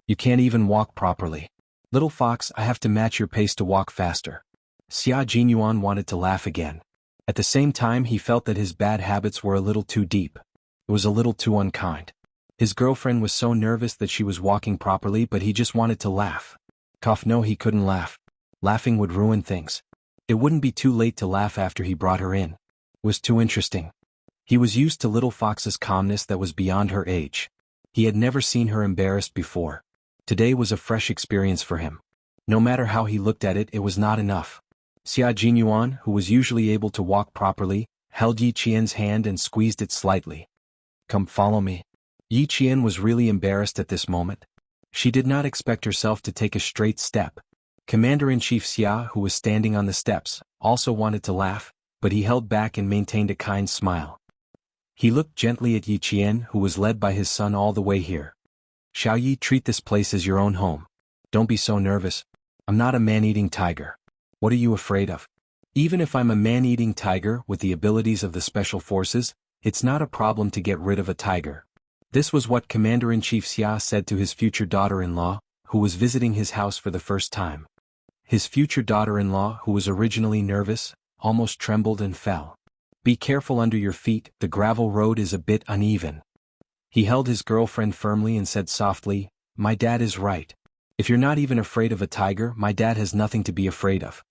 You can't even walk properly. Little fox, I have to match your pace to walk faster." Xia Jinyuan wanted to laugh again. At the same time he felt that his bad habits were a little too deep. It was a little too unkind. His girlfriend was so nervous that she was walking properly, but he just wanted to laugh. No, he couldn't laugh. Laughing would ruin things. It wouldn't be too late to laugh after he brought her in. It was too interesting. He was used to Little Fox's calmness that was beyond her age. He had never seen her embarrassed before. Today was a fresh experience for him. No matter how he looked at it, it was not enough. Xia Jinyuan, who was usually able to walk properly, held Yi Qian's hand and squeezed it slightly. "Come follow me." Yi Qian was really embarrassed at this moment. She did not expect herself to take a straight step. Commander-in-Chief Xia, who was standing on the steps, also wanted to laugh, but he held back and maintained a kind smile. He looked gently at Yi Qian, who was led by his son all the way here. "Shall Yi, treat this place as your own home. Don't be so nervous. I'm not a man-eating tiger. What are you afraid of? Even if I'm a man-eating tiger with the abilities of the special forces, it's not a problem to get rid of a tiger." This was what Commander-in-Chief Xia said to his future daughter-in-law, who was visiting his house for the first time. His future daughter-in-law, who was originally nervous, almost trembled and fell. "Be careful under your feet, the gravel road is a bit uneven." He held his girlfriend firmly and said softly, "My dad is right. If you're not even afraid of a tiger, my dad has nothing to be afraid of."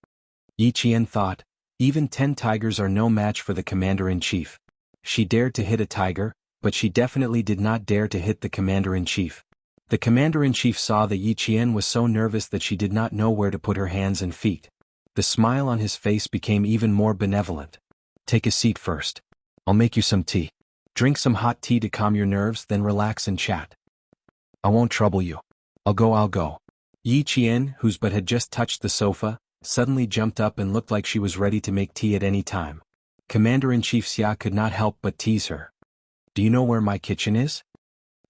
Yi Qian thought, even 10 tigers are no match for the commander-in-chief. She dared to hit a tiger, but she definitely did not dare to hit the commander-in-chief. The commander-in-chief saw that Yi Qian was so nervous that she did not know where to put her hands and feet. The smile on his face became even more benevolent. "Take a seat first. I'll make you some tea. Drink some hot tea to calm your nerves, then relax and chat. I won't trouble you. I'll go. Yi Qian, whose butt had just touched the sofa, suddenly jumped up and looked like she was ready to make tea at any time. Commander-in-Chief Xia could not help but tease her. "Do you know where my kitchen is?"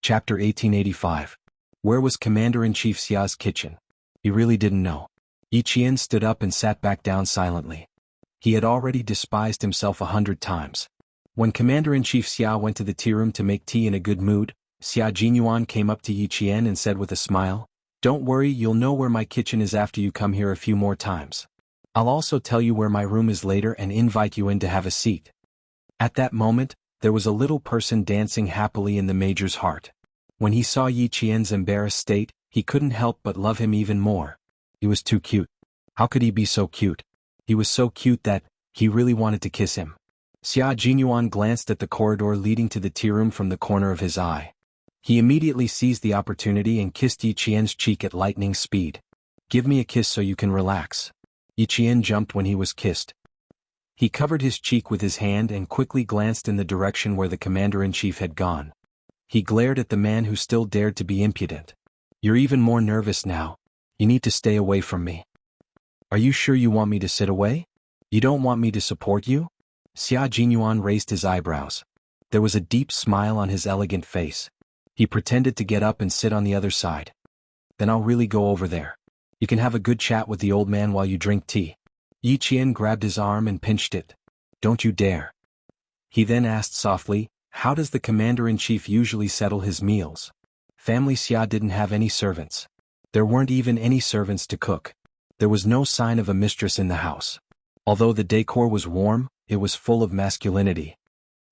Chapter 1885. Where was Commander-in-Chief Xia's kitchen? He really didn't know. Yi Qian stood up and sat back down silently. He had already despised himself 100 times. When Commander-in-Chief Xia went to the tea room to make tea in a good mood, Xia Jinyuan came up to Yi Qian and said with a smile, "Don't worry, you'll know where my kitchen is after you come here a few more times. I'll also tell you where my room is later and invite you in to have a seat." At that moment, there was a little person dancing happily in the major's heart. When he saw Yi Qian's embarrassed state, he couldn't help but love him even more. He was too cute. How could he be so cute? He was so cute that he really wanted to kiss him. Xia Jinyuan glanced at the corridor leading to the tea room from the corner of his eye. He immediately seized the opportunity and kissed Yi Qian's cheek at lightning speed. "Give me a kiss so you can relax." Yi Qian jumped when he was kissed. He covered his cheek with his hand and quickly glanced in the direction where the commander-in-chief had gone. He glared at the man who still dared to be impudent. "You're even more nervous now. You need to stay away from me." "Are you sure you want me to sit away? You don't want me to support you?" Xia Jinyuan raised his eyebrows. There was a deep smile on his elegant face. He pretended to get up and sit on the other side. "Then I'll really go over there. You can have a good chat with the old man while you drink tea." Yi Qian grabbed his arm and pinched it. "Don't you dare." He then asked softly, "How does the commander-in-chief usually settle his meals?" Family Xia didn't have any servants. There weren't even any servants to cook. There was no sign of a mistress in the house. Although the decor was warm, it was full of masculinity.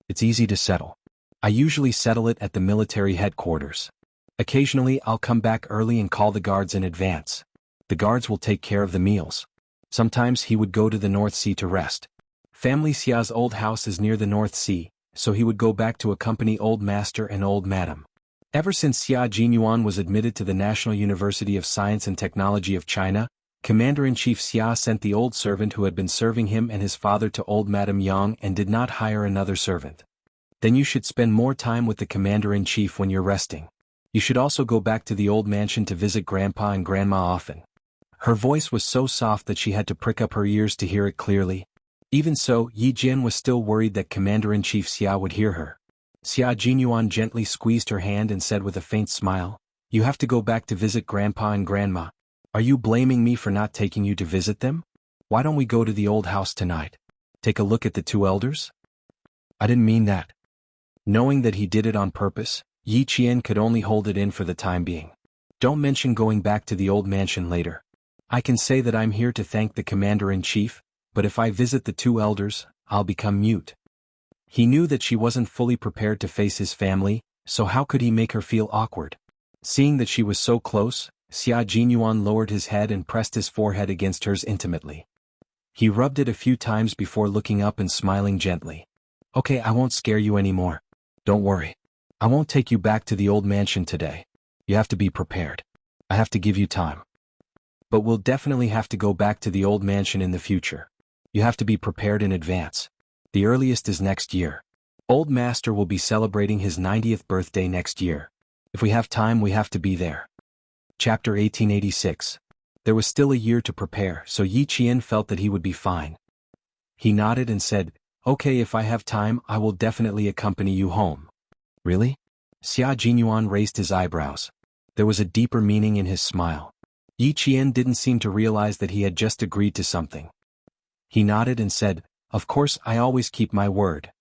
It's easy to settle. I usually settle it at the military headquarters. Occasionally I'll come back early and call the guards in advance. The guards will take care of the meals. Sometimes he would go to the North Sea to rest. Family Xia's old house is near the North Sea, so he would go back to accompany Old Master and Old Madam. Ever since Xia Jinyuan was admitted to the National University of Science and Technology of China, Commander-in-Chief Xia sent the old servant who had been serving him and his father to Old Madam Yang and did not hire another servant. Then you should spend more time with the Commander-in-Chief when you're resting. You should also go back to the old mansion to visit Grandpa and Grandma often. Her voice was so soft that she had to prick up her ears to hear it clearly. Even so, Yi Jian was still worried that Commander-in-Chief Xia would hear her. Xia Jinyuan gently squeezed her hand and said with a faint smile, "You have to go back to visit Grandpa and Grandma. Are you blaming me for not taking you to visit them? Why don't we go to the old house tonight? Take a look at the two elders?" "I didn't mean that." Knowing that he did it on purpose, Yi Qian could only hold it in for the time being. "Don't mention going back to the old mansion later. I can say that I'm here to thank the Commander-in-Chief, but if I visit the two elders, I'll become mute." He knew that she wasn't fully prepared to face his family, so how could he make her feel awkward? Seeing that she was so close, Xia Jinyuan lowered his head and pressed his forehead against hers intimately. He rubbed it a few times before looking up and smiling gently. "Okay, I won't scare you anymore. Don't worry. I won't take you back to the old mansion today. You have to be prepared. I have to give you time. But we'll definitely have to go back to the old mansion in the future. You have to be prepared in advance. The earliest is next year. Old Master will be celebrating his 90th birthday next year. If we have time, we have to be there." Chapter 1886. There was still a year to prepare, so Yi Qian felt that he would be fine. He nodded and said, "Okay, if I have time, I will definitely accompany you home." "Really?" Xia Jinyuan raised his eyebrows. There was a deeper meaning in his smile. Yi Qian didn't seem to realize that he had just agreed to something. He nodded and said, "Of course, I always keep my word.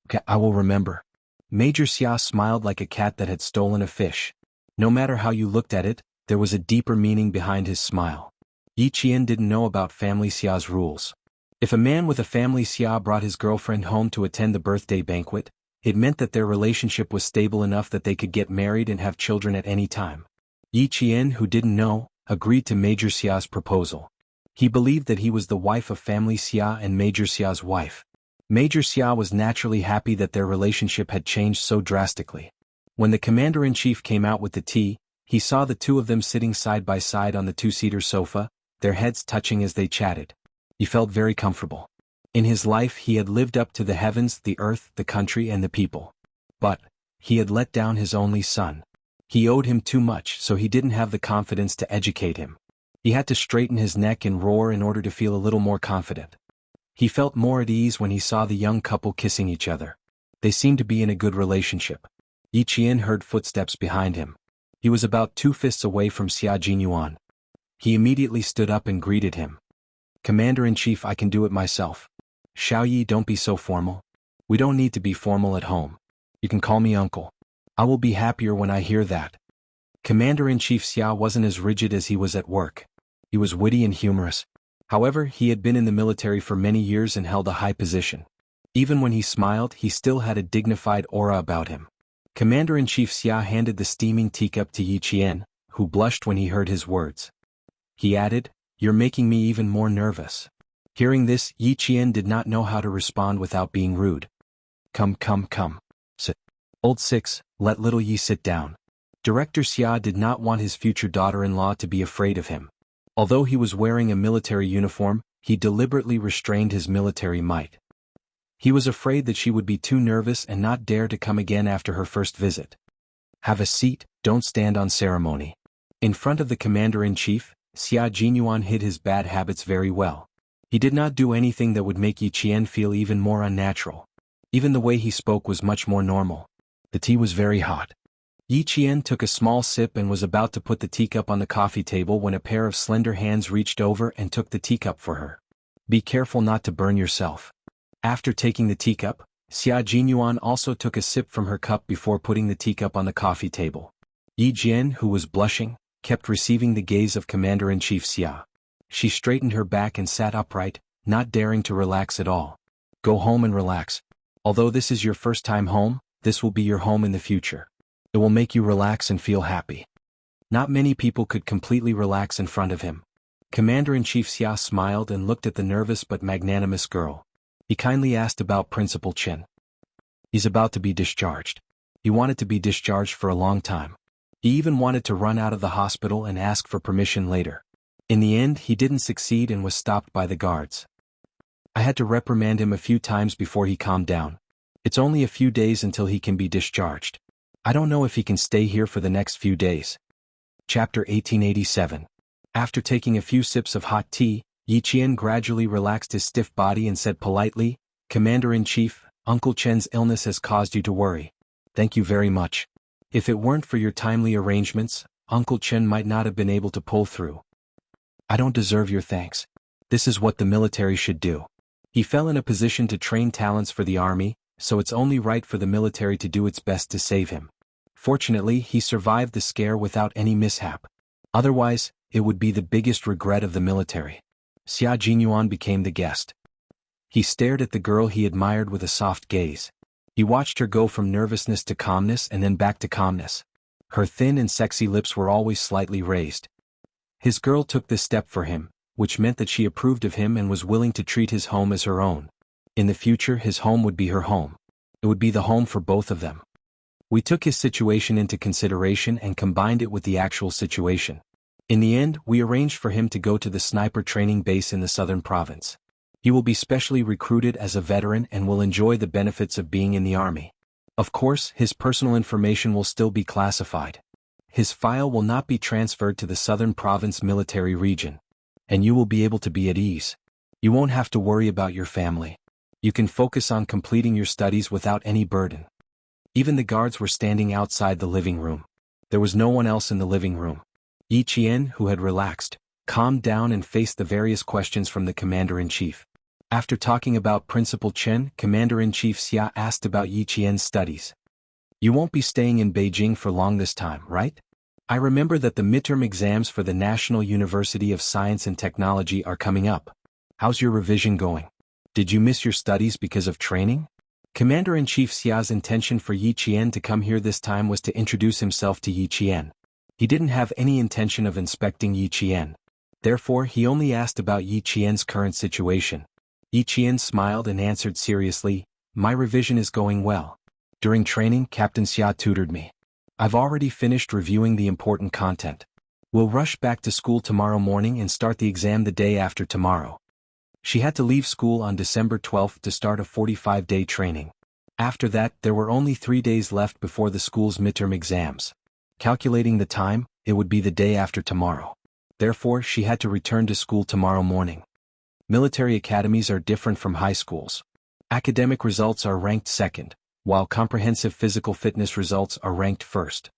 Okay, I will remember." Major Xia smiled like a cat that had stolen a fish. No matter how you looked at it, there was a deeper meaning behind his smile. Yi Qian didn't know about Family Xia's rules. If a man with a Family Xia brought his girlfriend home to attend the birthday banquet, it meant that their relationship was stable enough that they could get married and have children at any time. Yi Qian, who didn't know, agreed to Major Xia's proposal. He believed that he was the wife of Family Xia and Major Xia's wife. Major Xia was naturally happy that their relationship had changed so drastically. When the Commander-in-Chief came out with the tea, he saw the two of them sitting side by side on the two-seater sofa, their heads touching as they chatted. He felt very comfortable. In his life he had lived up to the heavens, the earth, the country and the people. But he had let down his only son. He owed him too much, so he didn't have the confidence to educate him. He had to straighten his neck and roar in order to feel a little more confident. He felt more at ease when he saw the young couple kissing each other. They seemed to be in a good relationship. Yi Qian heard footsteps behind him. He was about 2 fists away from Xia Jinyuan. He immediately stood up and greeted him. "Commander-in-Chief, I can do it myself." "Xiao Yi, don't be so formal. We don't need to be formal at home. You can call me uncle. I will be happier when I hear that." Commander-in-Chief Xia wasn't as rigid as he was at work. He was witty and humorous. However, he had been in the military for many years and held a high position. Even when he smiled, he still had a dignified aura about him. Commander-in-Chief Xia handed the steaming teacup to Yi Qian, who blushed when he heard his words. He added, "You're making me even more nervous." Hearing this, Yi Qian did not know how to respond without being rude. Come. Sit. Old 6, let little Yi sit down." Director Xia did not want his future daughter-in-law to be afraid of him. Although he was wearing a military uniform, he deliberately restrained his military might. He was afraid that she would be too nervous and not dare to come again after her first visit. "Have a seat, don't stand on ceremony." In front of the Commander-in-Chief, Xia Jinyuan hid his bad habits very well. He did not do anything that would make Yi Qian feel even more unnatural. Even the way he spoke was much more normal. The tea was very hot. Yi Qian took a small sip and was about to put the teacup on the coffee table when a pair of slender hands reached over and took the teacup for her. "Be careful not to burn yourself." After taking the teacup, Xia Jinyuan also took a sip from her cup before putting the teacup on the coffee table. Yi Jian, who was blushing, kept receiving the gaze of Commander-in-Chief Xia. She straightened her back and sat upright, not daring to relax at all. Go home and relax. Although this is your first time home, this will be your home in the future. It will make you relax and feel happy. Not many people could completely relax in front of him. Commander-in-Chief Xia smiled and looked at the nervous but magnanimous girl. He kindly asked about Principal Chen. He's about to be discharged. He wanted to be discharged for a long time. He even wanted to run out of the hospital and ask for permission later. In the end, he didn't succeed and was stopped by the guards. I had to reprimand him a few times before he calmed down. It's only a few days until he can be discharged. I don't know if he can stay here for the next few days. Chapter 1887. After taking a few sips of hot tea, Yi Qian gradually relaxed his stiff body and said politely, Commander-in-Chief, Uncle Chen's illness has caused you to worry. Thank you very much. If it weren't for your timely arrangements, Uncle Chen might not have been able to pull through. I don't deserve your thanks. This is what the military should do. He fell in a position to train talents for the army, so it's only right for the military to do its best to save him. Fortunately, he survived the scare without any mishap. Otherwise, it would be the biggest regret of the military. Xia Jinyuan became the guest. He stared at the girl he admired with a soft gaze. He watched her go from nervousness to calmness and then back to calmness. Her thin and sexy lips were always slightly raised. His girl took this step for him, which meant that she approved of him and was willing to treat his home as her own. In the future, his home would be her home. It would be the home for both of them. We took his situation into consideration and combined it with the actual situation. In the end, we arranged for him to go to the sniper training base in the southern province. He will be specially recruited as a veteran and will enjoy the benefits of being in the army. Of course, his personal information will still be classified. His file will not be transferred to the southern province military region. And you will be able to be at ease. You won't have to worry about your family. You can focus on completing your studies without any burden. Even the guards were standing outside the living room. There was no one else in the living room. Yi Qian, who had relaxed, calmed down and faced the various questions from the commander-in-chief. After talking about Principal Chen, Commander-in-Chief Xia asked about Yi Qian's studies. You won't be staying in Beijing for long this time, right? I remember that the midterm exams for the National University of Science and Technology are coming up. How's your revision going? Did you miss your studies because of training? Commander-in-Chief Xia's intention for Yi Qian to come here this time was to introduce himself to Yi Qian. He didn't have any intention of inspecting Yi Qian. Therefore, he only asked about Yi Qian's current situation. Yi Qian smiled and answered seriously, My revision is going well. During training, Captain Xia tutored me. I've already finished reviewing the important content. We'll rush back to school tomorrow morning and start the exam the day after tomorrow. She had to leave school on December 12th to start a 45-day training. After that, there were only 3 days left before the school's midterm exams. Calculating the time, it would be the day after tomorrow. Therefore, she had to return to school tomorrow morning. Military academies are different from high schools. Academic results are ranked second, while comprehensive physical fitness results are ranked first.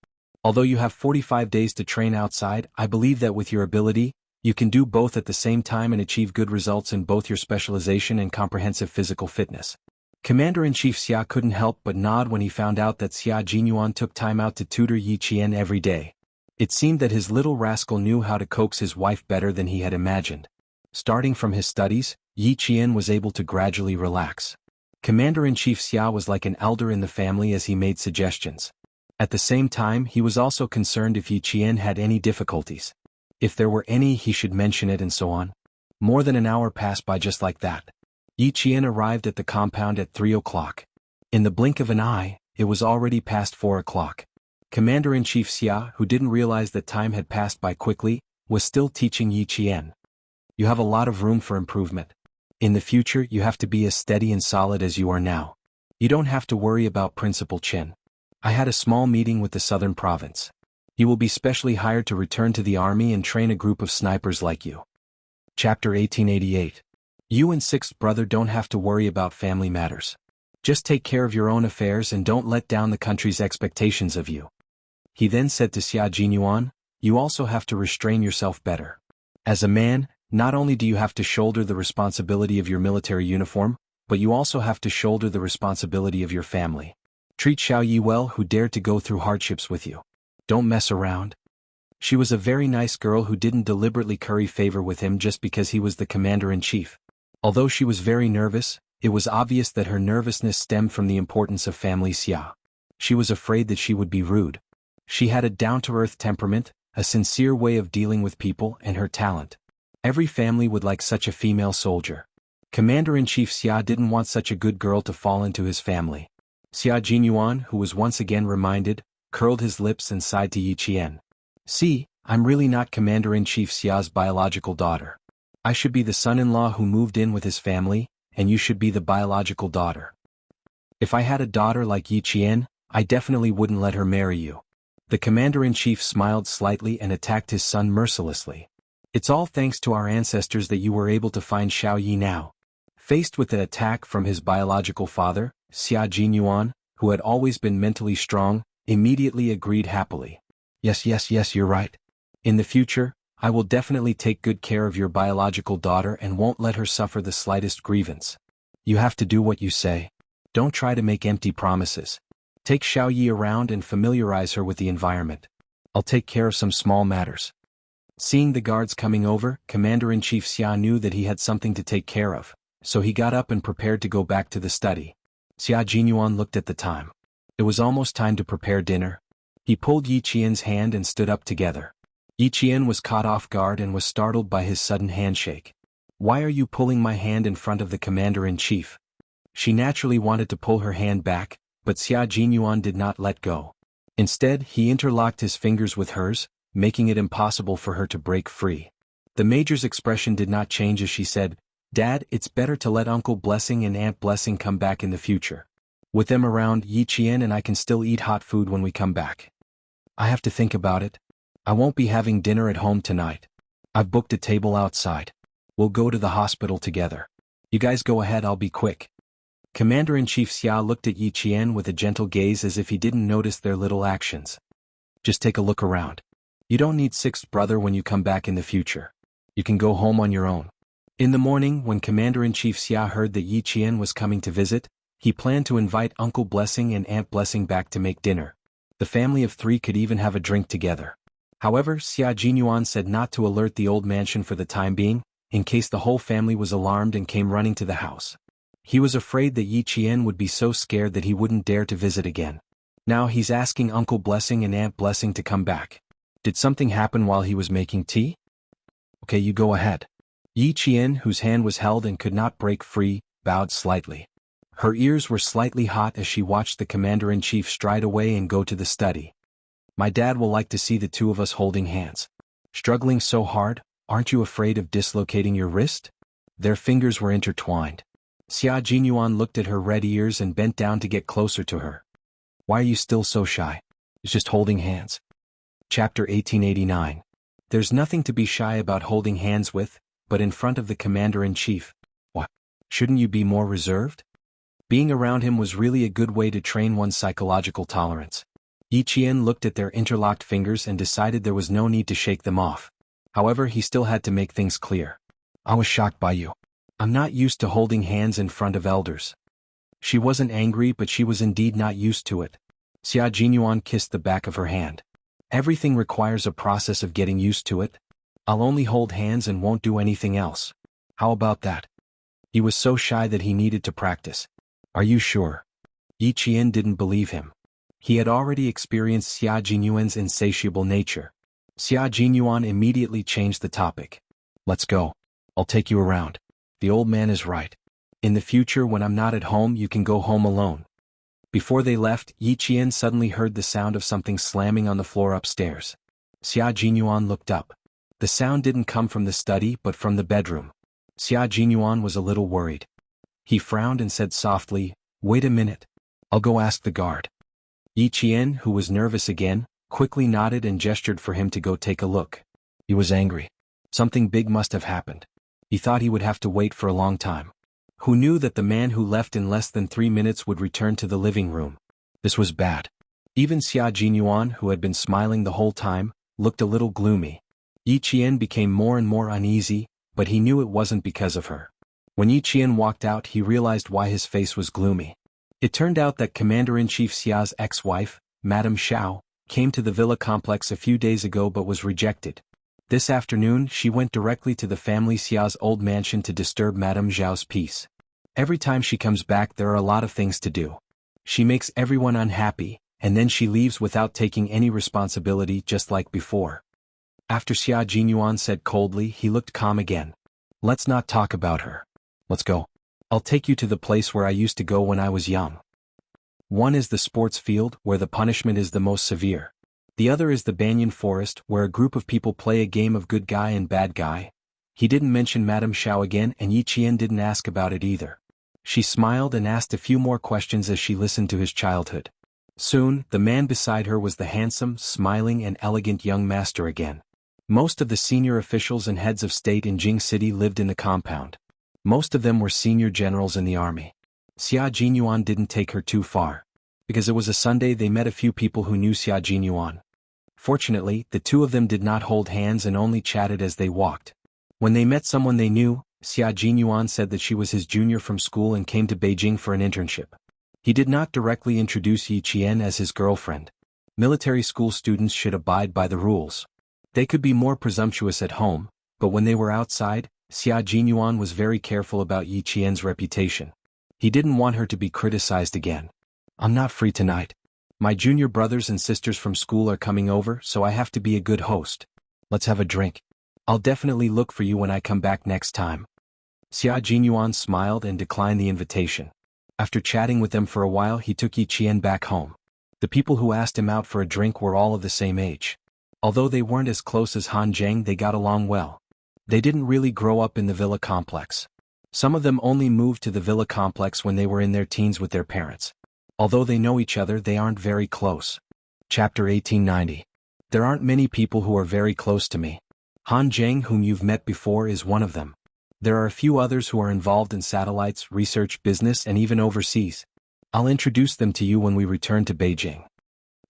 Although you have 45 days to train outside, I believe that with your ability, you can do both at the same time and achieve good results in both your specialization and comprehensive physical fitness. Commander-in-Chief Xia couldn't help but nod when he found out that Xia Jinyuan took time out to tutor Yi Qian every day. It seemed that his little rascal knew how to coax his wife better than he had imagined. Starting from his studies, Yi Qian was able to gradually relax. Commander-in-Chief Xia was like an elder in the family as he made suggestions. At the same time, he was also concerned if Yi Qian had any difficulties. If there were any, he should mention it and so on. More than an hour passed by just like that. Yi Qian arrived at the compound at 3 o'clock. In the blink of an eye, it was already past 4 o'clock. Commander-in-Chief Xia, who didn't realize that time had passed by quickly, was still teaching Yi Qian. You have a lot of room for improvement. In the future, you have to be as steady and solid as you are now. You don't have to worry about Principal Chen. I had a small meeting with the southern province. He will be specially hired to return to the army and train a group of snipers like you. Chapter 1888. You and sixth brother don't have to worry about family matters. Just take care of your own affairs and don't let down the country's expectations of you. He then said to Xia Jinyuan, You also have to restrain yourself better. As a man, not only do you have to shoulder the responsibility of your military uniform, but you also have to shoulder the responsibility of your family. Treat Xiao Yi well, who dared to go through hardships with you. Don't mess around. She was a very nice girl who didn't deliberately curry favor with him just because he was the commander-in-chief. Although she was very nervous, it was obvious that her nervousness stemmed from the importance of family Xia. She was afraid that she would be rude. She had a down-to-earth temperament, a sincere way of dealing with people, and her talent. Every family would like such a female soldier. Commander-in-Chief Xia didn't want such a good girl to fall into his family. Xia Jinyuan, who was once again reminded, curled his lips and sighed to Yi Qian. "See, I'm really not Commander-in-Chief Xia's biological daughter. I should be the son-in-law who moved in with his family, and you should be the biological daughter. If I had a daughter like Yi Qian, I definitely wouldn't let her marry you." The Commander-in-Chief smiled slightly and attacked his son mercilessly. "It's all thanks to our ancestors that you were able to find Xiao Yi now." Faced with the attack from his biological father, Xia Jinyuan, who had always been mentally strong, immediately agreed happily. Yes, you're right. In the future, I will definitely take good care of your biological daughter and won't let her suffer the slightest grievance. You have to do what you say. Don't try to make empty promises. Take Xiao Yi around and familiarize her with the environment. I'll take care of some small matters." Seeing the guards coming over, Commander-in-Chief Xia knew that he had something to take care of, so he got up and prepared to go back to the study. Xia Jinyuan looked at the time. It was almost time to prepare dinner. He pulled Yi Qian's hand and stood up together. Yi Qian was caught off guard and was startled by his sudden handshake. "Why are you pulling my hand in front of the commander-in-chief?" She naturally wanted to pull her hand back, but Xia Jinyuan did not let go. Instead, he interlocked his fingers with hers, making it impossible for her to break free. The Major's expression did not change as she said, "Dad, it's better to let Uncle Blessing and Aunt Blessing come back in the future. With them around, Yi Qian and I can still eat hot food when we come back. I have to think about it. I won't be having dinner at home tonight. I've booked a table outside. We'll go to the hospital together. You guys go ahead, I'll be quick." Commander-in-Chief Xia looked at Yi Qian with a gentle gaze as if he didn't notice their little actions. "Just take a look around. You don't need sixth brother when you come back in the future. You can go home on your own." In the morning, when Commander-in-Chief Xia heard that Yi Qian was coming to visit, he planned to invite Uncle Blessing and Aunt Blessing back to make dinner. The family of three could even have a drink together. However, Xia Jinyuan said not to alert the old mansion for the time being, in case the whole family was alarmed and came running to the house. He was afraid that Yi Qian would be so scared that he wouldn't dare to visit again. Now he's asking Uncle Blessing and Aunt Blessing to come back. Did something happen while he was making tea? Okay, you go ahead. Yi Qian, whose hand was held and could not break free, bowed slightly. Her ears were slightly hot as she watched the commander-in-chief stride away and go to the study. "My dad will like to see the two of us holding hands. Struggling so hard, aren't you afraid of dislocating your wrist?" Their fingers were intertwined. Xia Jinyuan looked at her red ears and bent down to get closer to her. "Why are you still so shy? It's just holding hands." Chapter 1889. There's nothing to be shy about holding hands with, but in front of the commander-in-chief. What? Shouldn't you be more reserved? Being around him was really a good way to train one's psychological tolerance. Yi Qian looked at their interlocked fingers and decided there was no need to shake them off. However, he still had to make things clear. "I was shocked by you. I'm not used to holding hands in front of elders." She wasn't angry, but she was indeed not used to it. Xia Jinyuan kissed the back of her hand. "Everything requires a process of getting used to it. I'll only hold hands and won't do anything else. How about that?" He was so shy that he needed to practice. "Are you sure?" Yi Qian didn't believe him. He had already experienced Xia Jinyuan's insatiable nature. Xia Jinyuan immediately changed the topic. "Let's go. I'll take you around. The old man is right. In the future, when I'm not at home, you can go home alone." Before they left, Yi Qian suddenly heard the sound of something slamming on the floor upstairs. Xia Jinyuan looked up. The sound didn't come from the study but from the bedroom. Xia Jinyuan was a little worried. He frowned and said softly, "Wait a minute. I'll go ask the guard." Yi Qian, who was nervous again, quickly nodded and gestured for him to go take a look. He was angry. Something big must have happened. He thought he would have to wait for a long time. Who knew that the man who left in less than 3 minutes would return to the living room? This was bad. Even Xia Jinyuan, who had been smiling the whole time, looked a little gloomy. Yi Qian became more and more uneasy, but he knew it wasn't because of her. When Yi Qian walked out, he realized why his face was gloomy. It turned out that Commander-in-Chief Xia's ex-wife, Madame Xiao, came to the villa complex a few days ago but was rejected. This afternoon she went directly to the family Xia's old mansion to disturb Madame Zhao's peace. Every time she comes back there are a lot of things to do. She makes everyone unhappy, and then she leaves without taking any responsibility just like before. After Xia Jinyuan said coldly, he looked calm again. Let's not talk about her. Let's go. I'll take you to the place where I used to go when I was young. One is the sports field, where the punishment is the most severe. The other is the banyan forest, where a group of people play a game of good guy and bad guy. He didn't mention Madame Zhao again, and Yi Qian didn't ask about it either. She smiled and asked a few more questions as she listened to his childhood. Soon, the man beside her was the handsome, smiling and elegant young master again. Most of the senior officials and heads of state in Jing City lived in the compound. Most of them were senior generals in the army. Xia Jinyuan didn't take her too far. Because it was a Sunday, they met a few people who knew Xia Jinyuan. Fortunately, the two of them did not hold hands and only chatted as they walked. When they met someone they knew, Xia Jinyuan said that she was his junior from school and came to Beijing for an internship. He did not directly introduce Yi Qian as his girlfriend. Military school students should abide by the rules. They could be more presumptuous at home, but when they were outside, Xia Jinyuan was very careful about Yi Qian's reputation. He didn't want her to be criticized again. I'm not free tonight. My junior brothers and sisters from school are coming over, so I have to be a good host. Let's have a drink. I'll definitely look for you when I come back next time. Xia Jinyuan smiled and declined the invitation. After chatting with them for a while, he took Yi Qian back home. The people who asked him out for a drink were all of the same age. Although they weren't as close as Han Zheng, they got along well. They didn't really grow up in the villa complex. Some of them only moved to the villa complex when they were in their teens with their parents. Although they know each other, they aren't very close. Chapter 1890. There aren't many people who are very close to me. Han Zheng, whom you've met before, is one of them. There are a few others who are involved in satellites, research, business, and even overseas. I'll introduce them to you when we return to Beijing.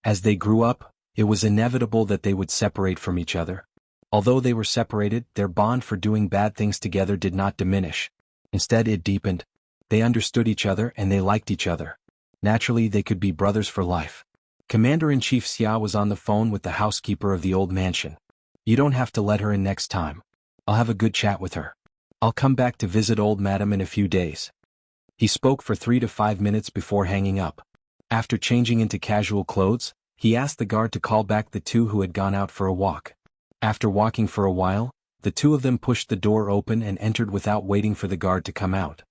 As they grew up, it was inevitable that they would separate from each other. Although they were separated, their bond for doing bad things together did not diminish. Instead, it deepened. They understood each other and they liked each other. Naturally, they could be brothers for life. Commander-in-Chief Xia was on the phone with the housekeeper of the old mansion. You don't have to let her in next time. I'll have a good chat with her. I'll come back to visit old madam in a few days. He spoke for 3 to 5 minutes before hanging up. After changing into casual clothes, he asked the guard to call back the two who had gone out for a walk. After walking for a while, the two of them pushed the door open and entered without waiting for the guard to come out.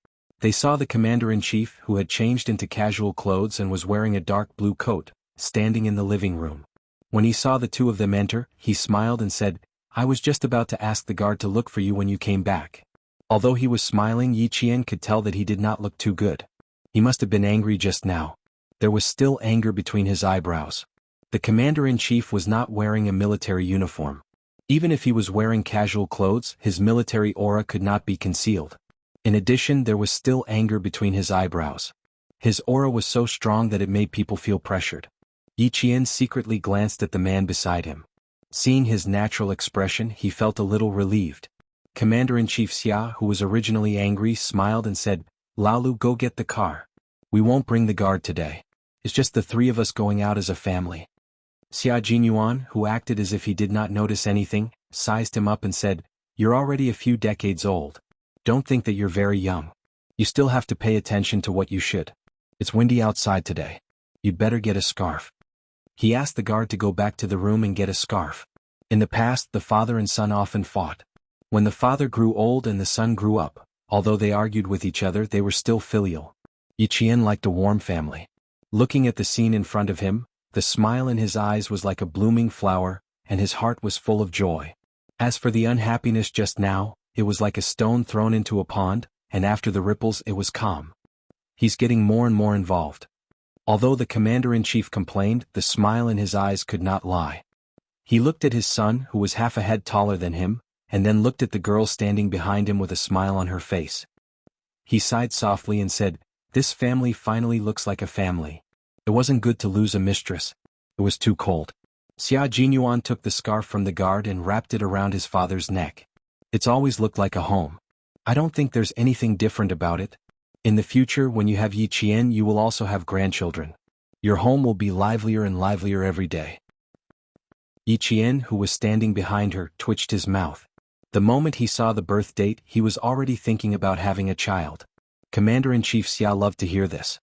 They saw the commander-in-chief, who had changed into casual clothes and was wearing a dark blue coat, standing in the living room. When he saw the two of them enter, he smiled and said, I was just about to ask the guard to look for you when you came back. Although he was smiling, Yi Qian could tell that he did not look too good. He must have been angry just now. There was still anger between his eyebrows. The commander-in-chief was not wearing a military uniform. Even if he was wearing casual clothes, his military aura could not be concealed. In addition, there was still anger between his eyebrows. His aura was so strong that it made people feel pressured. Yi Qian secretly glanced at the man beside him. Seeing his natural expression, he felt a little relieved. Commander-in-Chief Xia, who was originally angry, smiled and said, Laolu, go get the car. We won't bring the guard today. It's just the three of us going out as a family. Xia Jinyuan, who acted as if he did not notice anything, sized him up and said, You're already a few decades old. Don't think that you're very young. You still have to pay attention to what you should. It's windy outside today. You'd better get a scarf. He asked the guard to go back to the room and get a scarf. In the past, the father and son often fought. When the father grew old and the son grew up, although they argued with each other, they were still filial. Yi Qian liked a warm family. Looking at the scene in front of him, the smile in his eyes was like a blooming flower, and his heart was full of joy. As for the unhappiness just now, it was like a stone thrown into a pond, and after the ripples it was calm. He's getting more and more involved. Although the commander-in-chief complained, the smile in his eyes could not lie. He looked at his son, who was half a head taller than him, and then looked at the girl standing behind him with a smile on her face. He sighed softly and said, This family finally looks like a family. It wasn't good to lose a mistress. It was too cold. Xia Jinyuan took the scarf from the guard and wrapped it around his father's neck. It's always looked like a home. I don't think there's anything different about it. In the future, when you have Yi Qian, you will also have grandchildren. Your home will be livelier and livelier every day. Yi Qian, who was standing behind her, twitched his mouth. The moment he saw the birth date, he was already thinking about having a child. Commander-in-Chief Xia loved to hear this.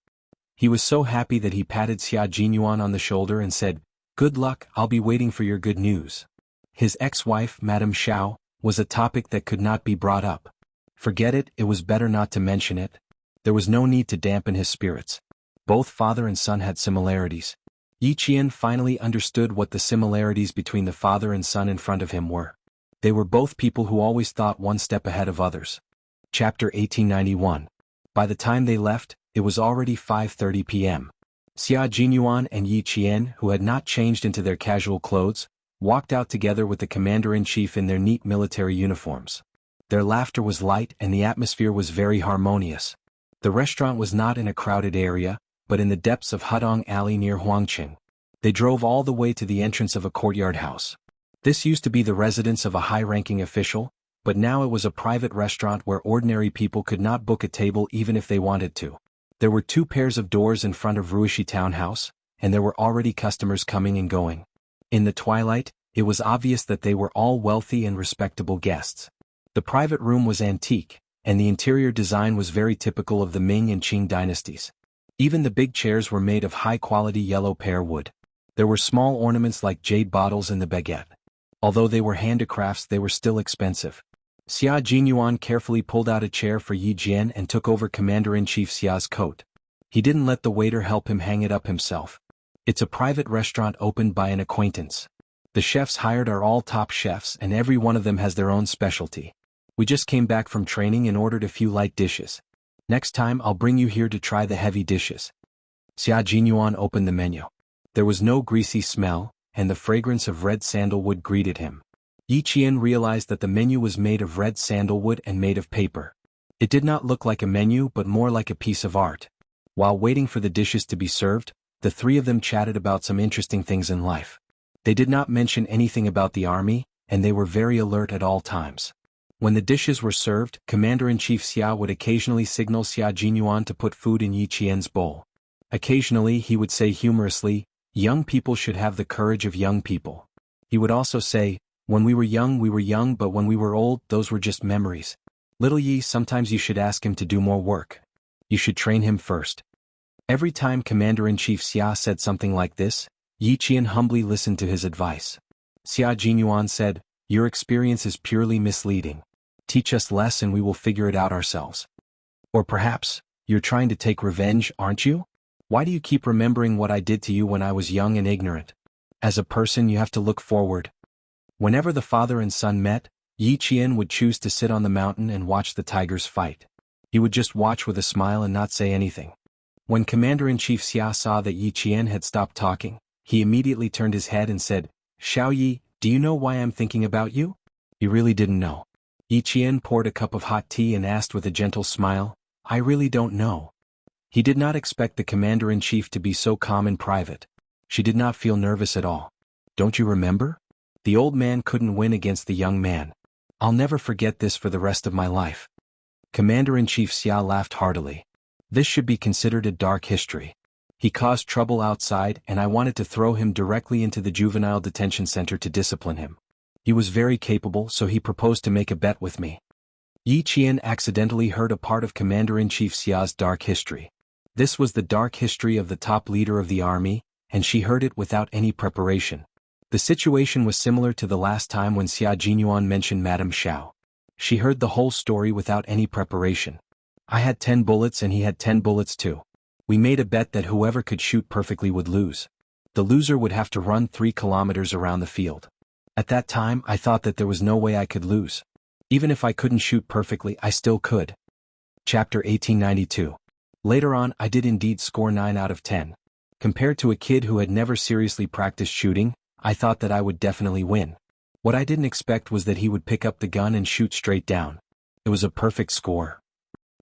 He was so happy that he patted Xia Jinyuan on the shoulder and said, "Good luck, I'll be waiting for your good news." His ex-wife, Madame Xiao, was a topic that could not be brought up. Forget it, it was better not to mention it. There was no need to dampen his spirits. Both father and son had similarities. Yi Qian finally understood what the similarities between the father and son in front of him were. They were both people who always thought one step ahead of others. Chapter 1891. By the time they left, it was already 5:30 p.m. Xia Jinyuan and Yi Qian, who had not changed into their casual clothes, walked out together with the commander-in-chief in their neat military uniforms. Their laughter was light and the atmosphere was very harmonious. The restaurant was not in a crowded area, but in the depths of Hudong Alley near Huangqing. They drove all the way to the entrance of a courtyard house. This used to be the residence of a high-ranking official, but now it was a private restaurant where ordinary people could not book a table even if they wanted to. There were 2 pairs of doors in front of Ruishi Townhouse, and there were already customers coming and going. In the twilight, it was obvious that they were all wealthy and respectable guests. The private room was antique, and the interior design was very typical of the Ming and Qing dynasties. Even the big chairs were made of high-quality yellow pear wood. There were small ornaments like jade bottles in the baguette. Although they were handicrafts, they were still expensive. Xia Jinyuan carefully pulled out a chair for Yi Jian and took over Commander-in-Chief Xia's coat. He didn't let the waiter help him hang it up himself. It's a private restaurant opened by an acquaintance. The chefs hired are all top chefs and every one of them has their own specialty. We just came back from training and ordered a few light dishes. Next time I'll bring you here to try the heavy dishes. Xia Jinyuan opened the menu. There was no greasy smell, and the fragrance of red sandalwood greeted him. Yi Qian realized that the menu was made of red sandalwood and made of paper. It did not look like a menu but more like a piece of art. While waiting for the dishes to be served, the 3 of them chatted about some interesting things in life. They did not mention anything about the army, and they were very alert at all times. When the dishes were served, Commander-in-Chief Xia would occasionally signal Xia Jinyuan to put food in Yi Qian's bowl. Occasionally he would say humorously, "Young people should have the courage of young people." He would also say, "When we were young, but when we were old, those were just memories. Little Yi, sometimes you should ask him to do more work. You should train him first." Every time Commander-in-Chief Xia said something like this, Yi Qian humbly listened to his advice. Xia Jinyuan said, "Your experience is purely misleading. Teach us less and we will figure it out ourselves. Or perhaps, you're trying to take revenge, aren't you? Why do you keep remembering what I did to you when I was young and ignorant? As a person you have to look forward." Whenever the father and son met, Yi Qian would choose to sit on the mountain and watch the tigers fight. He would just watch with a smile and not say anything. When Commander-in-Chief Xia saw that Yi Qian had stopped talking, he immediately turned his head and said, "Xiao Yi, do you know why I'm thinking about you?" He really didn't know. Yi Qian poured a cup of hot tea and asked with a gentle smile, "I really don't know." He did not expect the commander-in-chief to be so calm in private. She did not feel nervous at all. "Don't you remember? The old man couldn't win against the young man. I'll never forget this for the rest of my life." Commander-in-Chief Xia laughed heartily. This should be considered a dark history. He caused trouble outside and I wanted to throw him directly into the juvenile detention center to discipline him. He was very capable, so he proposed to make a bet with me. Yi Qian accidentally heard a part of Commander-in-Chief Xia's dark history. This was the dark history of the top leader of the army, and she heard it without any preparation. The situation was similar to the last time when Xia Jinyuan mentioned Madame Xiao. She heard the whole story without any preparation. I had 10 bullets and he had 10 bullets too. We made a bet that whoever could shoot perfectly would lose. The loser would have to run 3 kilometers around the field. At that time I thought that there was no way I could lose. Even if I couldn't shoot perfectly, I still could. Chapter 1892. Later on I did indeed score 9 out of 10. Compared to a kid who had never seriously practiced shooting, I thought that I would definitely win. What I didn't expect was that he would pick up the gun and shoot straight down. It was a perfect score.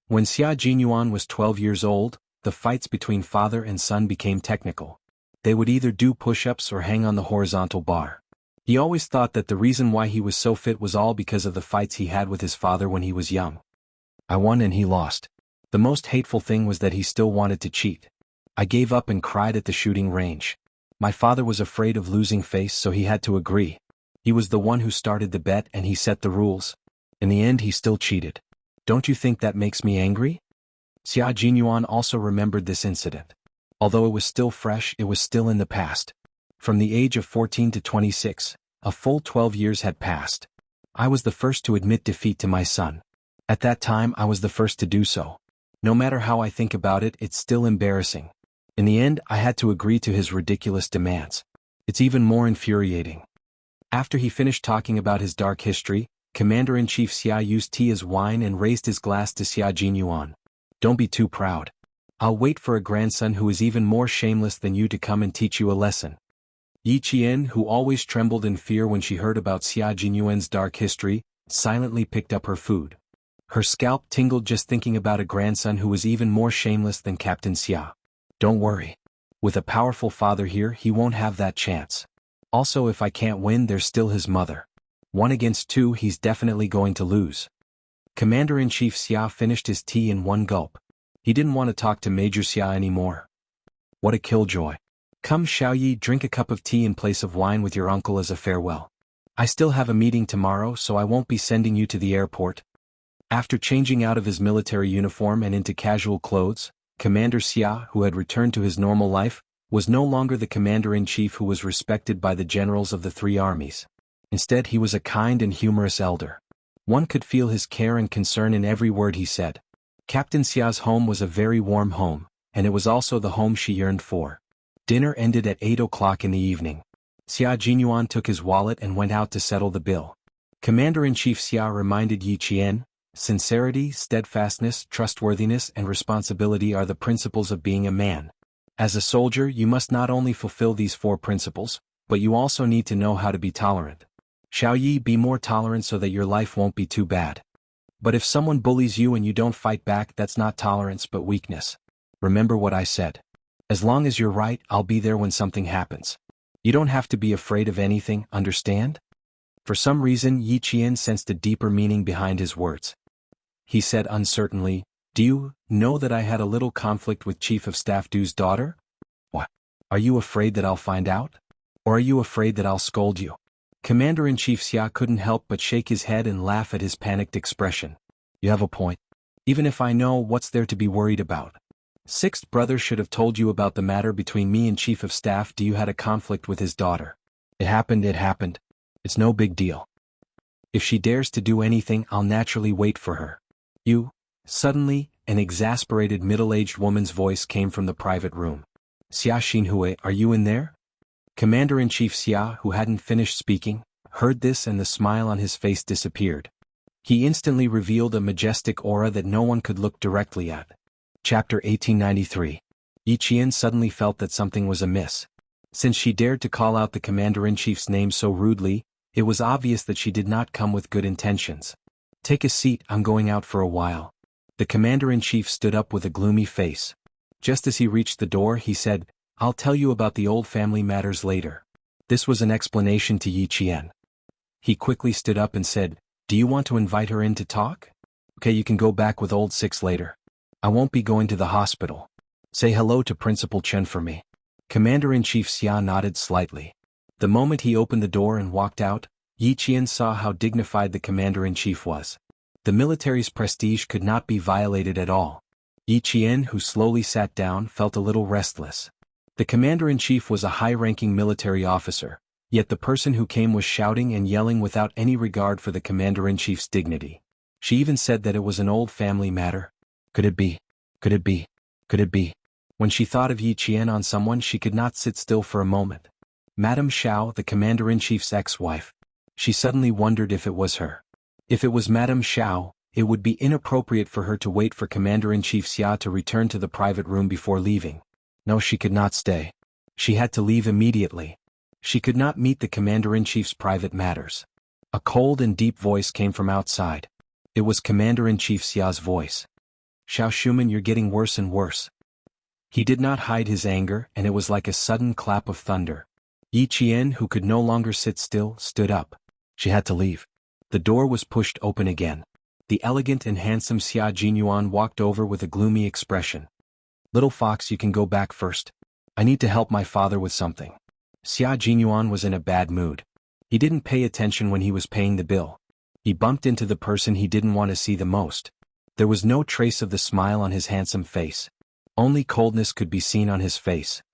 When Xia Jinyuan was 12 years old, the fights between father and son became technical. They would either do push-ups or hang on the horizontal bar. He always thought that the reason why he was so fit was all because of the fights he had with his father when he was young. I won and he lost. The most hateful thing was that he still wanted to cheat. I gave up and cried at the shooting range. My father was afraid of losing face, so he had to agree. He was the one who started the bet and he set the rules. In the end he still cheated. Don't you think that makes me angry? Xia Jinyuan also remembered this incident. Although it was still fresh, it was still in the past. From the age of 14 to 26, a full 12 years had passed. I was the first to admit defeat to my son. At that time I was the first to do so. No matter how I think about it, it's still embarrassing. In the end, I had to agree to his ridiculous demands. It's even more infuriating. After he finished talking about his dark history, Commander-in-Chief Xia used tea as wine and raised his glass to Xia Jinyuan. Don't be too proud. I'll wait for a grandson who is even more shameless than you to come and teach you a lesson. Yi Qian, who always trembled in fear when she heard about Xia Jinyuan's dark history, silently picked up her food. Her scalp tingled just thinking about a grandson who was even more shameless than Captain Xia. Don't worry. With a powerful father here, he won't have that chance. Also, if I can't win, there's still his mother. 1 against 2, he's definitely going to lose. Commander-in-Chief Xia finished his tea in one gulp. He didn't want to talk to Major Xia anymore. What a killjoy. Come Xiaoyi, drink a cup of tea in place of wine with your uncle as a farewell. I still have a meeting tomorrow, so I won't be sending you to the airport. After changing out of his military uniform and into casual clothes, Commander Xia, who had returned to his normal life, was no longer the commander-in-chief who was respected by the generals of the 3 armies. Instead, he was a kind and humorous elder. One could feel his care and concern in every word he said. Captain Xia's home was a very warm home, and it was also the home she yearned for. Dinner ended at 8 o'clock in the evening. Xia Jinyuan took his wallet and went out to settle the bill. Commander-in-Chief Xia reminded Yi Qian, sincerity, steadfastness, trustworthiness, and responsibility are the principles of being a man. As a soldier, you must not only fulfill these 4 principles, but you also need to know how to be tolerant. Xiaoyi, be more tolerant so that your life won't be too bad. But if someone bullies you and you don't fight back, that's not tolerance but weakness. Remember what I said. As long as you're right, I'll be there when something happens. You don't have to be afraid of anything, understand? For some reason, Yi Qian sensed a deeper meaning behind his words. He said uncertainly, "Do you know that I had a little conflict with Chief of Staff Du's daughter? What? Are you afraid that I'll find out? Or are you afraid that I'll scold you?" Commander-in-Chief Xia couldn't help but shake his head and laugh at his panicked expression. You have a point. Even if I know, what's there to be worried about? 6th brother should have told you about the matter between me and Chief of Staff Du had a conflict with his daughter. It happened. It's no big deal. If she dares to do anything, I'll naturally wait for her. You? Suddenly, an exasperated middle-aged woman's voice came from the private room. Xia Xinhui, are you in there? Commander-in-Chief Xia, who hadn't finished speaking, heard this and the smile on his face disappeared. He instantly revealed a majestic aura that no one could look directly at. Chapter 1893. Yi Qian suddenly felt that something was amiss. Since she dared to call out the Commander-in-Chief's name so rudely, it was obvious that she did not come with good intentions. Take a seat, I'm going out for a while. The Commander-in-Chief stood up with a gloomy face. Just as he reached the door, he said, I'll tell you about the old family matters later. This was an explanation to Yi Qian. He quickly stood up and said, Do you want to invite her in to talk? Okay, you can go back with old Six later. I won't be going to the hospital. Say hello to Principal Chen for me. Commander-in-Chief Xia nodded slightly. The moment he opened the door and walked out, Yi Qian saw how dignified the Commander-in-Chief was. The military's prestige could not be violated at all. Yi Qian, who slowly sat down, felt a little restless. The Commander-in-Chief was a high-ranking military officer, yet the person who came was shouting and yelling without any regard for the Commander-in-Chief's dignity. She even said that it was an old family matter. Could it be? Could it be? Could it be? When she thought of Yi Qian on someone, she could not sit still for a moment. Madame Xiao, the Commander-in-Chief's ex-wife. She suddenly wondered if it was her. If it was Madame Xiao, it would be inappropriate for her to wait for Commander-in-Chief Xia to return to the private room before leaving. No, she could not stay. She had to leave immediately. She could not meet the Commander-in-Chief's private matters. A cold and deep voice came from outside. It was Commander-in-Chief Xia's voice. Xiao Shuman, you're getting worse and worse. He did not hide his anger, and it was like a sudden clap of thunder. Yi Qian, who could no longer sit still, stood up. She had to leave. The door was pushed open again. The elegant and handsome Xia Jinyuan walked over with a gloomy expression. Little fox, you can go back first. I need to help my father with something. Xia Jinyuan was in a bad mood. He didn't pay attention when he was paying the bill. He bumped into the person he didn't want to see the most. There was no trace of the smile on his handsome face. Only coldness could be seen on his face.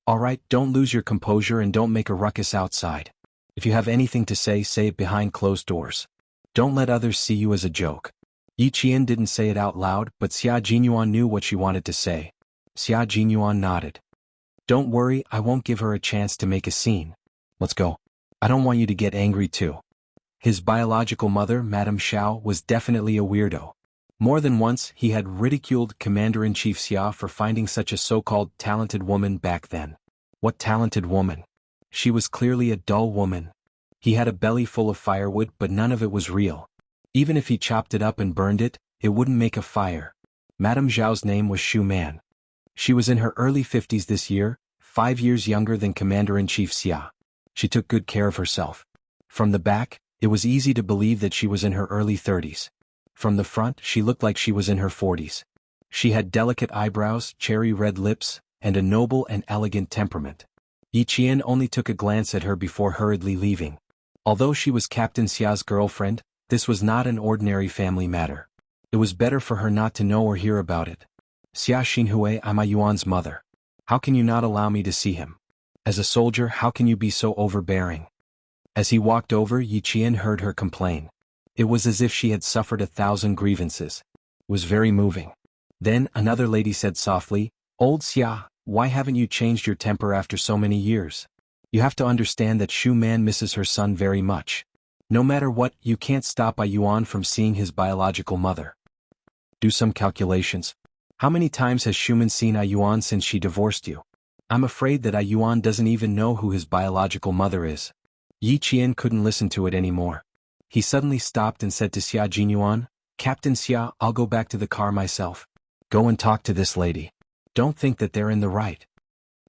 "All right, don't lose your composure and don't make a ruckus outside. If you have anything to say, say it behind closed doors. Don't let others see you as a joke." Yi Qian didn't say it out loud, but Xia Jinyuan knew what she wanted to say. Xia Jinyuan nodded. "Don't worry, I won't give her a chance to make a scene. Let's go. I don't want you to get angry too." His biological mother, Madame Xiao, was definitely a weirdo. More than once, he had ridiculed Commander-in-Chief Xia for finding such a so-called talented woman back then. What talented woman? She was clearly a dull woman. He had a belly full of firewood, but none of it was real. Even if he chopped it up and burned it, it wouldn't make a fire. Madame Zhao's name was Shu Man. She was in her early 50s this year, 5 years younger than Commander-in-Chief Xia. She took good care of herself. From the back, it was easy to believe that she was in her early 30s. From the front, she looked like she was in her 40s. She had delicate eyebrows, cherry-red lips, and a noble and elegant temperament. Yi Qian only took a glance at her before hurriedly leaving. Although she was Captain Xia's girlfriend, this was not an ordinary family matter. It was better for her not to know or hear about it. "Xia Xinhui, I'm Yuan's mother. How can you not allow me to see him? As a soldier, how can you be so overbearing?" As he walked over, Yi Qian heard her complain. It was as if she had suffered 1,000 grievances. It was very moving. Then another lady said softly, "Old Xia, why haven't you changed your temper after so many years? You have to understand that Shu Man misses her son very much. No matter what, you can't stop Yuan from seeing his biological mother. Do some calculations. How many times has Shuman seen Yuan since she divorced you? I'm afraid that Yuan doesn't even know who his biological mother is." Yi Qian couldn't listen to it anymore. He suddenly stopped and said to Xia Jinyuan, "Captain Xia, I'll go back to the car myself. Go and talk to this lady. Don't think that they're in the right."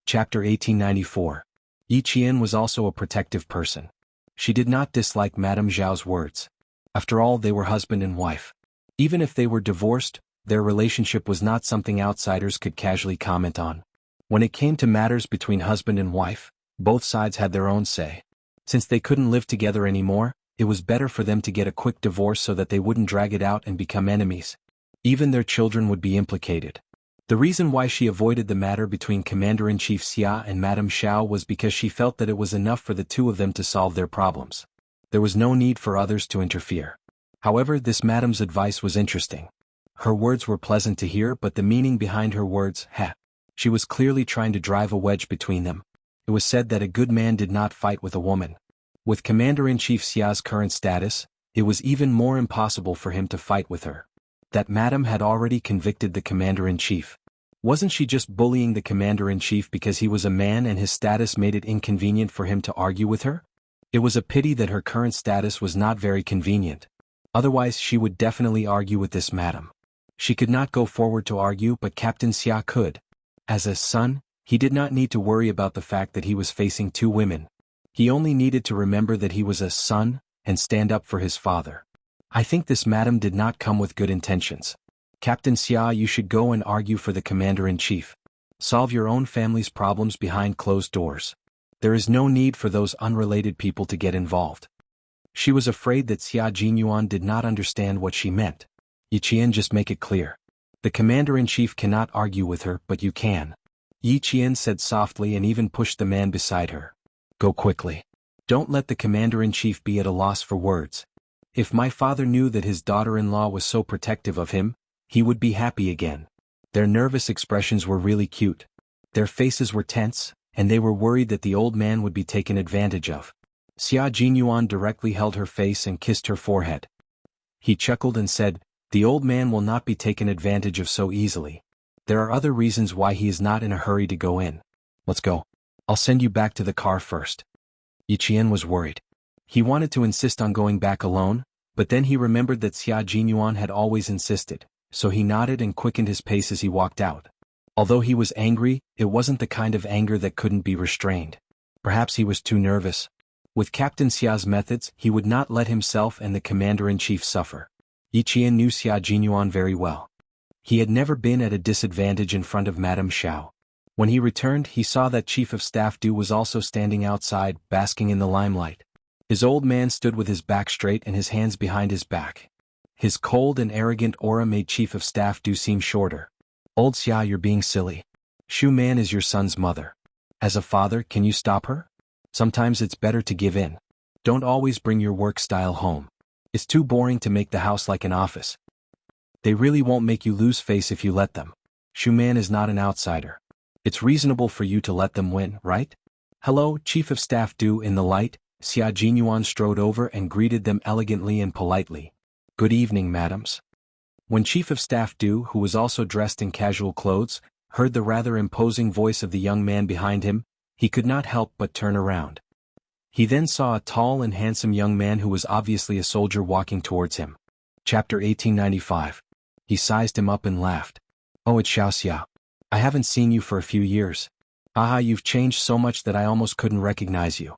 Chapter 1894. Yi Qian was also a protective person. She did not dislike Madame Zhao's words. After all, they were husband and wife. Even if they were divorced, their relationship was not something outsiders could casually comment on. When it came to matters between husband and wife, both sides had their own say. Since they couldn't live together anymore, it was better for them to get a quick divorce so that they wouldn't drag it out and become enemies. Even their children would be implicated. The reason why she avoided the matter between Commander-in-Chief Xia and Madame Xiao was because she felt that it was enough for the two of them to solve their problems. There was no need for others to interfere. However, this Madame's advice was interesting. Her words were pleasant to hear, but the meaning behind her words, she was clearly trying to drive a wedge between them. It was said that a good man did not fight with a woman. With Commander-in-Chief Xia's current status, it was even more impossible for him to fight with her. That Madame had already convicted the Commander-in-Chief. Wasn't she just bullying the Commander-in-Chief because he was a man and his status made it inconvenient for him to argue with her? It was a pity that her current status was not very convenient. Otherwise she would definitely argue with this Madame. She could not go forward to argue, but Captain Xia could. As a son, he did not need to worry about the fact that he was facing two women. He only needed to remember that he was a son, and stand up for his father. I think this Madame did not come with good intentions. "Captain Xia, you should go and argue for the Commander-in-Chief. Solve your own family's problems behind closed doors. There is no need for those unrelated people to get involved." She was afraid that Xia Jinyuan did not understand what she meant. "Yi Qian, just make it clear. The Commander-in-Chief cannot argue with her, but you can." Yi Qian said softly and even pushed the man beside her. "Go quickly. Don't let the Commander-in-Chief be at a loss for words. If my father knew that his daughter-in-law was so protective of him, he would be happy again." Their nervous expressions were really cute. Their faces were tense, and they were worried that the old man would be taken advantage of. Xia Jinyuan directly held her face and kissed her forehead. He chuckled and said, "The old man will not be taken advantage of so easily. There are other reasons why he is not in a hurry to go in. Let's go. I'll send you back to the car first." Yi Qian was worried. He wanted to insist on going back alone, but then he remembered that Xia Jinyuan had always insisted, so he nodded and quickened his pace as he walked out. Although he was angry, it wasn't the kind of anger that couldn't be restrained. Perhaps he was too nervous. With Captain Xia's methods, he would not let himself and the Commander-in-Chief suffer. Yi Qian knew Xia Jinyuan very well. He had never been at a disadvantage in front of Madame Xiao. When he returned, he saw that Chief of Staff Du was also standing outside, basking in the limelight. His old man stood with his back straight and his hands behind his back. His cold and arrogant aura made Chief of Staff Du seem shorter. "Old Xia, you're being silly. Shu Man is your son's mother. As a father, can you stop her? Sometimes it's better to give in. Don't always bring your work style home. It's too boring to make the house like an office. They really won't make you lose face if you let them. Shu Man is not an outsider. It's reasonable for you to let them win, right?" "Hello, Chief of Staff Du." In the light, Xia Jinyuan strode over and greeted them elegantly and politely. "Good evening, madams." When Chief of Staff Du, who was also dressed in casual clothes, heard the rather imposing voice of the young man behind him, he could not help but turn around. He then saw a tall and handsome young man who was obviously a soldier walking towards him. Chapter 1895. He sized him up and laughed. "Oh, it's Xiao Xia. I haven't seen you for a few years. Aha, you've changed so much that I almost couldn't recognize you."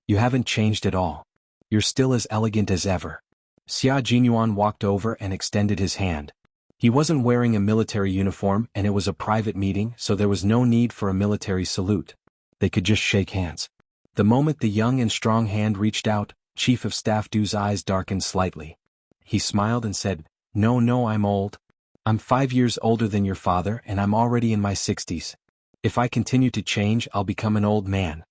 "You haven't changed at all. You're still as elegant as ever." Xia Jinyuan walked over and extended his hand. He wasn't wearing a military uniform and it was a private meeting, so there was no need for a military salute. They could just shake hands. The moment the young and strong hand reached out, Chief of Staff Du's eyes darkened slightly. He smiled and said, No, I'm old. I'm 5 years older than your father and I'm already in my 60s. If I continue to change, I'll become an old man."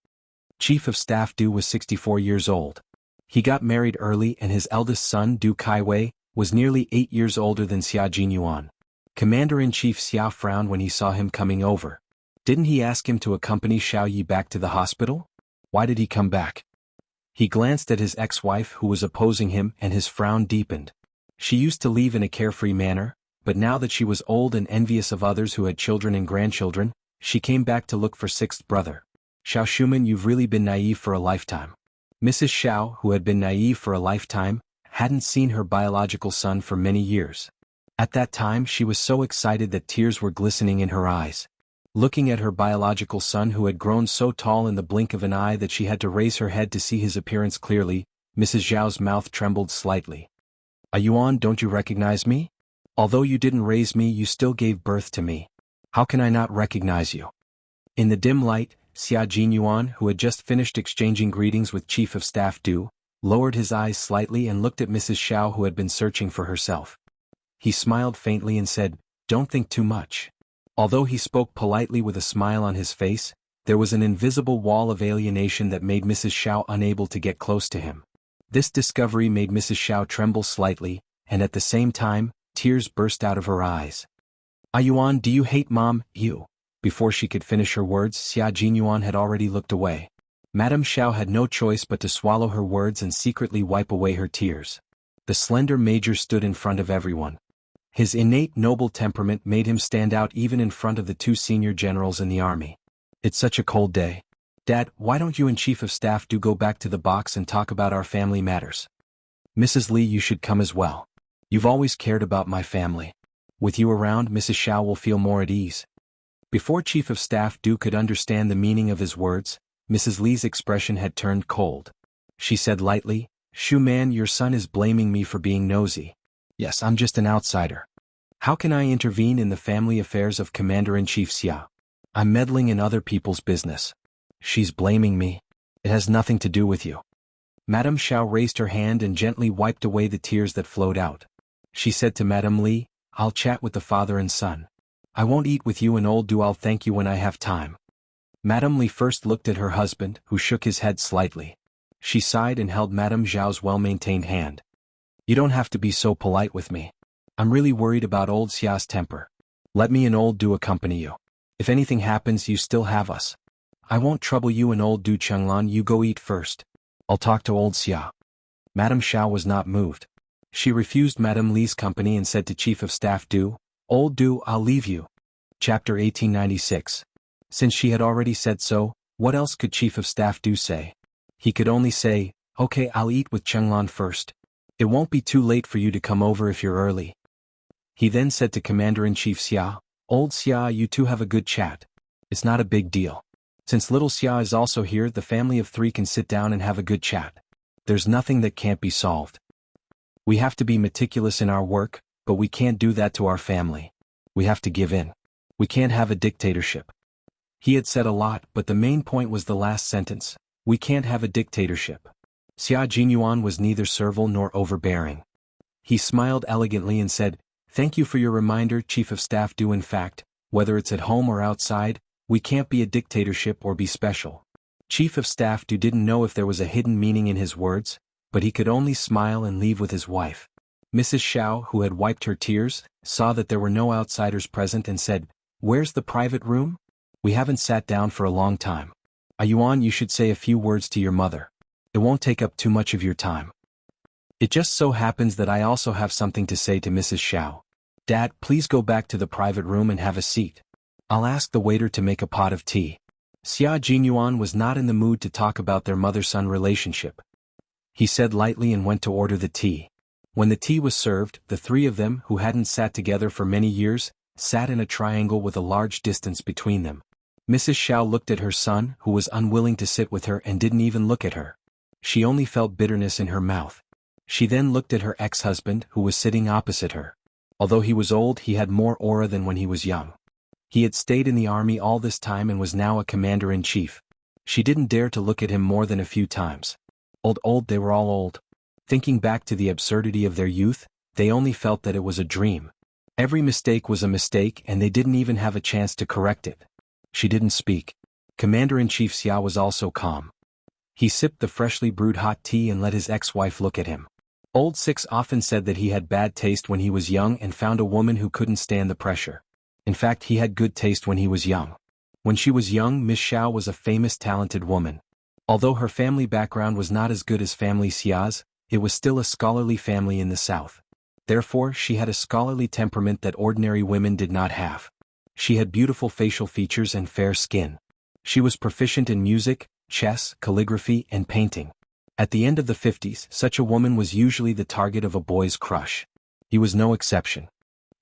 Chief of Staff Du was 64 years old. He got married early and his eldest son, Du Kaiwei, was nearly 8 years older than Xia Jinyuan. Commander-in-Chief Xia frowned when he saw him coming over. Didn't he ask him to accompany Xiao Yi back to the hospital? Why did he come back? He glanced at his ex-wife who was opposing him and his frown deepened. She used to leave in a carefree manner, but now that she was old and envious of others who had children and grandchildren, she came back to look for sixth brother. "Xiao Shuman, you've really been naive for a lifetime." Mrs. Xiao, who had been naive for a lifetime, hadn't seen her biological son for many years. At that time she was so excited that tears were glistening in her eyes. Looking at her biological son who had grown so tall in the blink of an eye that she had to raise her head to see his appearance clearly, Mrs. Zhao's mouth trembled slightly. "Ayuan, don't you recognize me? Although you didn't raise me, you still gave birth to me. How can I not recognize you?" In the dim light, Xia Jinyuan, who had just finished exchanging greetings with Chief of Staff Du, lowered his eyes slightly and looked at Mrs. Xiao who had been searching for herself. He smiled faintly and said, "Don't think too much." Although he spoke politely with a smile on his face, there was an invisible wall of alienation that made Mrs. Xiao unable to get close to him. This discovery made Mrs. Xiao tremble slightly, and at the same time, tears burst out of her eyes. "Ayuan, do you hate Mom, you?" Before she could finish her words, Xia Jinyuan had already looked away. Madame Xiao had no choice but to swallow her words and secretly wipe away her tears. The slender major stood in front of everyone. His innate noble temperament made him stand out even in front of the 2 senior generals in the army. "It's such a cold day. Dad, why don't you and Chief of Staff Do go back to the box and talk about our family matters? Mrs. Li, you should come as well. You've always cared about my family. With you around, Mrs. Xiao will feel more at ease." Before Chief of Staff Du could understand the meaning of his words, Mrs. Li's expression had turned cold. She said lightly, "Shu Man, your son is blaming me for being nosy. Yes, I'm just an outsider. How can I intervene in the family affairs of Commander-in-Chief Xia? I'm meddling in other people's business. She's blaming me. It has nothing to do with you." Madame Xiao raised her hand and gently wiped away the tears that flowed out. She said to Madame Li, "I'll chat with the father and son. I won't eat with you and old Du. I'll thank you when I have time." Madame Li first looked at her husband, who shook his head slightly. She sighed and held Madame Zhao's well-maintained hand. "You don't have to be so polite with me. I'm really worried about old Xia's temper. Let me and old Du accompany you. If anything happens, you still have us. I won't trouble you and old Du. Chenglan, you go eat first. I'll talk to old Xia." Madame Xiao was not moved. She refused Madame Li's company and said to Chief of Staff Du, "Old Du, I'll leave you." Chapter 1896. Since she had already said so, what else could Chief of Staff Du say? He could only say, "Okay, I'll eat with Chenglan first. It won't be too late for you to come over if you're early." He then said to Commander-in-Chief Xia, "Old Xia, you two have a good chat. It's not a big deal. Since little Xia is also here, the family of 3 can sit down and have a good chat. There's nothing that can't be solved. We have to be meticulous in our work, but we can't do that to our family. We have to give in. We can't have a dictatorship. He had said a lot, but the main point was the last sentence: "We can't have a dictatorship." Xia Jinyuan was neither servile nor overbearing. He smiled elegantly and said, "Thank you for your reminder, Chief of Staff Du. In fact, whether it's at home or outside, we can't be a dictatorship or be special." Chief of Staff Du didn't know if there was a hidden meaning in his words, but he could only smile and leave with his wife. Mrs. Xiao, who had wiped her tears, saw that there were no outsiders present and said, "Where's the private room? We haven't sat down for a long time. Yuan, you should say a few words to your mother. It won't take up too much of your time." It just so happens that I also have something to say to Mrs. Xiao. "Dad, please go back to the private room and have a seat. I'll ask the waiter to make a pot of tea." Xia Jinyuan was not in the mood to talk about their mother-son relationship. He said lightly and went to order the tea. When the tea was served, the three of them, who hadn't sat together for many years, sat in a triangle with a large distance between them. Mrs. Xiao looked at her son, who was unwilling to sit with her, and didn't even look at her. She only felt bitterness in her mouth. She then looked at her ex-husband, who was sitting opposite her. Although he was old, he had more aura than when he was young. He had stayed in the army all this time and was now a commander-in-chief. She didn't dare to look at him more than a few times. Old, they were all old. Thinking back to the absurdity of their youth, they only felt that it was a dream. Every mistake was a mistake and they didn't even have a chance to correct it. She didn't speak. Commander-in-Chief Xia was also calm. He sipped the freshly brewed hot tea and let his ex-wife look at him. Old Six often said that he had bad taste when he was young and found a woman who couldn't stand the pressure. In fact, he had good taste when he was young. When she was young, Miss Xiao was a famous talented woman. Although her family background was not as good as family Xia's, it was still a scholarly family in the south. Therefore, she had a scholarly temperament that ordinary women did not have. She had beautiful facial features and fair skin. She was proficient in music, chess, calligraphy, and painting. At the end of the 50s, such a woman was usually the target of a boy's crush. He was no exception.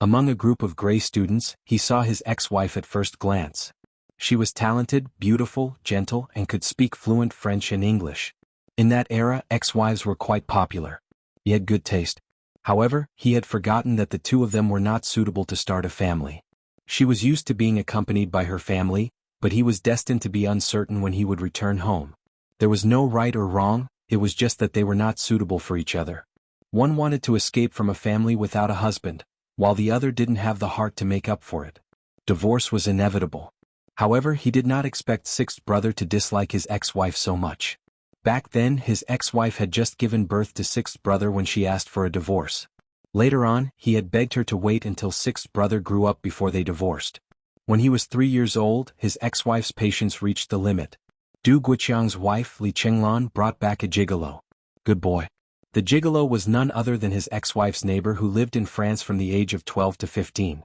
Among a group of gray students, he saw his ex-wife at first glance. She was talented, beautiful, gentle, and could speak fluent French and English. In that era, ex-wives were quite popular. He had good taste. However, he had forgotten that the two of them were not suitable to start a family. She was used to being accompanied by her family, but he was destined to be uncertain when he would return home. There was no right or wrong, it was just that they were not suitable for each other. One wanted to escape from a family without a husband, while the other didn't have the heart to make up for it. Divorce was inevitable. However, he did not expect Sixth Brother to dislike his ex-wife so much. Back then, his ex-wife had just given birth to Sixth Brother when she asked for a divorce. Later on, he had begged her to wait until Sixth Brother grew up before they divorced. When he was 3 years old, his ex-wife's patience reached the limit. Du Guiqiang's wife, Li Qinglan, brought back a gigolo. Good boy. The gigolo was none other than his ex-wife's neighbor who lived in France from the age of 12 to 15.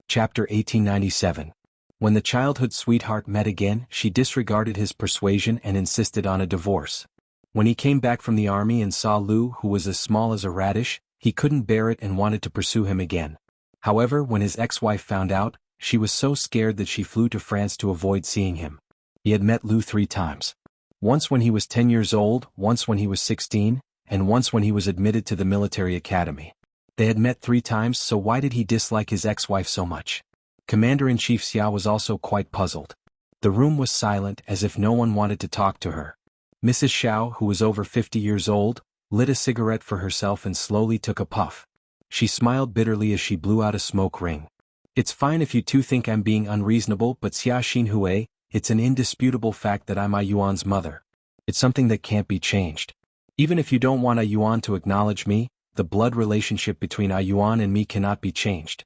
Chapter 1897. When the childhood sweetheart met again, she disregarded his persuasion and insisted on a divorce. When he came back from the army and saw Lu, who was as small as a radish, he couldn't bear it and wanted to pursue him again. However, when his ex-wife found out, she was so scared that she flew to France to avoid seeing him. He had met Lu 3 times. Once when he was 10 years old, once when he was 16, and once when he was admitted to the military academy. They had met 3 times, so why did he dislike his ex-wife so much? Commander-in-Chief Xia was also quite puzzled. The room was silent, as if no one wanted to talk to her. Mrs. Xiao, who was over 50 years old, lit a cigarette for herself and slowly took a puff. She smiled bitterly as she blew out a smoke ring. "It's fine if you two think I'm being unreasonable, but Xia Xinhui, it's an indisputable fact that I'm Yuan's mother. It's something that can't be changed. Even if you don't want Yuan to acknowledge me, the blood relationship between Yuan and me cannot be changed.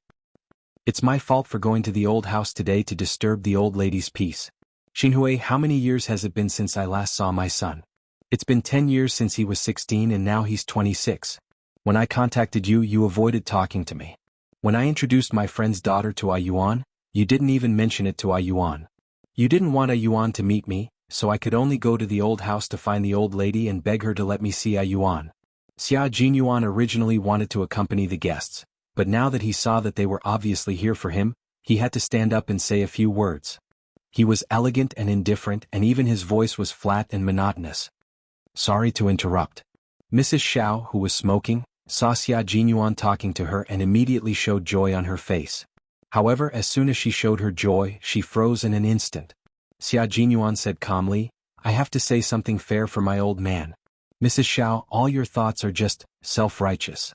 It's my fault for going to the old house today to disturb the old lady's peace. Xinhui, how many years has it been since I last saw my son? It's been 10 years since he was 16 and now he's 26. When I contacted you, you avoided talking to me. When I introduced my friend's daughter to Yuan, you didn't even mention it to Yuan. You didn't want Yuan to meet me, so I could only go to the old house to find the old lady and beg her to let me see Yuan." Xia Jinyuan originally wanted to accompany the guests, but now that he saw that they were obviously here for him, he had to stand up and say a few words. He was elegant and indifferent, and even his voice was flat and monotonous. "Sorry to interrupt." Mrs. Xiao, who was smoking, saw Xia Jinyuan talking to her and immediately showed joy on her face. However, as soon as she showed her joy, she froze in an instant. Xia Jinyuan said calmly, I have to say something fair for my old man. Mrs. Xiao, all your thoughts are just self-righteous.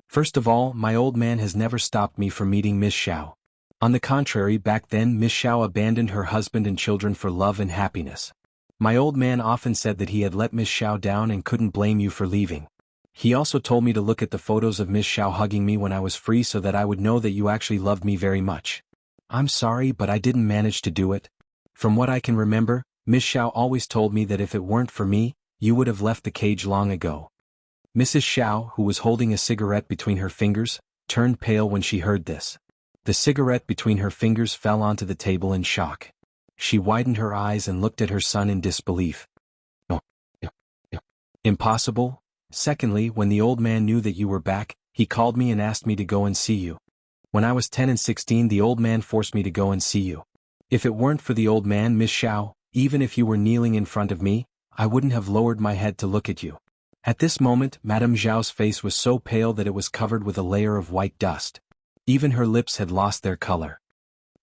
First of all, my old man has never stopped me from meeting Miss Xiao. On the contrary, back then Miss Xiao abandoned her husband and children for love and happiness. My old man often said that he had let Miss Xiao down and couldn't blame you for leaving. He also told me to look at the photos of Miss Xiao hugging me when I was free so that I would know that you actually loved me very much. I'm sorry, but I didn't manage to do it. From what I can remember, Miss Xiao always told me that if it weren't for me, you would have left the cage long ago. Mrs. Xiao, who was holding a cigarette between her fingers, turned pale when she heard this. The cigarette between her fingers fell onto the table in shock. She widened her eyes and looked at her son in disbelief. No. Impossible? Secondly, when the old man knew that you were back, he called me and asked me to go and see you. When I was 10 and 16, the old man forced me to go and see you. If it weren't for the old man, Miss Xiao, even if you were kneeling in front of me, I wouldn't have lowered my head to look at you. At this moment, Madame Zhao's face was so pale that it was covered with a layer of white dust. Even her lips had lost their color.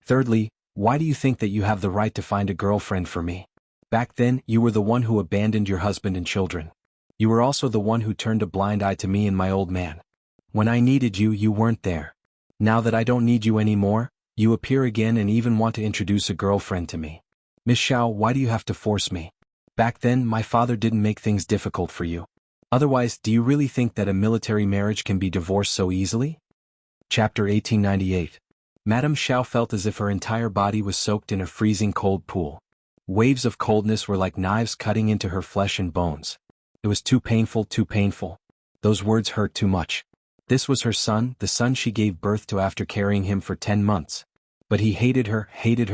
Thirdly, why do you think that you have the right to find a girlfriend for me? Back then, you were the one who abandoned your husband and children. You were also the one who turned a blind eye to me and my old man. When I needed you, you weren't there. Now that I don't need you anymore, you appear again and even want to introduce a girlfriend to me. Miss Xiao, why do you have to force me? Back then, my father didn't make things difficult for you. Otherwise, do you really think that a military marriage can be divorced so easily? Chapter 1898. Madame Xiao felt as if her entire body was soaked in a freezing cold pool. Waves of coldness were like knives cutting into her flesh and bones. It was too painful, too painful. Those words hurt too much. This was her son, the son she gave birth to after carrying him for 10 months. But he hated her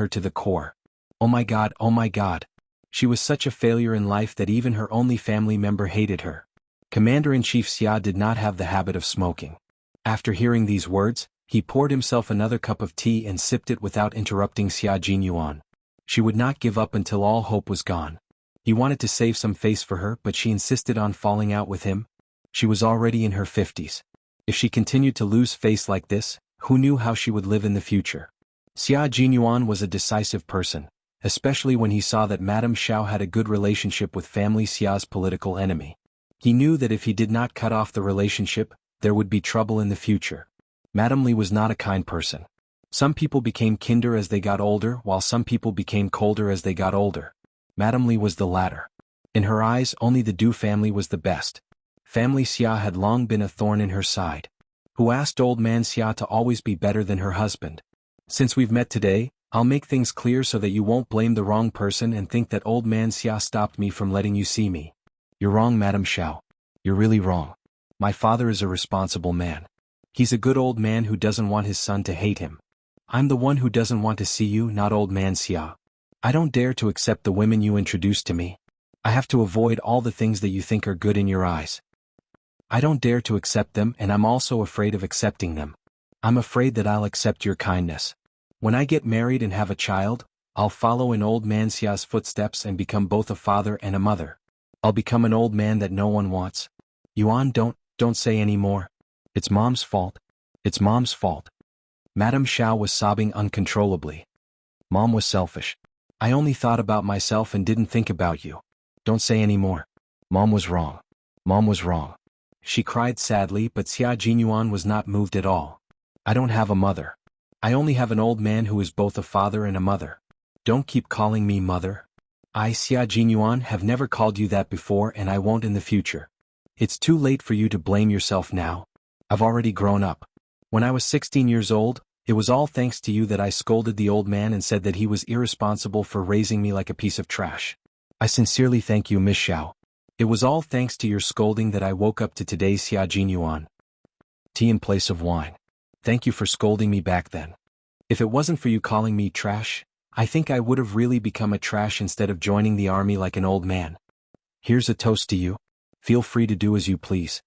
to the core. Oh my God, oh my God. She was such a failure in life that even her only family member hated her. Commander-in-Chief Xia did not have the habit of smoking. After hearing these words, he poured himself another cup of tea and sipped it without interrupting Xia Jinyuan. She would not give up until all hope was gone. He wanted to save some face for her, but she insisted on falling out with him. She was already in her 50s. If she continued to lose face like this, who knew how she would live in the future? Xia Jinyuan was a decisive person, especially when he saw that Madame Xiao had a good relationship with family Xia's political enemy. He knew that if he did not cut off the relationship, there would be trouble in the future. Madame Li was not a kind person. Some people became kinder as they got older, while some people became colder as they got older. Madame Li was the latter. In her eyes, only the Du family was the best. Family Xia had long been a thorn in her side. Who asked old man Xia to always be better than her husband? Since we've met today, I'll make things clear so that you won't blame the wrong person and think that old man Xia stopped me from letting you see me. You're wrong, Madame Xiao. You're really wrong. My father is a responsible man. He's a good old man who doesn't want his son to hate him. I'm the one who doesn't want to see you, not old man Xia. I don't dare to accept the women you introduced to me. I have to avoid all the things that you think are good in your eyes. I don't dare to accept them, and I'm also afraid of accepting them. I'm afraid that I'll accept your kindness. When I get married and have a child, I'll follow in old man Xia's footsteps and become both a father and a mother. I'll become an old man that no one wants. Yuan, don't say any more. It's Mom's fault. It's Mom's fault. Madame Xiao was sobbing uncontrollably. Mom was selfish. I only thought about myself and didn't think about you. Don't say any more. Mom was wrong. Mom was wrong. She cried sadly, but Xia Jinyuan was not moved at all. I don't have a mother. I only have an old man who is both a father and a mother. Don't keep calling me mother. I, Xia Jinyuan, have never called you that before and I won't in the future. It's too late for you to blame yourself now. I've already grown up. When I was 16 years old, it was all thanks to you that I scolded the old man and said that he was irresponsible for raising me like a piece of trash. I sincerely thank you, Miss Xiao. It was all thanks to your scolding that I woke up to today's Xia Jinyuan. Tea in place of wine. Thank you for scolding me back then. If it wasn't for you calling me trash, I think I would have really become a trash instead of joining the army like an old man. Here's a toast to you. Feel free to do as you please.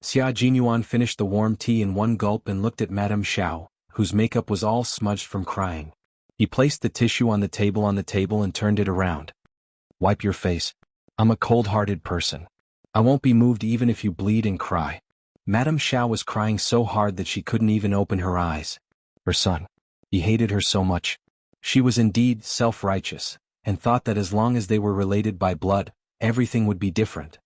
Xia Jinyuan finished the warm tea in one gulp and looked at Madame Xiao, whose makeup was all smudged from crying. He placed the tissue on the table and turned it around. Wipe your face. I'm a cold-hearted person. I won't be moved even if you bleed and cry. Madame Xiao was crying so hard that she couldn't even open her eyes. Her son. He hated her so much. She was indeed self-righteous, and thought that as long as they were related by blood, everything would be different.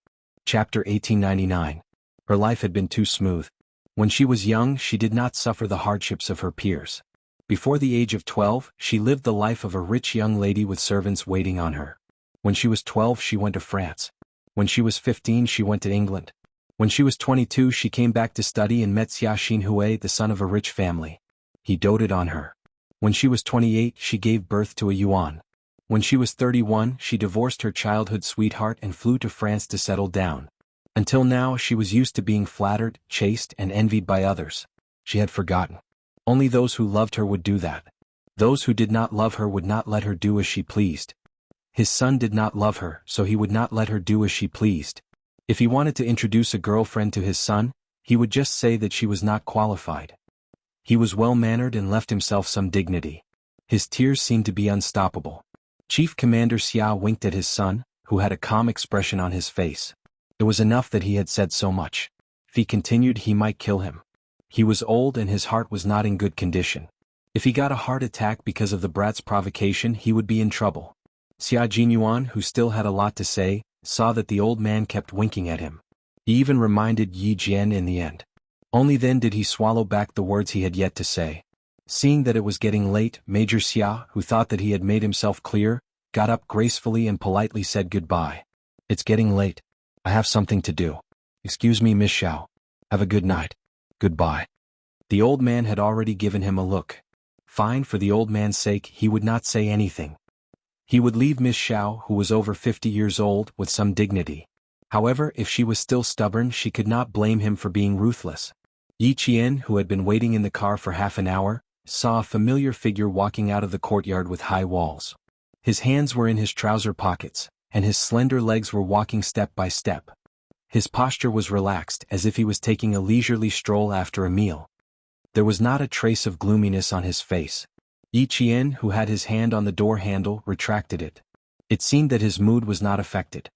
Chapter 1899. Her life had been too smooth. When she was young, she did not suffer the hardships of her peers. Before the age of 12, she lived the life of a rich young lady with servants waiting on her. When she was 12, she went to France. When she was 15, she went to England. When she was 22, she came back to study and met Xia Xinhui, the son of a rich family. He doted on her. When she was 28, she gave birth to a Yuan. When she was 31, she divorced her childhood sweetheart and flew to France to settle down. Until now, she was used to being flattered, chased, and envied by others. She had forgotten. Only those who loved her would do that. Those who did not love her would not let her do as she pleased. His son did not love her, so he would not let her do as she pleased. If he wanted to introduce a girlfriend to his son, he would just say that she was not qualified. He was well-mannered and left himself some dignity. His tears seemed to be unstoppable. Chief Commander Xia winked at his son, who had a calm expression on his face. It was enough that he had said so much. If he continued, he might kill him. He was old and his heart was not in good condition. If he got a heart attack because of the brat's provocation, he would be in trouble. Xia Jinyuan, who still had a lot to say, saw that the old man kept winking at him. He even reminded Yi Jian in the end. Only then did he swallow back the words he had yet to say. Seeing that it was getting late, Major Xia, who thought that he had made himself clear, got up gracefully and politely said goodbye. It's getting late. I have something to do. Excuse me, Miss Xiao. Have a good night. Goodbye. The old man had already given him a look. Fine, for the old man's sake, he would not say anything. He would leave Miss Xiao, who was over 50 years old, with some dignity. However, if she was still stubborn, she could not blame him for being ruthless. Yi Qian, who had been waiting in the car for half an hour, saw a familiar figure walking out of the courtyard with high walls. His hands were in his trouser pockets, and his slender legs were walking step by step. His posture was relaxed, as if he was taking a leisurely stroll after a meal. There was not a trace of gloominess on his face. Yi Qian, who had his hand on the door handle, retracted it. It seemed that his mood was not affected.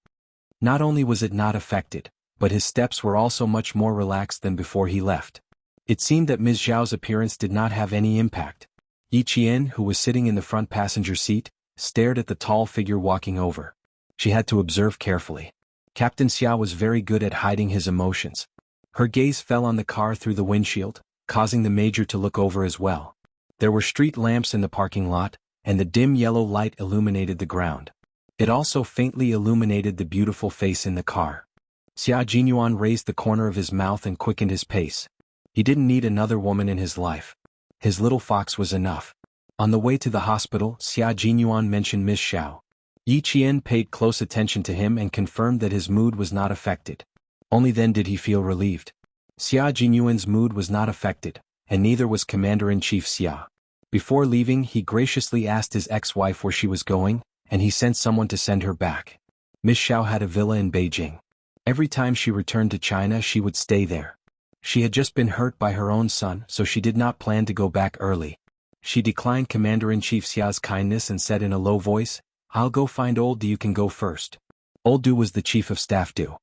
Not only was it not affected, but his steps were also much more relaxed than before he left. It seemed that Ms. Zhao's appearance did not have any impact. Yi Qian, who was sitting in the front passenger seat, stared at the tall figure walking over. She had to observe carefully. Captain Xia was very good at hiding his emotions. Her gaze fell on the car through the windshield, causing the major to look over as well. There were street lamps in the parking lot, and the dim yellow light illuminated the ground. It also faintly illuminated the beautiful face in the car. Xia Jinyuan raised the corner of his mouth and quickened his pace. He didn't need another woman in his life. His little fox was enough. On the way to the hospital, Xia Jinyuan mentioned Miss Xiao. Yi Qian paid close attention to him and confirmed that his mood was not affected. Only then did he feel relieved. Xia Jinyuan's mood was not affected, and neither was Commander-in-Chief Xia. Before leaving, he graciously asked his ex-wife where she was going, and he sent someone to send her back. Miss Xiao had a villa in Beijing. Every time she returned to China, she would stay there. She had just been hurt by her own son, so she did not plan to go back early. She declined Commander-in-Chief Xia's kindness and said in a low voice, "I'll go find Old Du, you can go first." Old Du was the chief of staff Du.